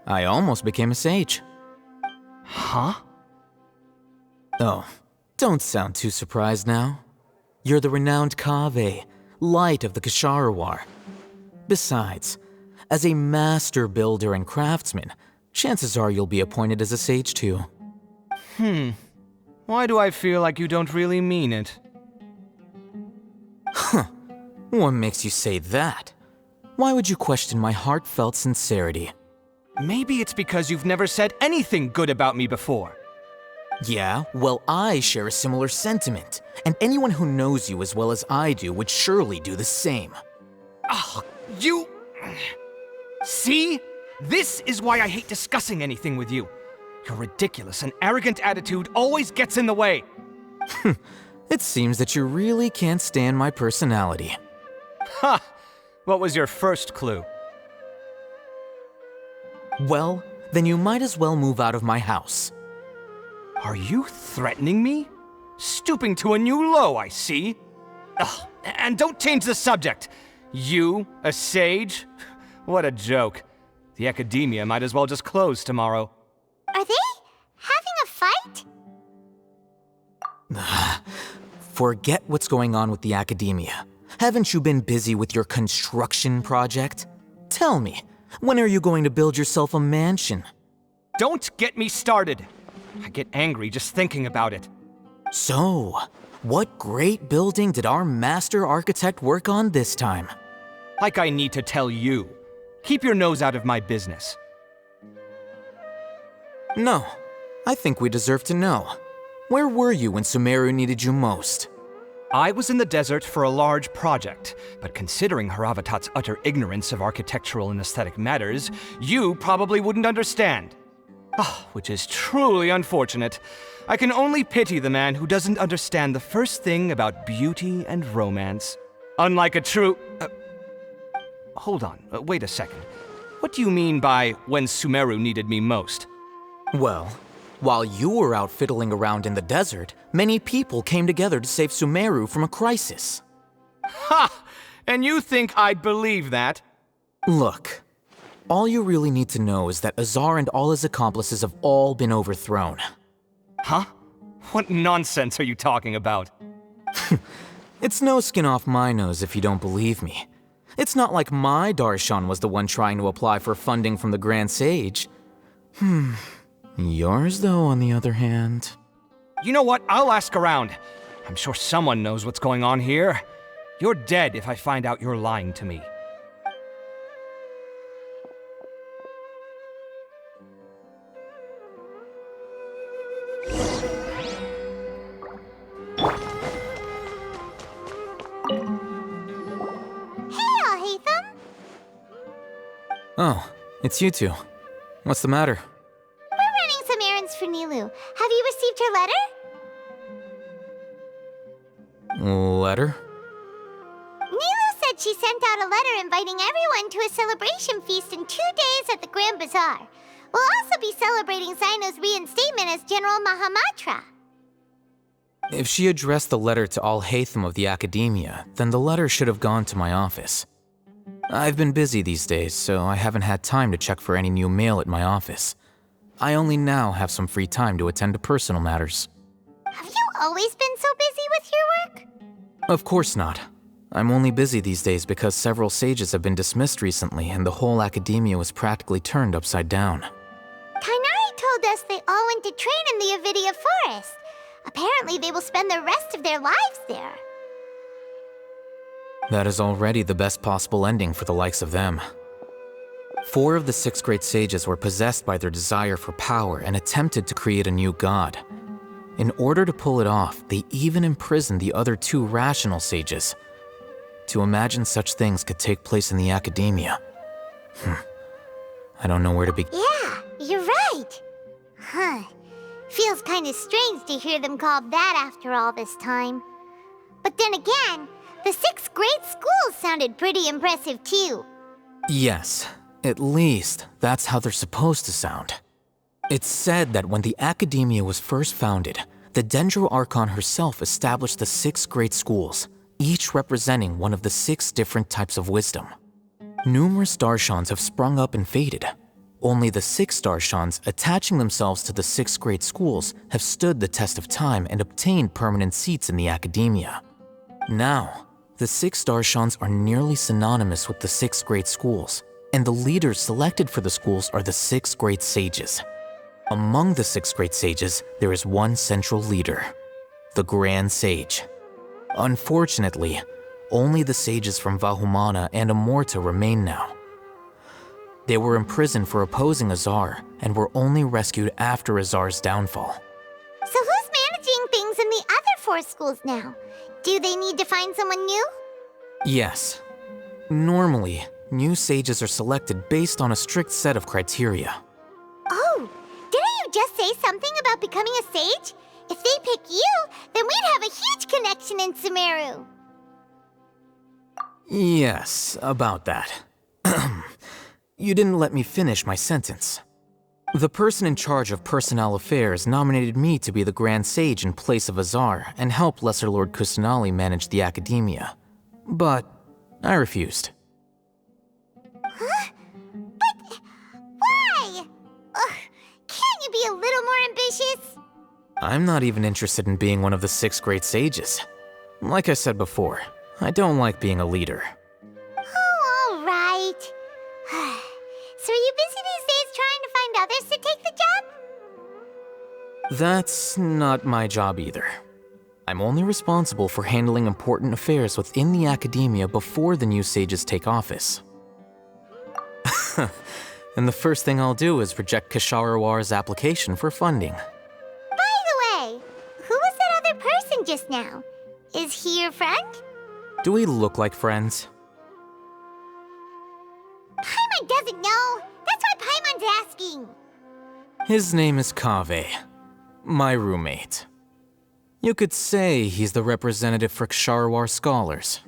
I almost became a sage. Huh? Oh, don't sound too surprised now. You're the renowned Kaveh, light of the Ksharawar. Besides, As a master builder and craftsman, chances are you'll be appointed as a sage too. Why do I feel like you don't really mean it? Huh. What makes you say that? Why would you question my heartfelt sincerity? Maybe it's because you've never said anything good about me before. Yeah, well, I share a similar sentiment, and anyone who knows you as well as I do would surely do the same. Oh, you... See? This is why I hate discussing anything with you. Your ridiculous and arrogant attitude always gets in the way. It seems that you really can't stand my personality. Ha! What was your first clue? Well, then you might as well move out of my house. Are you threatening me? Stooping to a new low, I see. Ugh, and don't change the subject. You, a sage? What a joke. The academia might as well just close tomorrow. Are they having a fight? Forget what's going on with the academia. Haven't you been busy with your construction project? Tell me, when are you going to build yourself a mansion? Don't get me started. I get angry just thinking about it. So, what great building did our master architect work on this time? Like I need to tell you. Keep your nose out of my business. No, I think we deserve to know. Where were you when Sumeru needed you most? I was in the desert for a large project, but considering Haravatat's utter ignorance of architectural and aesthetic matters, you probably wouldn't understand. Which is truly unfortunate. I can only pity the man who doesn't understand the first thing about beauty and romance. Unlike a true... Hold on, wait a second. What do you mean by when Sumeru needed me most? Well, while you were out fiddling around in the desert, many people came together to save Sumeru from a crisis. Ha! And you think I'd believe that? Look, all you really need to know is that Azar and all his accomplices have all been overthrown. Huh? What nonsense are you talking about? It's no skin off my nose if you don't believe me. It's not like my Darshan was the one trying to apply for funding from the Grand Sage. Yours, though, on the other hand... You know what? I'll ask around. I'm sure someone knows what's going on here. You're dead if I find out you're lying to me. Oh, it's you two. What's the matter? We're running some errands for Nilu. Have you received her letter? Letter? Nilu said she sent out a letter inviting everyone to a celebration feast in 2 days at the Grand Bazaar. We'll also be celebrating Sino's reinstatement as General Mahamatra. If she addressed the letter to all Hatham of the Academia, then the letter should have gone to my office. I've been busy these days, so I haven't had time to check for any new mail at my office. I only now have some free time to attend to personal matters. Have you always been so busy with your work? Of course not. I'm only busy these days because several sages have been dismissed recently and the whole academia was practically turned upside down. Kainari told us they all went to train in the Avidia Forest. Apparently they will spend the rest of their lives there. That is already the best possible ending for the likes of them. 4 of the 6 great sages were possessed by their desire for power and attempted to create a new god. In order to pull it off, they even imprisoned the other 2 rational sages. To imagine such things could take place in the academia. I don't know where to begin. Yeah, you're right. Feels kind of strange to hear them called that after all this time. But then again, the 6 great schools sounded pretty impressive too. Yes, at least that's how they're supposed to sound. It's said that when the academia was first founded, the Sumeru Archon herself established the 6 great schools, each representing one of the 6 different types of wisdom. Numerous Darshans have sprung up and faded. Only the 6 Darshans attaching themselves to the 6 great schools have stood the test of time and obtained permanent seats in the academia. Now, the 6 Darshans are nearly synonymous with the 6 great schools, And the leaders selected for the schools are the 6 great sages. Among the 6 great sages, there is one central leader, the Grand Sage. Unfortunately, only the sages from Vahumana and Amorta remain now. They were imprisoned for opposing Azar and were only rescued after Azar's downfall. So who's managing things in the other 4 schools now? Do they need to find someone new? Yes. Normally, new sages are selected based on a strict set of criteria. Oh, didn't you just say something about becoming a sage? If they pick you, then we'd have a huge connection in Sumeru. Yes, about that. You didn't let me finish my sentence. The person in charge of personnel affairs nominated me to be the Grand Sage in place of Azar and help Lesser Lord Kusanali manage the academia. But I refused. Huh? But why? Can't you be a little more ambitious? I'm not even interested in being one of the 6 great sages. Like I said before, I don't like being a leader. Oh, all right. So are you busy these days trying to find others to take the job? That's not my job either. I'm only responsible for handling important affairs within the academia before the new sages take office. And the first thing I'll do is reject Kasharawar's application for funding. By the way, who was that other person just now? Is he your friend? Do we look like friends? Paimon doesn't know. That's why Paimon's asking. His name is Kaveh, my roommate. You could say he's the representative for Ksharawar scholars.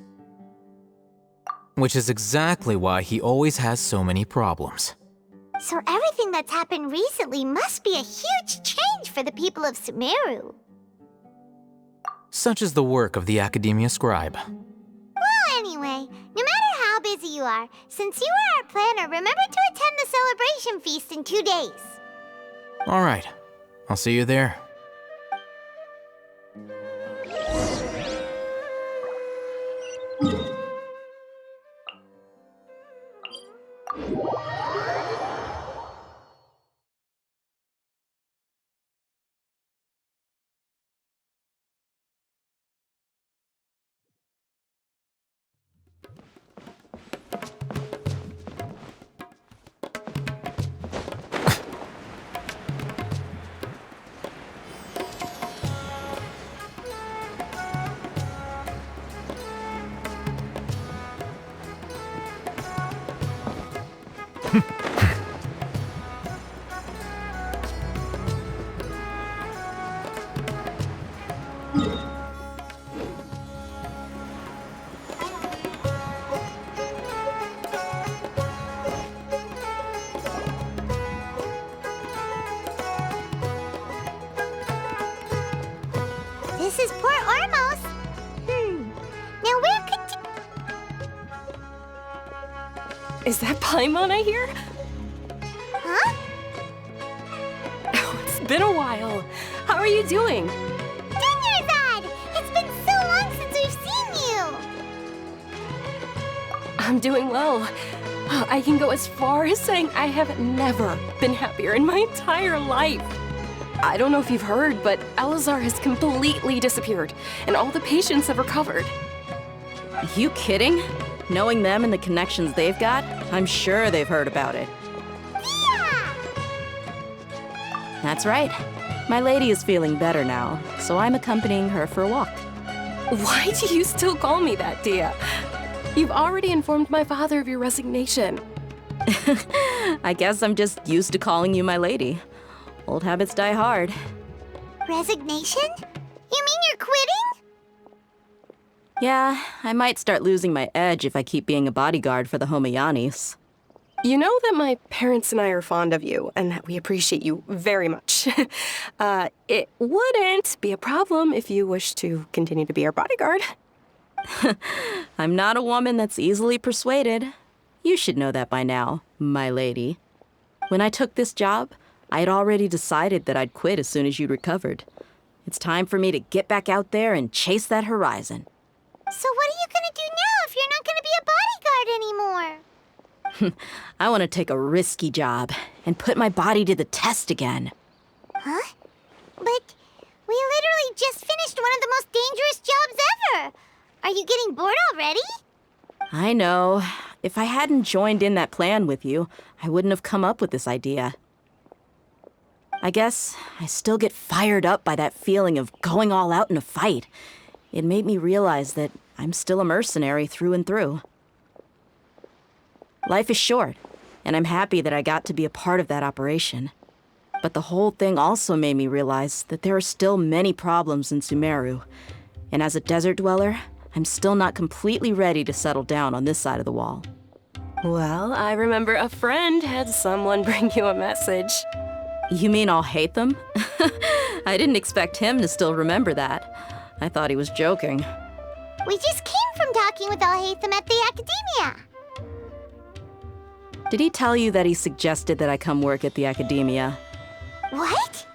Which is exactly why he always has so many problems. So everything that's happened recently must be a huge change for the people of Sumeru. Such is the work of the Academia Scribe. Well, anyway, no matter how busy you are, since you are our planner, remember to attend the celebration feast in 2 days. All right, I'll see you there. This is Port Ormos. Now where could Is that Paimon I hear? Huh? Oh, it's been a while. How are you doing? Dinyarzad! It's been so long since we've seen you! I'm doing well. I can go as far as saying I have never been happier in my entire life. I don't know if you've heard, but Elazar has completely disappeared, and all the patients have recovered. You kidding? Knowing them and the connections they've got, I'm sure they've heard about it. Yeah! That's right. My lady is feeling better now, so I'm accompanying her for a walk. Why do you still call me that, Dia? You've already informed my father of your resignation. I guess I'm just used to calling you my lady. Old habits die hard. Resignation? You mean you're quitting? Yeah, I might start losing my edge if I keep being a bodyguard for the Homayanis. You know that my parents and I are fond of you, and that we appreciate you very much. It wouldn't be a problem if you wish to continue to be our bodyguard. I'm not a woman that's easily persuaded. You should know that by now, my lady. When I took this job, I had already decided that I'd quit as soon as you recovered. It's time for me to get back out there and chase that horizon. So what are you gonna do now if you're not gonna be a bodyguard anymore? I want to take a risky job and put my body to the test again. Huh? But we literally just finished one of the most dangerous jobs ever! Are you getting bored already? I know. If I hadn't joined in that plan with you, I wouldn't have come up with this idea. I guess I still get fired up by that feeling of going all out in a fight. It made me realize that I'm still a mercenary through and through. Life is short, and I'm happy that I got to be a part of that operation. But the whole thing also made me realize that there are still many problems in Sumeru. And as a desert dweller, I'm still not completely ready to settle down on this side of the wall. Well, I remember a friend had someone bring you a message. You mean I'll hate them? I didn't expect him to still remember that. I thought he was joking. We just came from talking with Alhaitham at the Academia. Did he tell you that he suggested that I come work at the Academia? What?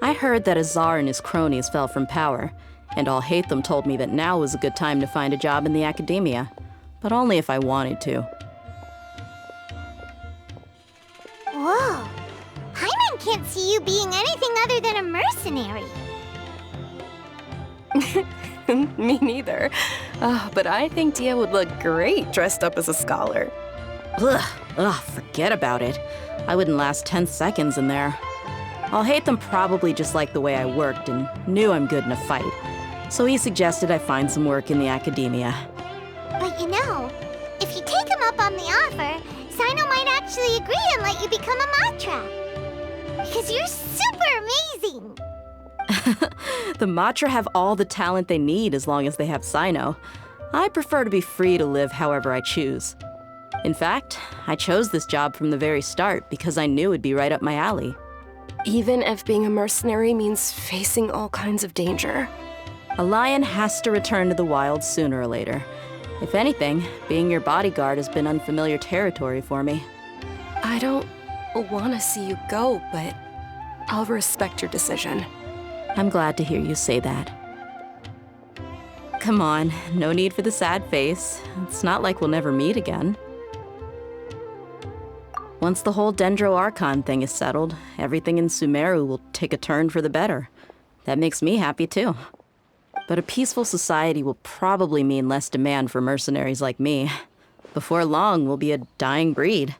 I heard that Azar and his cronies fell from power, and Alhaitham told me that now was a good time to find a job in the Academia, but only if I wanted to. Whoa. Paimon can't see you being anything other than a mercenary. Me neither. But I think Dia would look great dressed up as a scholar. Ugh, forget about it. I wouldn't last 10 seconds in there. Alhaitham probably just liked the way I worked and knew I'm good in a fight, so he suggested I find some work in the Academia. But you know, if you take him up on the offer, Sino might actually agree and let you become a Matra. Because you're super amazing! The Matra have all the talent they need as long as they have Sino. I prefer to be free to live however I choose. In fact, I chose this job from the very start because I knew it'd be right up my alley. Even if being a mercenary means facing all kinds of danger. A lion has to return to the wild sooner or later. If anything, being your bodyguard has been unfamiliar territory for me. I don't want to see you go, but I'll respect your decision. I'm glad to hear you say that. Come on, no need for the sad face. It's not like we'll never meet again. Once the whole Sumeru Archon thing is settled, everything in Sumeru will take a turn for the better. That makes me happy too. But a peaceful society will probably mean less demand for mercenaries like me. Before long, we'll be a dying breed.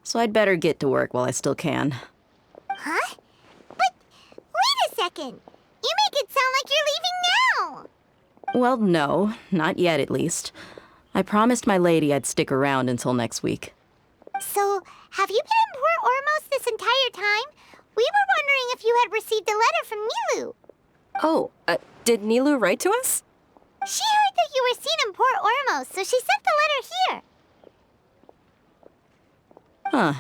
So I'd better get to work while I still can. Huh? But wait a second! You make it sound like you're leaving now! Well, no, not yet at least. I promised my lady I'd stick around until next week. So, have you been in Port Ormos this entire time? We were wondering if you had received a letter from Nilu. Oh, did Nilu write to us? She heard that you were seen in Port Ormos, so she sent the letter here. Huh.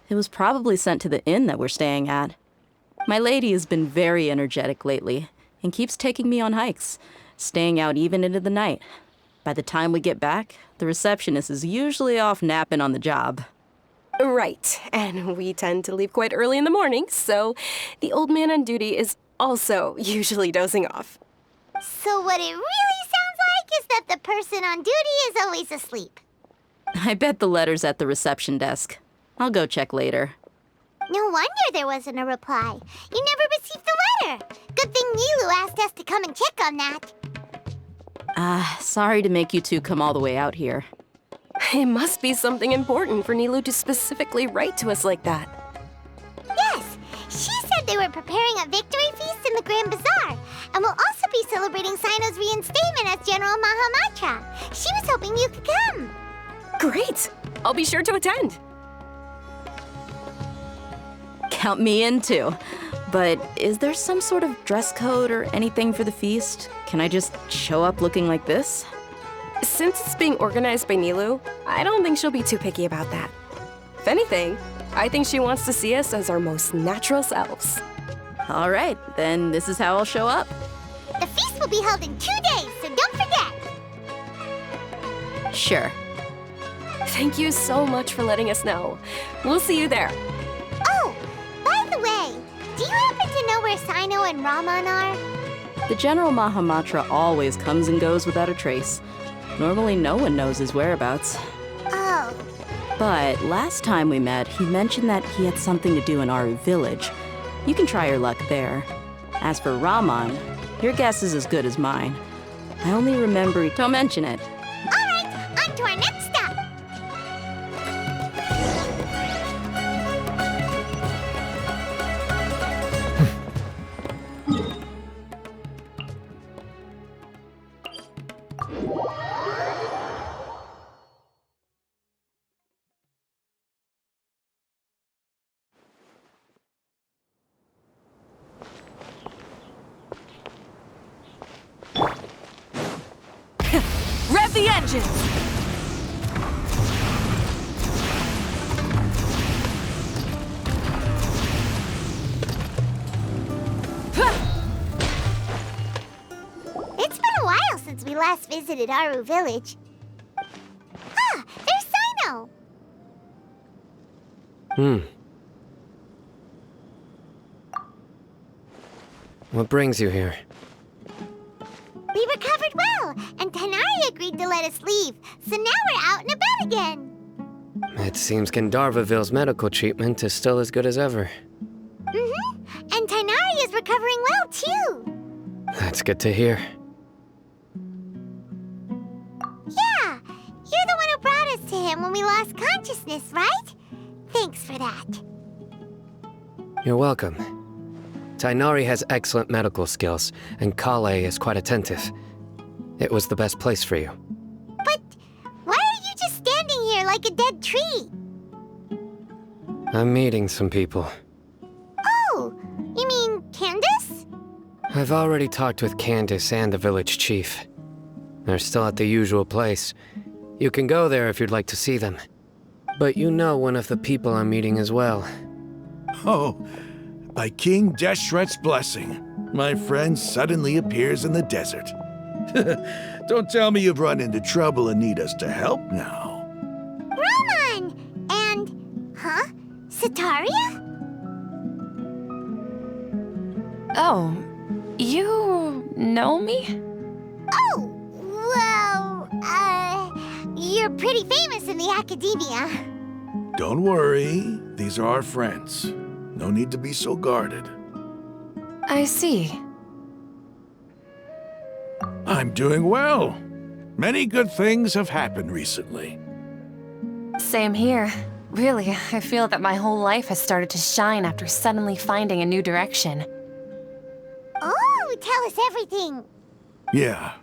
It was probably sent to the inn that we're staying at. My lady has been very energetic lately and keeps taking me on hikes, staying out even into the night. By the time we get back, the receptionist is usually off napping on the job. Right, and we tend to leave quite early in the morning, so the old man on duty is also usually dozing off. So what it really sounds like is that the person on duty is always asleep. I bet the letter's at the reception desk. I'll go check later. No wonder there wasn't a reply. You never received the letter. Good thing Nilu asked us to come and check on that. Sorry to make you two come all the way out here. It must be something important for Nilu to specifically write to us like that. Yes, she said they were preparing a victory feast in the Grand Bazaar, and will also be celebrating Sino's reinstatement as General Mahamatra. She was hoping you could come. Great! I'll be sure to attend. Count me in too. But is there some sort of dress code or anything for the feast? Can I just show up looking like this? Since it's being organized by Nilu, I don't think she'll be too picky about that. If anything, I think she wants to see us as our most natural selves. All right, then this is how I'll show up. The feast will be held in 2 days, so don't forget. Sure. Thank you so much for letting us know. We'll see you there. Oh, by the way, do you happen to know where Sino and Raman are? The General Mahamatra always comes and goes without a trace. Normally no one knows his whereabouts. Oh. But last time we met, he mentioned that he had something to do in Aru Village. You can try your luck there. As for Raman, your guess is as good as mine. I only remember... Don't mention it. Alright, on to our next stop. Rev the engines! It's been a while since we last visited Aru Village. Ah, there's Sino! What brings you here? We recovered well, and Tanari agreed to let us leave, so now we're out and about again. It seems Gandharvaville's medical treatment is still as good as ever. And Tanari is recovering well, too. That's good to hear. Yeah, you're the one who brought us to him when we lost consciousness, right? Thanks for that. You're welcome. Tainari has excellent medical skills, and Kale is quite attentive. It was the best place for you. But why are you just standing here like a dead tree? I'm meeting some people. Oh, you mean Candace? I've already talked with Candace and the village chief. They're still at the usual place. You can go there if you'd like to see them. But you know one of the people I'm meeting as well. Oh, by King Deshret's blessing, my friend suddenly appears in the desert. Don't tell me you've run into trouble and need us to help now. Roman! And... huh? Sataria? Oh, you know me? Oh, well, you're pretty famous in the academia. Don't worry, these are our friends. No need to be so guarded. I see. I'm doing well. Many good things have happened recently. Same here. Really, I feel that my whole life has started to shine after suddenly finding a new direction. Oh, tell us everything. Yeah,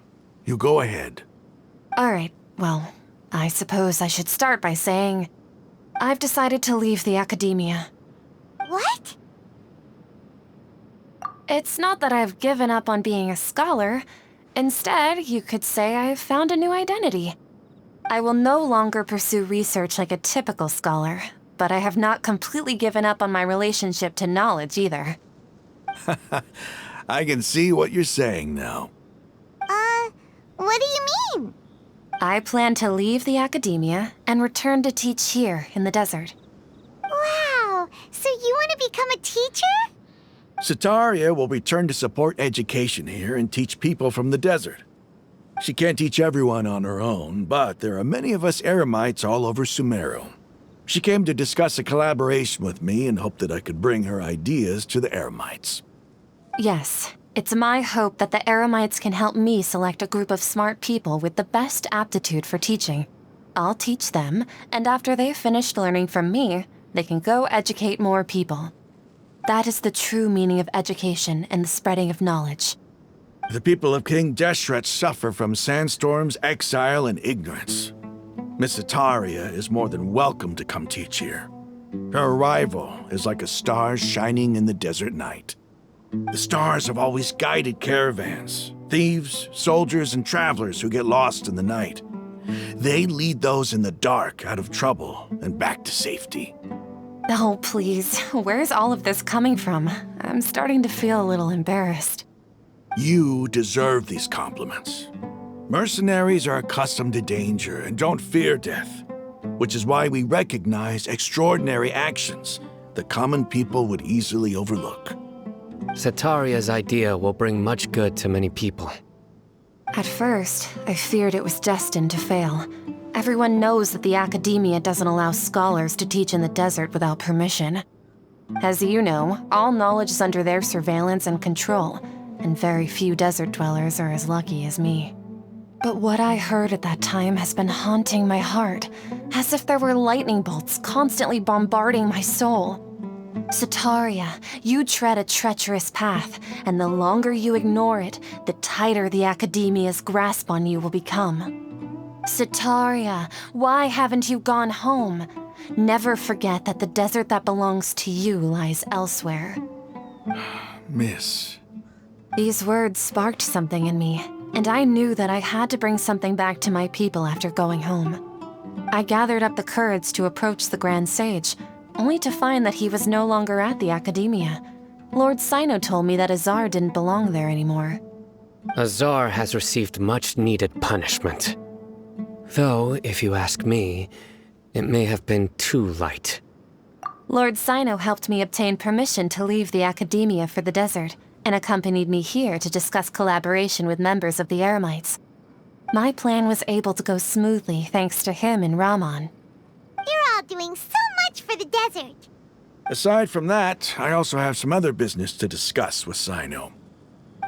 you go ahead. Alright, well, I suppose I should start by saying I've decided to leave the academia. What? It's not that I've given up on being a scholar. Instead, you could say I've found a new identity. I will no longer pursue research like a typical scholar, but I have not completely given up on my relationship to knowledge either. I can see what you're saying now. What do you mean? I plan to leave the academia and return to teach here in the desert. Wow, so you want to become a teacher? Sataria will return to support education here and teach people from the desert. She can't teach everyone on her own, but there are many of us Eremites all over Sumeru. She came to discuss a collaboration with me and hoped that I could bring her ideas to the Eremites. Yes, it's my hope that the Eremites can help me select a group of smart people with the best aptitude for teaching. I'll teach them, and after they've finished learning from me, they can go educate more people. That is the true meaning of education and the spreading of knowledge. The people of King Deshret suffer from sandstorms, exile, and ignorance. Miss Ataria is more than welcome to come teach here. Her arrival is like a star shining in the desert night. The stars have always guided caravans, thieves, soldiers, and travelers who get lost in the night. They lead those in the dark out of trouble and back to safety. Oh, please. Where's all of this coming from? I'm starting to feel a little embarrassed. You deserve these compliments. Mercenaries are accustomed to danger and don't fear death, which is why we recognize extraordinary actions that common people would easily overlook. Sataria's idea will bring much good to many people. At first, I feared it was destined to fail. Everyone knows that the Academia doesn't allow scholars to teach in the desert without permission. As you know, all knowledge is under their surveillance and control, and very few desert dwellers are as lucky as me. But what I heard at that time has been haunting my heart, as if there were lightning bolts constantly bombarding my soul. Sataria, you tread a treacherous path, and the longer you ignore it, the tighter the Academia's grasp on you will become. Sataria, why haven't you gone home? Never forget that the desert that belongs to you lies elsewhere. Miss. These words sparked something in me, and I knew that I had to bring something back to my people after going home. I gathered up the courage to approach the Grand Sage, only to find that he was no longer at the Academia. Lord Sino told me that Azar didn't belong there anymore. Azar has received much-needed punishment. Though, if you ask me, it may have been too light. Lord Sino helped me obtain permission to leave the Academia for the desert, and accompanied me here to discuss collaboration with members of the Eremites. My plan was able to go smoothly thanks to him and Rahman. You're all doing so much for the desert. Aside from that, I also have some other business to discuss with Sino.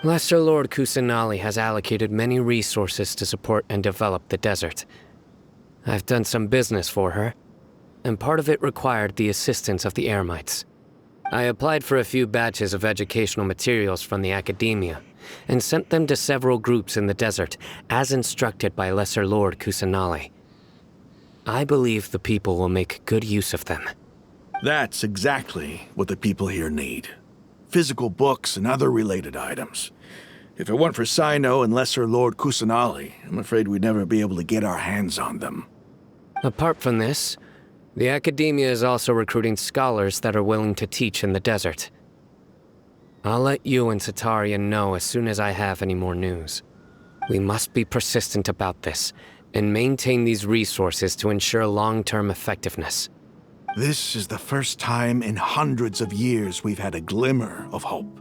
Lesser Lord Kusanali has allocated many resources to support and develop the desert. I've done some business for her, and part of it required the assistance of the Eremites. I applied for a few batches of educational materials from the Academia, and sent them to several groups in the desert, as instructed by Lesser Lord Kusanali. I believe the people will make good use of them. That's exactly what the people here need. Physical books and other related items. If it weren't for Sino and Lesser Lord Kusanali, I'm afraid we'd never be able to get our hands on them. Apart from this, the Academia is also recruiting scholars that are willing to teach in the desert. I'll let you and Sataria know as soon as I have any more news. We must be persistent about this, and maintain these resources to ensure long-term effectiveness. This is the first time in hundreds of years we've had a glimmer of hope.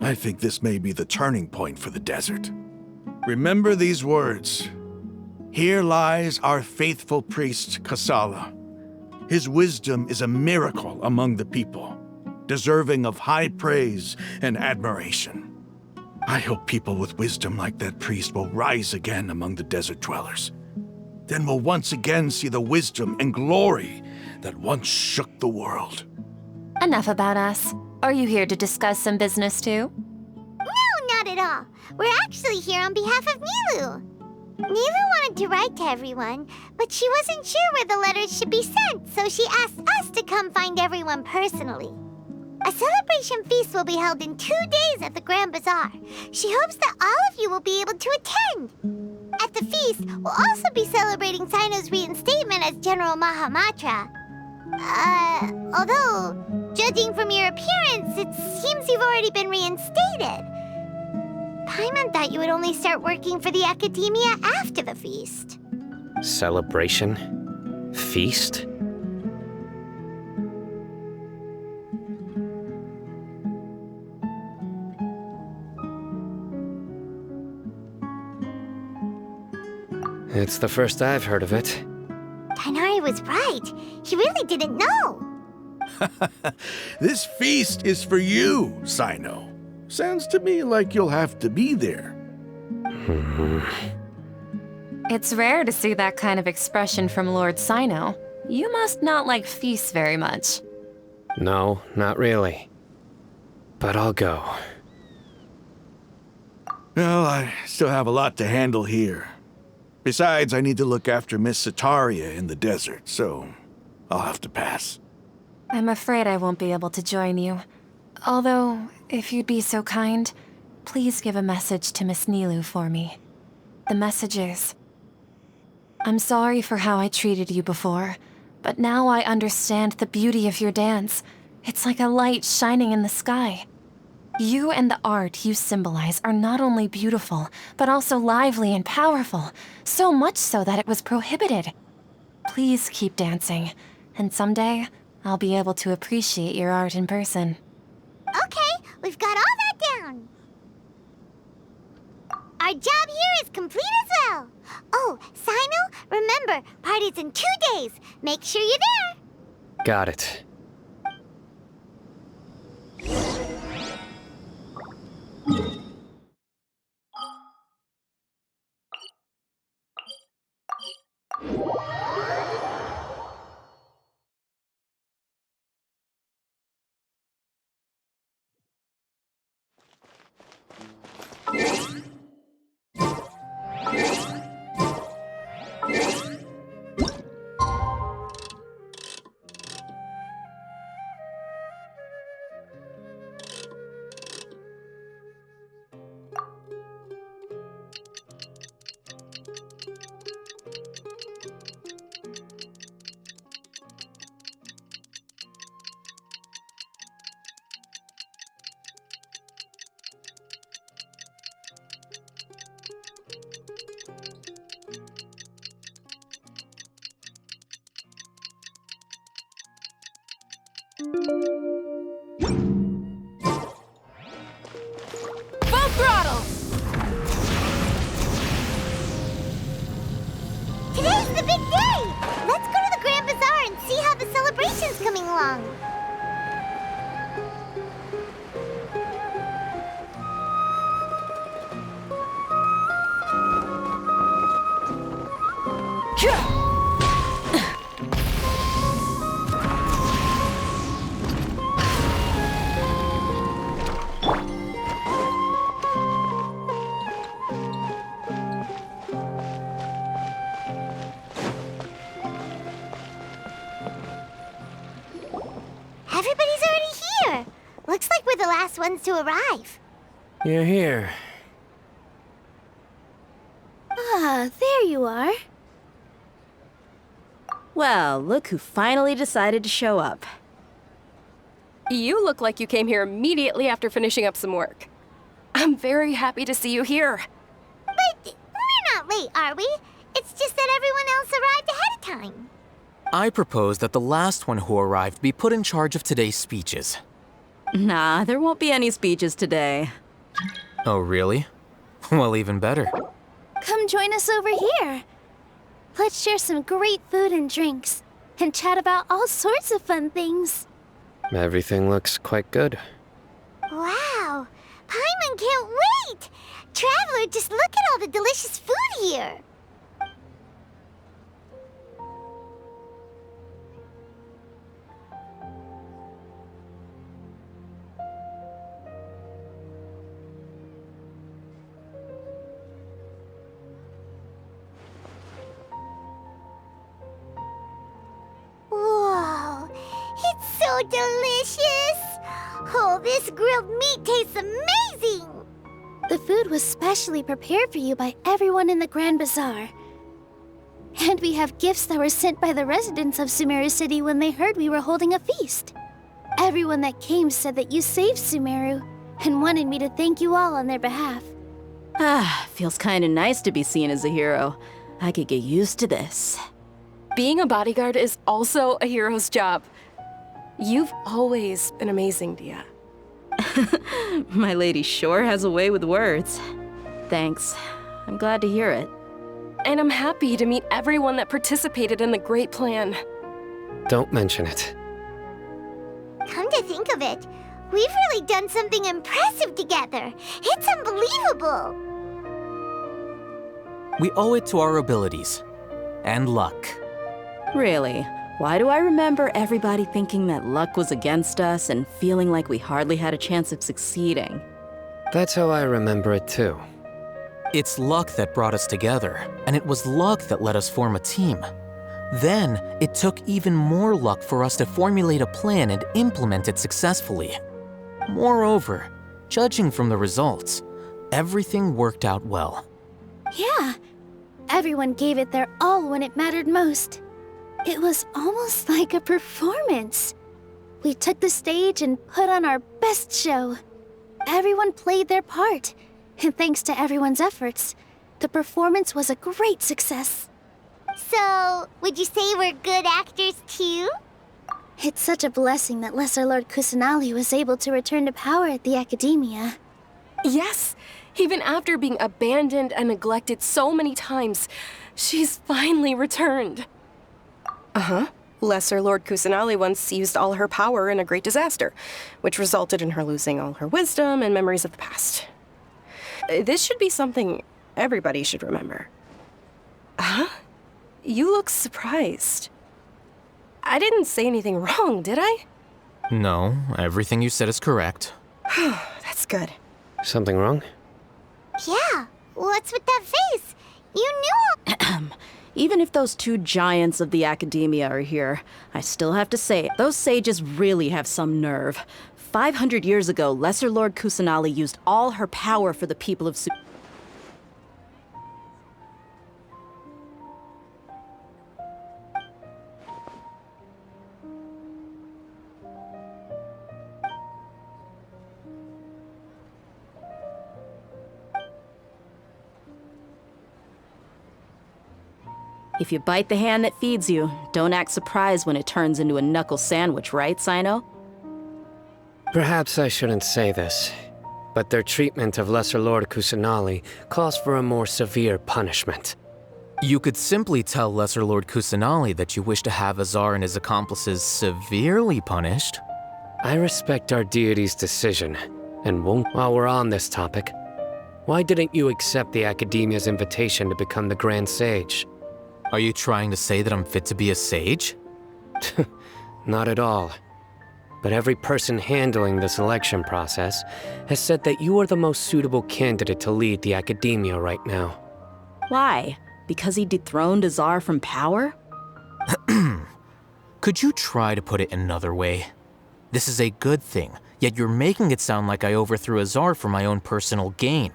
I think this may be the turning point for the desert. Remember these words. Here lies our faithful priest, Kasala. His wisdom is a miracle among the people, deserving of high praise and admiration. I hope people with wisdom like that priest will rise again among the desert dwellers. Then we'll once again see the wisdom and glory that once shook the world. Enough about us. Are you here to discuss some business too? No, not at all. We're actually here on behalf of Nilu. Nilu wanted to write to everyone, but she wasn't sure where the letters should be sent, so she asked us to come find everyone personally. A celebration feast will be held in 2 days at the Grand Bazaar. She hopes that all of you will be able to attend. At the feast, we'll also be celebrating Sino's reinstatement as General Mahamatra. Although, judging from your appearance, it seems you've already been reinstated. Paimon thought you would only start working for the Academia after the feast. Celebration? Feast? It's the first I've heard of it. Tighnari was right. He really didn't know. This feast is for you, Sino. Sounds to me like you'll have to be there. It's rare to see that kind of expression from Lord Sino. You must not like feasts very much. No, not really. But I'll go. Well, I still have a lot to handle here. Besides, I need to look after Miss Sataria in the desert, so I'll have to pass. I'm afraid I won't be able to join you. Although, if you'd be so kind, please give a message to Miss Nilu for me. The message is, I'm sorry for how I treated you before, but now I understand the beauty of your dance. It's like a light shining in the sky. You and the art you symbolize are not only beautiful, but also lively and powerful, so much so that it was prohibited. Please keep dancing, and someday I'll be able to appreciate your art in person. Okay, we've got all that down. Our job here is complete as well. Oh, Sino, remember, party's in 2 days. Make sure you're there. Got it. Full throttle! Today's the big day! Let's go to the Grand Bazaar and see how the celebration's coming along. Everybody's already here. Looks like we're the last ones to arrive. You're here. Ah, there you are. Well, look who finally decided to show up. You look like you came here immediately after finishing up some work. I'm very happy to see you here. But we're not late, are we? It's just that everyone else arrived ahead of time. I propose that the last one who arrived be put in charge of today's speeches. Nah, there won't be any speeches today. Oh, really? Well, even better. Come join us over here. Let's share some great food and drinks, and chat about all sorts of fun things. Everything looks quite good. Wow! Paimon can't wait! Traveler, just look at all the delicious food here! Whoa! It's so delicious! Oh, this grilled meat tastes amazing! The food was specially prepared for you by everyone in the Grand Bazaar. And we have gifts that were sent by the residents of Sumeru City when they heard we were holding a feast. Everyone that came said that you saved Sumeru and wanted me to thank you all on their behalf. Ah, feels kinda nice to be seen as a hero. I could get used to this. Being a bodyguard is also a hero's job. You've always been amazing, Dia. My lady sure has a way with words. Thanks. I'm glad to hear it. And I'm happy to meet everyone that participated in the great plan. Don't mention it. Come to think of it, we've really done something impressive together. It's unbelievable. We owe it to our abilities. And luck. Really? Why do I remember everybody thinking that luck was against us and feeling like we hardly had a chance of succeeding? That's how I remember it too. It's luck that brought us together, and it was luck that let us form a team. Then, it took even more luck for us to formulate a plan and implement it successfully. Moreover, judging from the results, everything worked out well. Yeah, everyone gave it their all when it mattered most. It was almost like a performance. We took the stage and put on our best show. Everyone played their part, and thanks to everyone's efforts, the performance was a great success. So, would you say we're good actors too? It's such a blessing that Lesser Lord Kusanali was able to return to power at the Academia. Yes, Even after being abandoned and neglected so many times, she's finally returned. Uh-huh. Lesser Lord Kusanali once used all her power in a great disaster, which resulted in her losing all her wisdom and memories of the past. This should be something everybody should remember. Huh? You look surprised. I didn't say anything wrong, did I? No, everything you said is correct. That's good. Something wrong? Yeah, what's with that face? You knew. Even if those two giants of the academia are here, I still have to say, those sages really have some nerve. 500 years ago, Lesser Lord Kusanali used all her power for the people of Sumeru. If you bite the hand that feeds you, don't act surprised when it turns into a knuckle sandwich, right, Sino? Perhaps I shouldn't say this, but their treatment of Lesser Lord Kusanali calls for a more severe punishment. You could simply tell Lesser Lord Kusanali that you wish to have Azar and his accomplices severely punished. I respect our deity's decision, and won't. While we're on this topic, why didn't you accept the Academia's invitation to become the Grand Sage? Are you trying to say that I'm fit to be a sage? Not at all. But every person handling the selection process has said that you are the most suitable candidate to lead the Academia right now. Why? Because he dethroned Azar from power? Could you try to put it another way? This is a good thing, yet you're making it sound like I overthrew Azar for my own personal gain.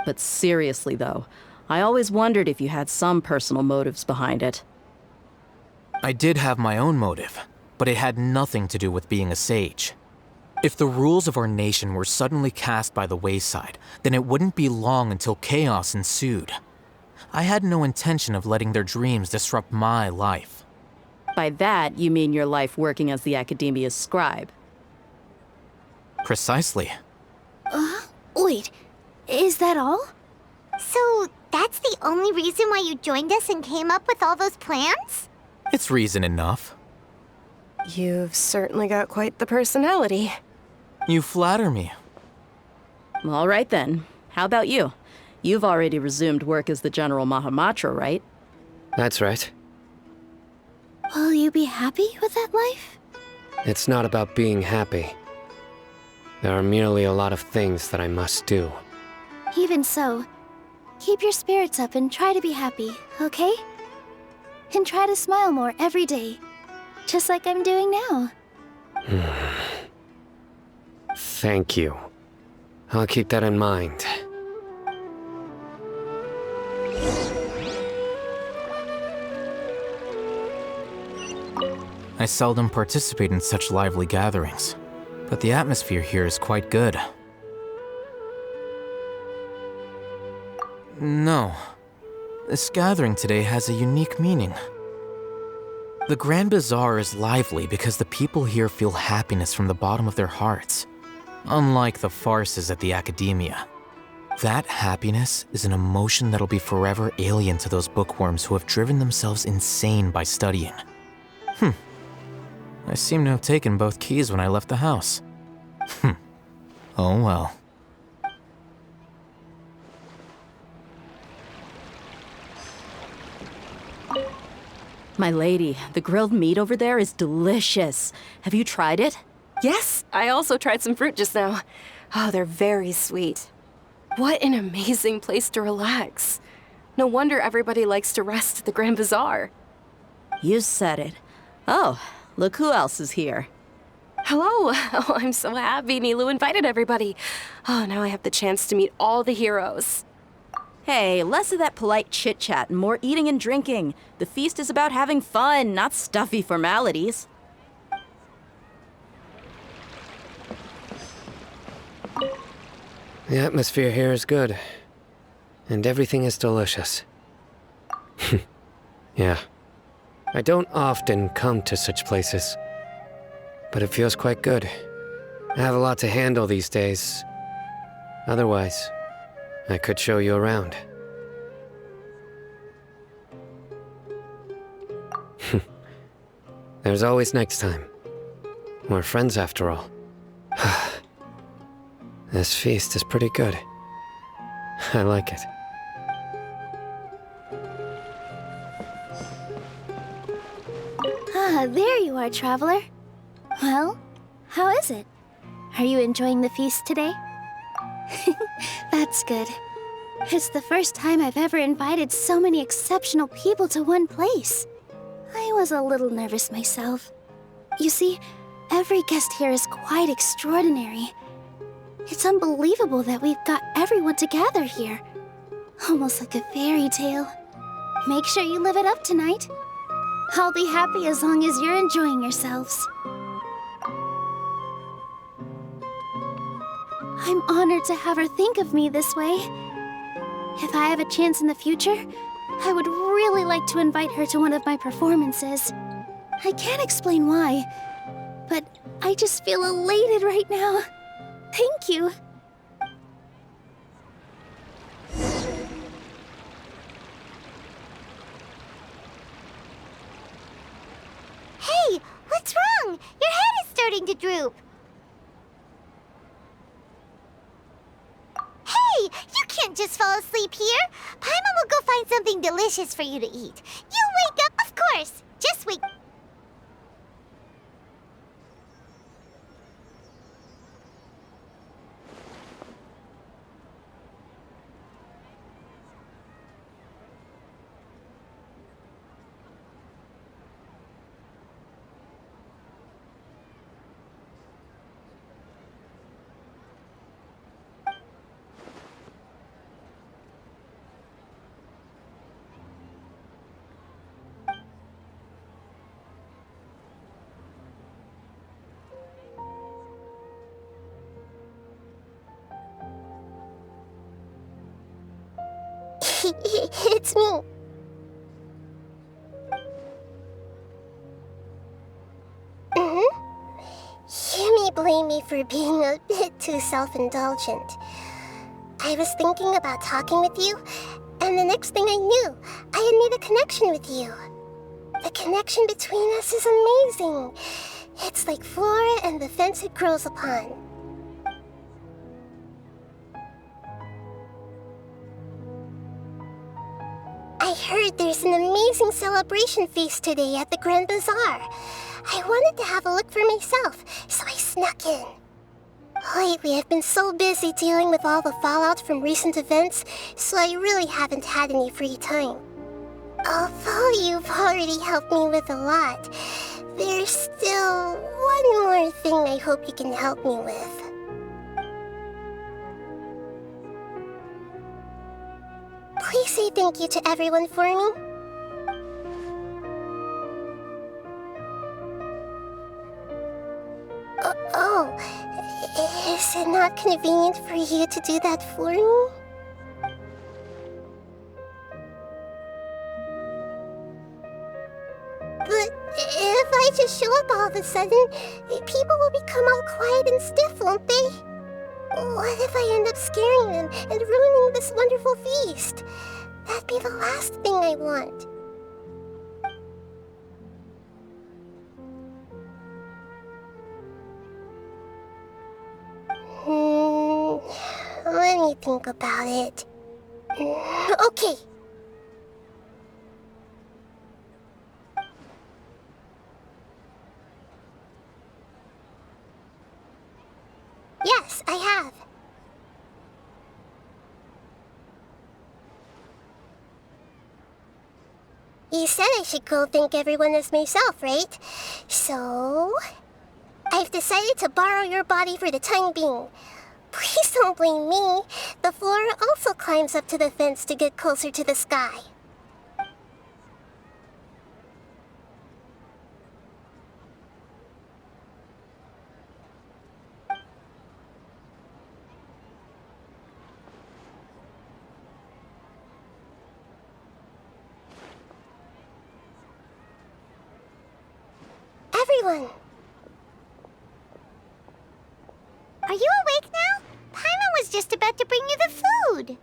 But seriously, though, I always wondered if you had some personal motives behind it. I did have my own motive, but it had nothing to do with being a sage. If the rules of our nation were suddenly cast by the wayside, then it wouldn't be long until chaos ensued. I had no intention of letting their dreams disrupt my life. By that, you mean your life working as the Academia's scribe. Precisely. Wait, is that all? So, that's the only reason why you joined us and came up with all those plans? It's reason enough. You've certainly got quite the personality. You flatter me. All right then. How about you? You've already resumed work as the General Mahamatra, right? That's right. Will you be happy with that life? It's not about being happy. There are merely a lot of things that I must do. Even so, keep your spirits up and try to be happy, okay? And try to smile more every day, just like I'm doing now. Thank you. I'll keep that in mind. I seldom participate in such lively gatherings, but the atmosphere here is quite good. No. This gathering today has a unique meaning. The Grand Bazaar is lively because the people here feel happiness from the bottom of their hearts, unlike the farces at the Academia. That happiness is an emotion that'll be forever alien to those bookworms who have driven themselves insane by studying. I seem to have taken both keys when I left the house. Oh well. My lady, the grilled meat over there is delicious. Have you tried it? Yes, I also tried some fruit just now. Oh, they're very sweet. What an amazing place to relax. No wonder everybody likes to rest at the Grand Bazaar. You said it. Oh, look who else is here. Hello. Oh, I'm so happy Nilu invited everybody. Oh, now I have the chance to meet all the heroes. Hey, less of that polite chit-chat and more eating and drinking. The feast is about having fun, not stuffy formalities. The atmosphere here is good, and everything is delicious. Yeah. I don't often come to such places, but it feels quite good. I have a lot to handle these days. Otherwise, I could show you around. There's always next time. We're friends after all. This feast is pretty good. I like it. Ah, there you are, traveler. Well, how is it? Are you enjoying the feast today? That's good. It's the first time I've ever invited so many exceptional people to one place. I was a little nervous myself. You see, every guest here is quite extraordinary. It's unbelievable that we've got everyone together here. Almost like a fairy tale. Make sure you live it up tonight. I'll be happy as long as you're enjoying yourselves. I'm honored to have her think of me this way. If I have a chance in the future, I would really like to invite her to one of my performances. I can't explain why, but I just feel elated right now. Thank you. Hey, what's wrong? Your head is starting to droop. Hey, you can't just fall asleep here. Paimon will go find something delicious for you to eat. You wake up, of course. Just wake. It's me. You may blame me for being a bit too self-indulgent. I was thinking about talking with you, and the next thing I knew, I had made a connection with you. The connection between us is amazing. It's like flora and the fence it grows upon. I heard there's an amazing celebration feast today at the Grand Bazaar. I wanted to have a look for myself, so I snuck in. Lately, I've been so busy dealing with all the fallout from recent events, so I really haven't had any free time. Although you've already helped me with a lot, there's still one more thing I hope you can help me with. Please say thank you to everyone for me. Is it not convenient for you to do that for me? But if I just show up all of a sudden, people will become all quiet and stiff, won't they? What if I end up scaring them and ruining this wonderful feast? That'd be the last thing I want. Let me think about it. Okay. Yes, I have. You said I should go thank everyone as myself, right? So... I've decided to borrow your body for the time being. Please don't blame me. The flora also climbs up to the fence to get closer to the sky. Everyone! Are you awake now? Paimon was just about to bring you the food.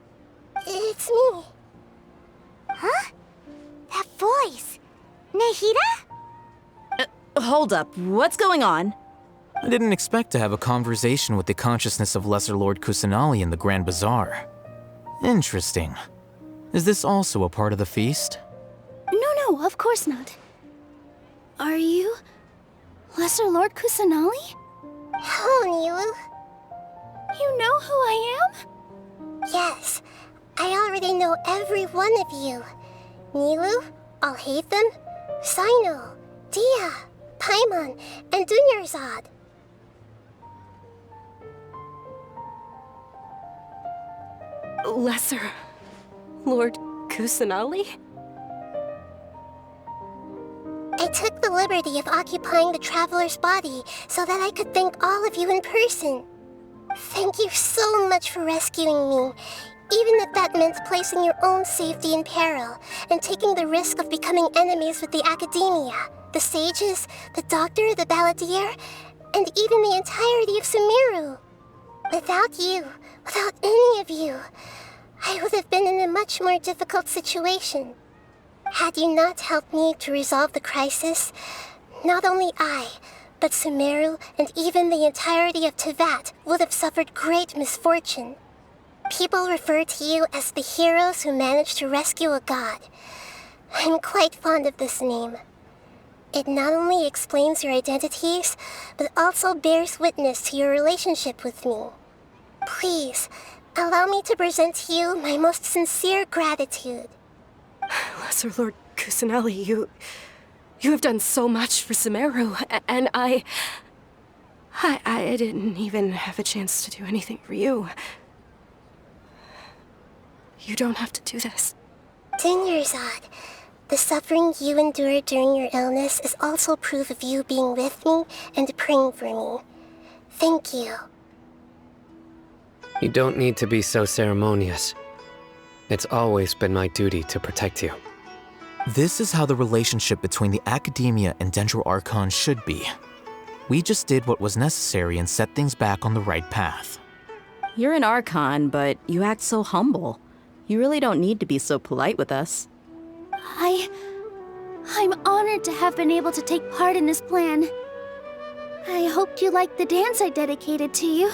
hold up. What's going on? I didn't expect to have a conversation with the consciousness of Lesser Lord Kusanali in the Grand Bazaar. Interesting. Is this also a part of the feast? No, of course not. Are you Lesser Lord Kusanali? Hello, Nilu. You know who I am? Yes, I already know every one of you. Nilu, Alhaitham, Sino, Dia, Paimon, and Dunyarzad. Lesser Lord Kusanali? I took the liberty of occupying the traveler's body so that I could thank all of you in person. Thank you so much for rescuing me, even if that meant placing your own safety in peril and taking the risk of becoming enemies with the Academia, the sages, the doctor, the balladeer, and even the entirety of Sumeru. Without you, without any of you, I would have been in a much more difficult situation. Had you not helped me to resolve the crisis, not only I, but Sumeru and even the entirety of Tevat would have suffered great misfortune. People refer to you as the heroes who managed to rescue a god. I'm quite fond of this name. It not only explains your identities, but also bears witness to your relationship with me. Please, allow me to present to you my most sincere gratitude. Lesser Lord Kusanali, you have done so much for Sumeru, and I didn't even have a chance to do anything for you. You don't have to do this. Dunyarzad, the suffering you endured during your illness is also proof of you being with me and praying for me. Thank you. You don't need to be so ceremonious. It's always been my duty to protect you. This is how the relationship between the Academia and Sumeru Archon should be. We just did what was necessary and set things back on the right path. You're an Archon, but you act so humble. You really don't need to be so polite with us. I'm honored to have been able to take part in this plan. I hoped you liked the dance I dedicated to you.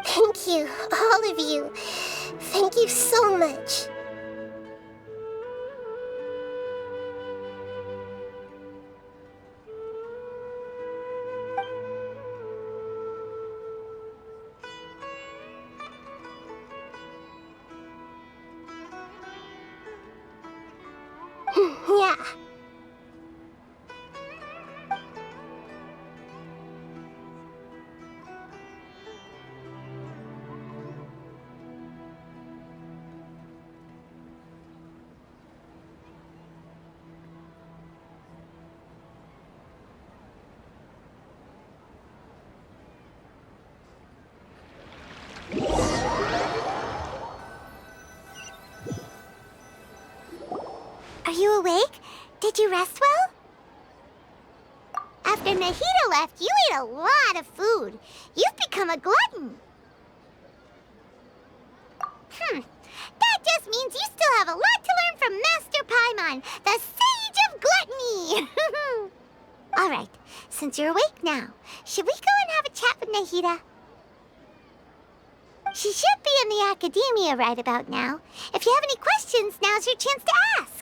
Thank you, all of you. Thank you so much. Yeah. Are you awake? Did you rest well? After Nahida left, you ate a lot of food. You've become a glutton. That just means you still have a lot to learn from Master Paimon, the Sage of Gluttony. All right, since you're awake now, should we go and have a chat with Nahida? She should be in the Academia right about now. If you have any questions, now's your chance to ask.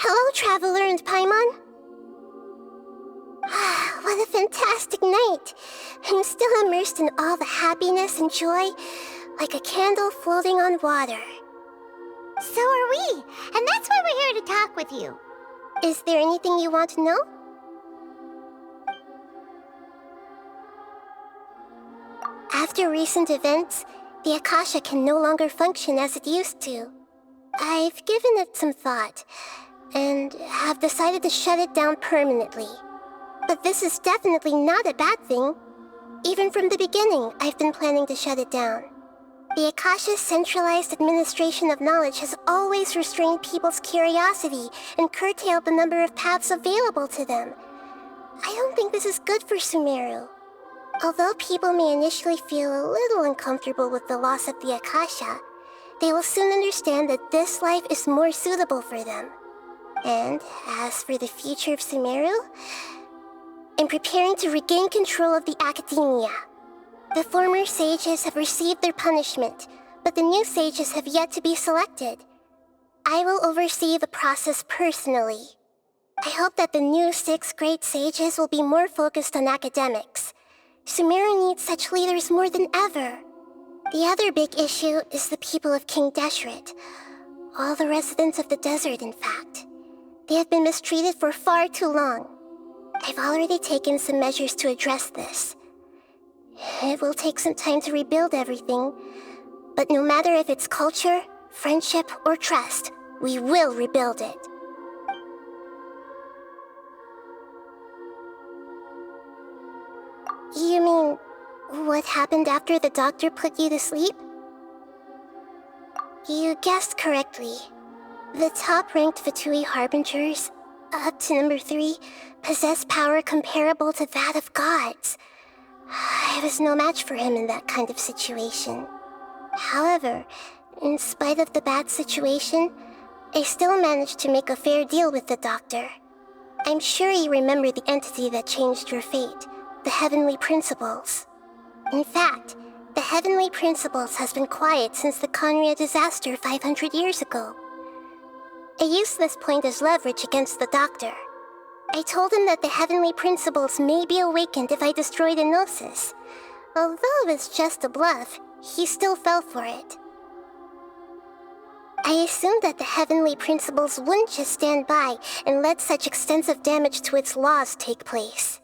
Hello, Traveler and Paimon. I'm still immersed in all the happiness and joy, like a candle floating on water. So are we, and that's why we're here to talk with you. Is there anything you want to know? After recent events, the Akasha can no longer function as it used to. I've given it some thought, and have decided to shut it down permanently. But this is definitely not a bad thing. Even from the beginning, I've been planning to shut it down. The Akasha's centralized administration of knowledge has always restrained people's curiosity and curtailed the number of paths available to them. I don't think this is good for Sumeru. Although people may initially feel a little uncomfortable with the loss of the Akasha, they will soon understand that this life is more suitable for them. And as for the future of Sumeru, I'm preparing to regain control of the Academia. The former sages have received their punishment, but the new sages have yet to be selected. I will oversee the process personally. I hope that the new 6 great sages will be more focused on academics. Sumeru needs such leaders more than ever. The other big issue is the people of King Deshret. All the residents of the desert, in fact. They have been mistreated for far too long. I've already taken some measures to address this. It will take some time to rebuild everything, but no matter if it's culture, friendship, or trust, we will rebuild it. You mean, what happened after the doctor put you to sleep? You guessed correctly. The top-ranked Fatui Harbingers, up to number 3, possess power comparable to that of gods. I was no match for him in that kind of situation. However, in spite of the bad situation, I still managed to make a fair deal with the doctor. I'm sure you remember the entity that changed your fate, the Heavenly Principles. In fact, the Heavenly Principles has been quiet since the Conria disaster 500 years ago. I used this point as leverage against the doctor. I told him that the Heavenly Principles may be awakened if I destroy the Gnosis. Although it's just a bluff, he still fell for it. I assumed that the Heavenly Principles wouldn't just stand by and let such extensive damage to its laws take place.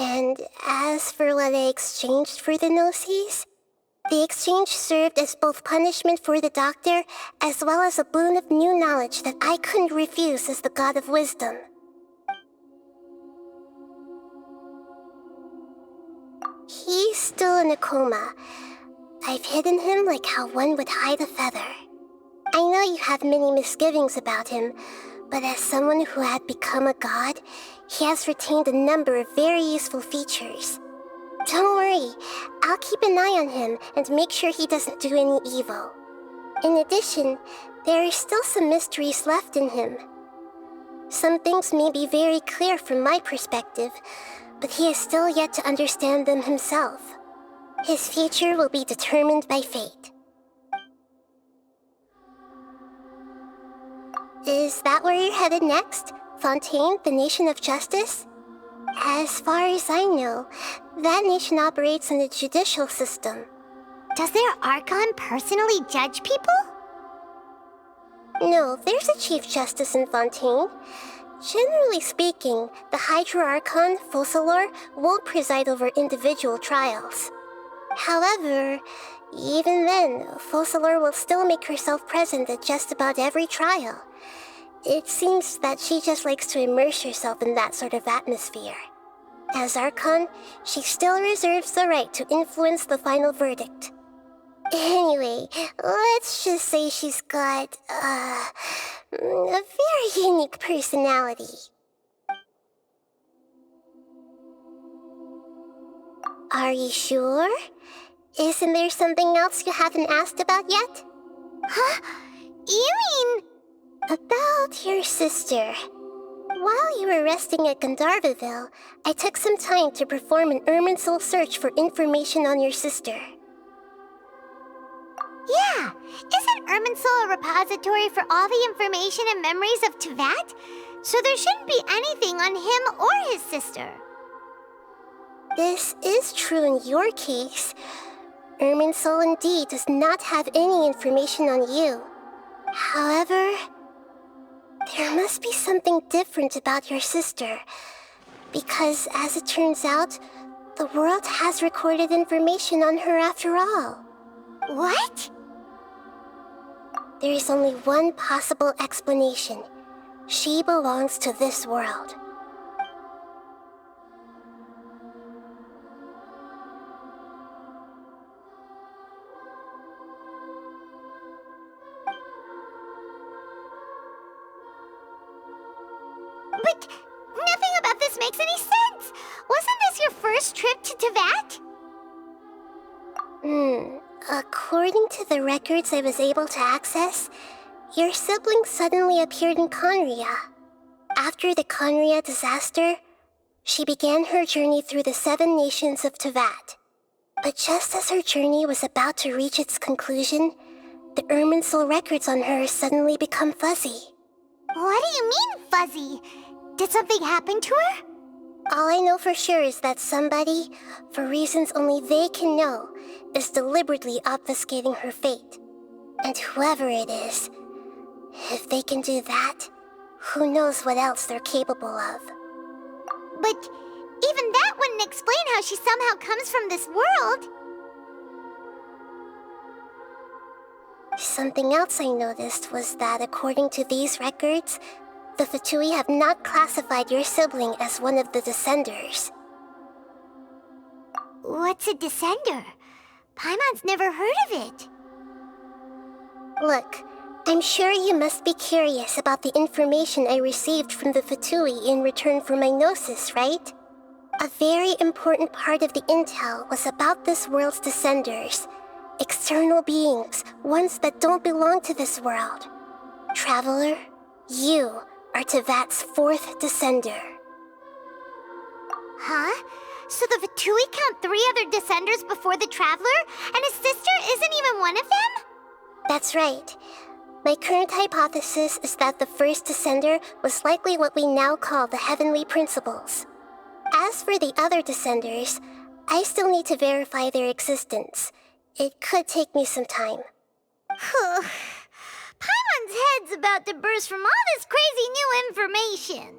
And as for what I exchanged for the Gnosis, the exchange served as both punishment for the doctor as well as a boon of new knowledge that I couldn't refuse as the God of Wisdom. He's still in a coma. I've hidden him like how one would hide a feather. I know you have many misgivings about him, but as someone who had become a god, he has retained a number of very useful features. Don't worry, I'll keep an eye on him and make sure he doesn't do any evil. In addition, there are still some mysteries left in him. Some things may be very clear from my perspective, but he is still yet to understand them himself. His future will be determined by fate. Is that where you're headed next? Fontaine, the Nation of Justice? As far as I know, that nation operates in the judicial system. Does their Archon personally judge people? No, there's a Chief Justice in Fontaine. Generally speaking, the Hydra Archon, Focalor, won't preside over individual trials. However, even then, Focalor will still make herself present at just about every trial. It seems that she just likes to immerse herself in that sort of atmosphere. As Archon, she still reserves the right to influence the final verdict. Anyway, let's just say she's got, a very unique personality. Are you sure? Isn't there something else you haven't asked about yet? Huh? You mean... About your sister. While you were resting at Gandharvaville, I took some time to perform an Irminsul search for information on your sister. Yeah! Isn't Irminsul a repository for all the information and memories of Tevat? So there shouldn't be anything on him or his sister. This is true in your case. Irminsul indeed does not have any information on you. However, there must be something different about your sister. Because, as it turns out, the world has recorded information on her after all. What? There is only one possible explanation. She belongs to this world. But nothing about this makes any sense! Wasn't this your first trip to Teyvat? According to the records I was able to access, your sibling suddenly appeared in Conria. After the Conria disaster, she began her journey through the 7 nations of Teyvat. But just as her journey was about to reach its conclusion, the Irminsul records on her suddenly become fuzzy. What do you mean, fuzzy? Did something happen to her? All I know for sure is that somebody, for reasons only they can know, is deliberately obfuscating her fate. And whoever it is, if they can do that, who knows what else they're capable of. But even that wouldn't explain how she somehow comes from this world. Something else I noticed was that according to these records, the Fatui have not classified your sibling as one of the Descenders. What's a Descender? Paimon's never heard of it. Look, I'm sure you must be curious about the information I received from the Fatui in return for my gnosis, right? A very important part of the intel was about this world's Descenders. External beings, ones that don't belong to this world. Traveler, you are Teyvat's 4th Descender. Huh? So the Fatui count 3 other Descenders before the Traveler, and his sister isn't even one of them? That's right. My current hypothesis is that the first Descender was likely what we now call the Heavenly Principles. As for the other Descenders, I still need to verify their existence. It could take me some time. Paimon's head's about to burst from all this crazy new information.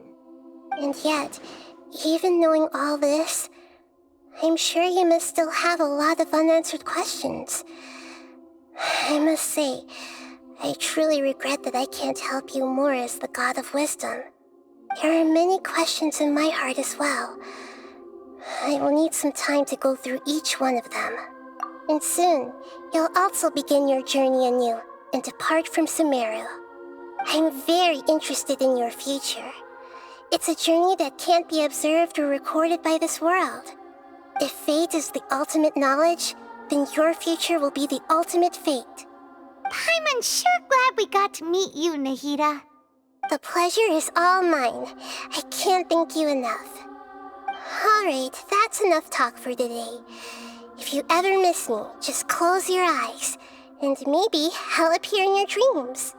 And yet, even knowing all this, I'm sure you must still have a lot of unanswered questions. I must say, I truly regret that I can't help you more as the God of Wisdom. There are many questions in my heart as well. I will need some time to go through each one of them. And soon, you'll also begin your journey anew and depart from Sumeru. I'm very interested in your future. It's a journey that can't be observed or recorded by this world. If fate is the ultimate knowledge, then your future will be the ultimate fate. Paimon's sure glad we got to meet you, Nahida. The pleasure is all mine. I can't thank you enough. Alright, that's enough talk for today. If you ever miss me, just close your eyes, and maybe I'll appear in your dreams.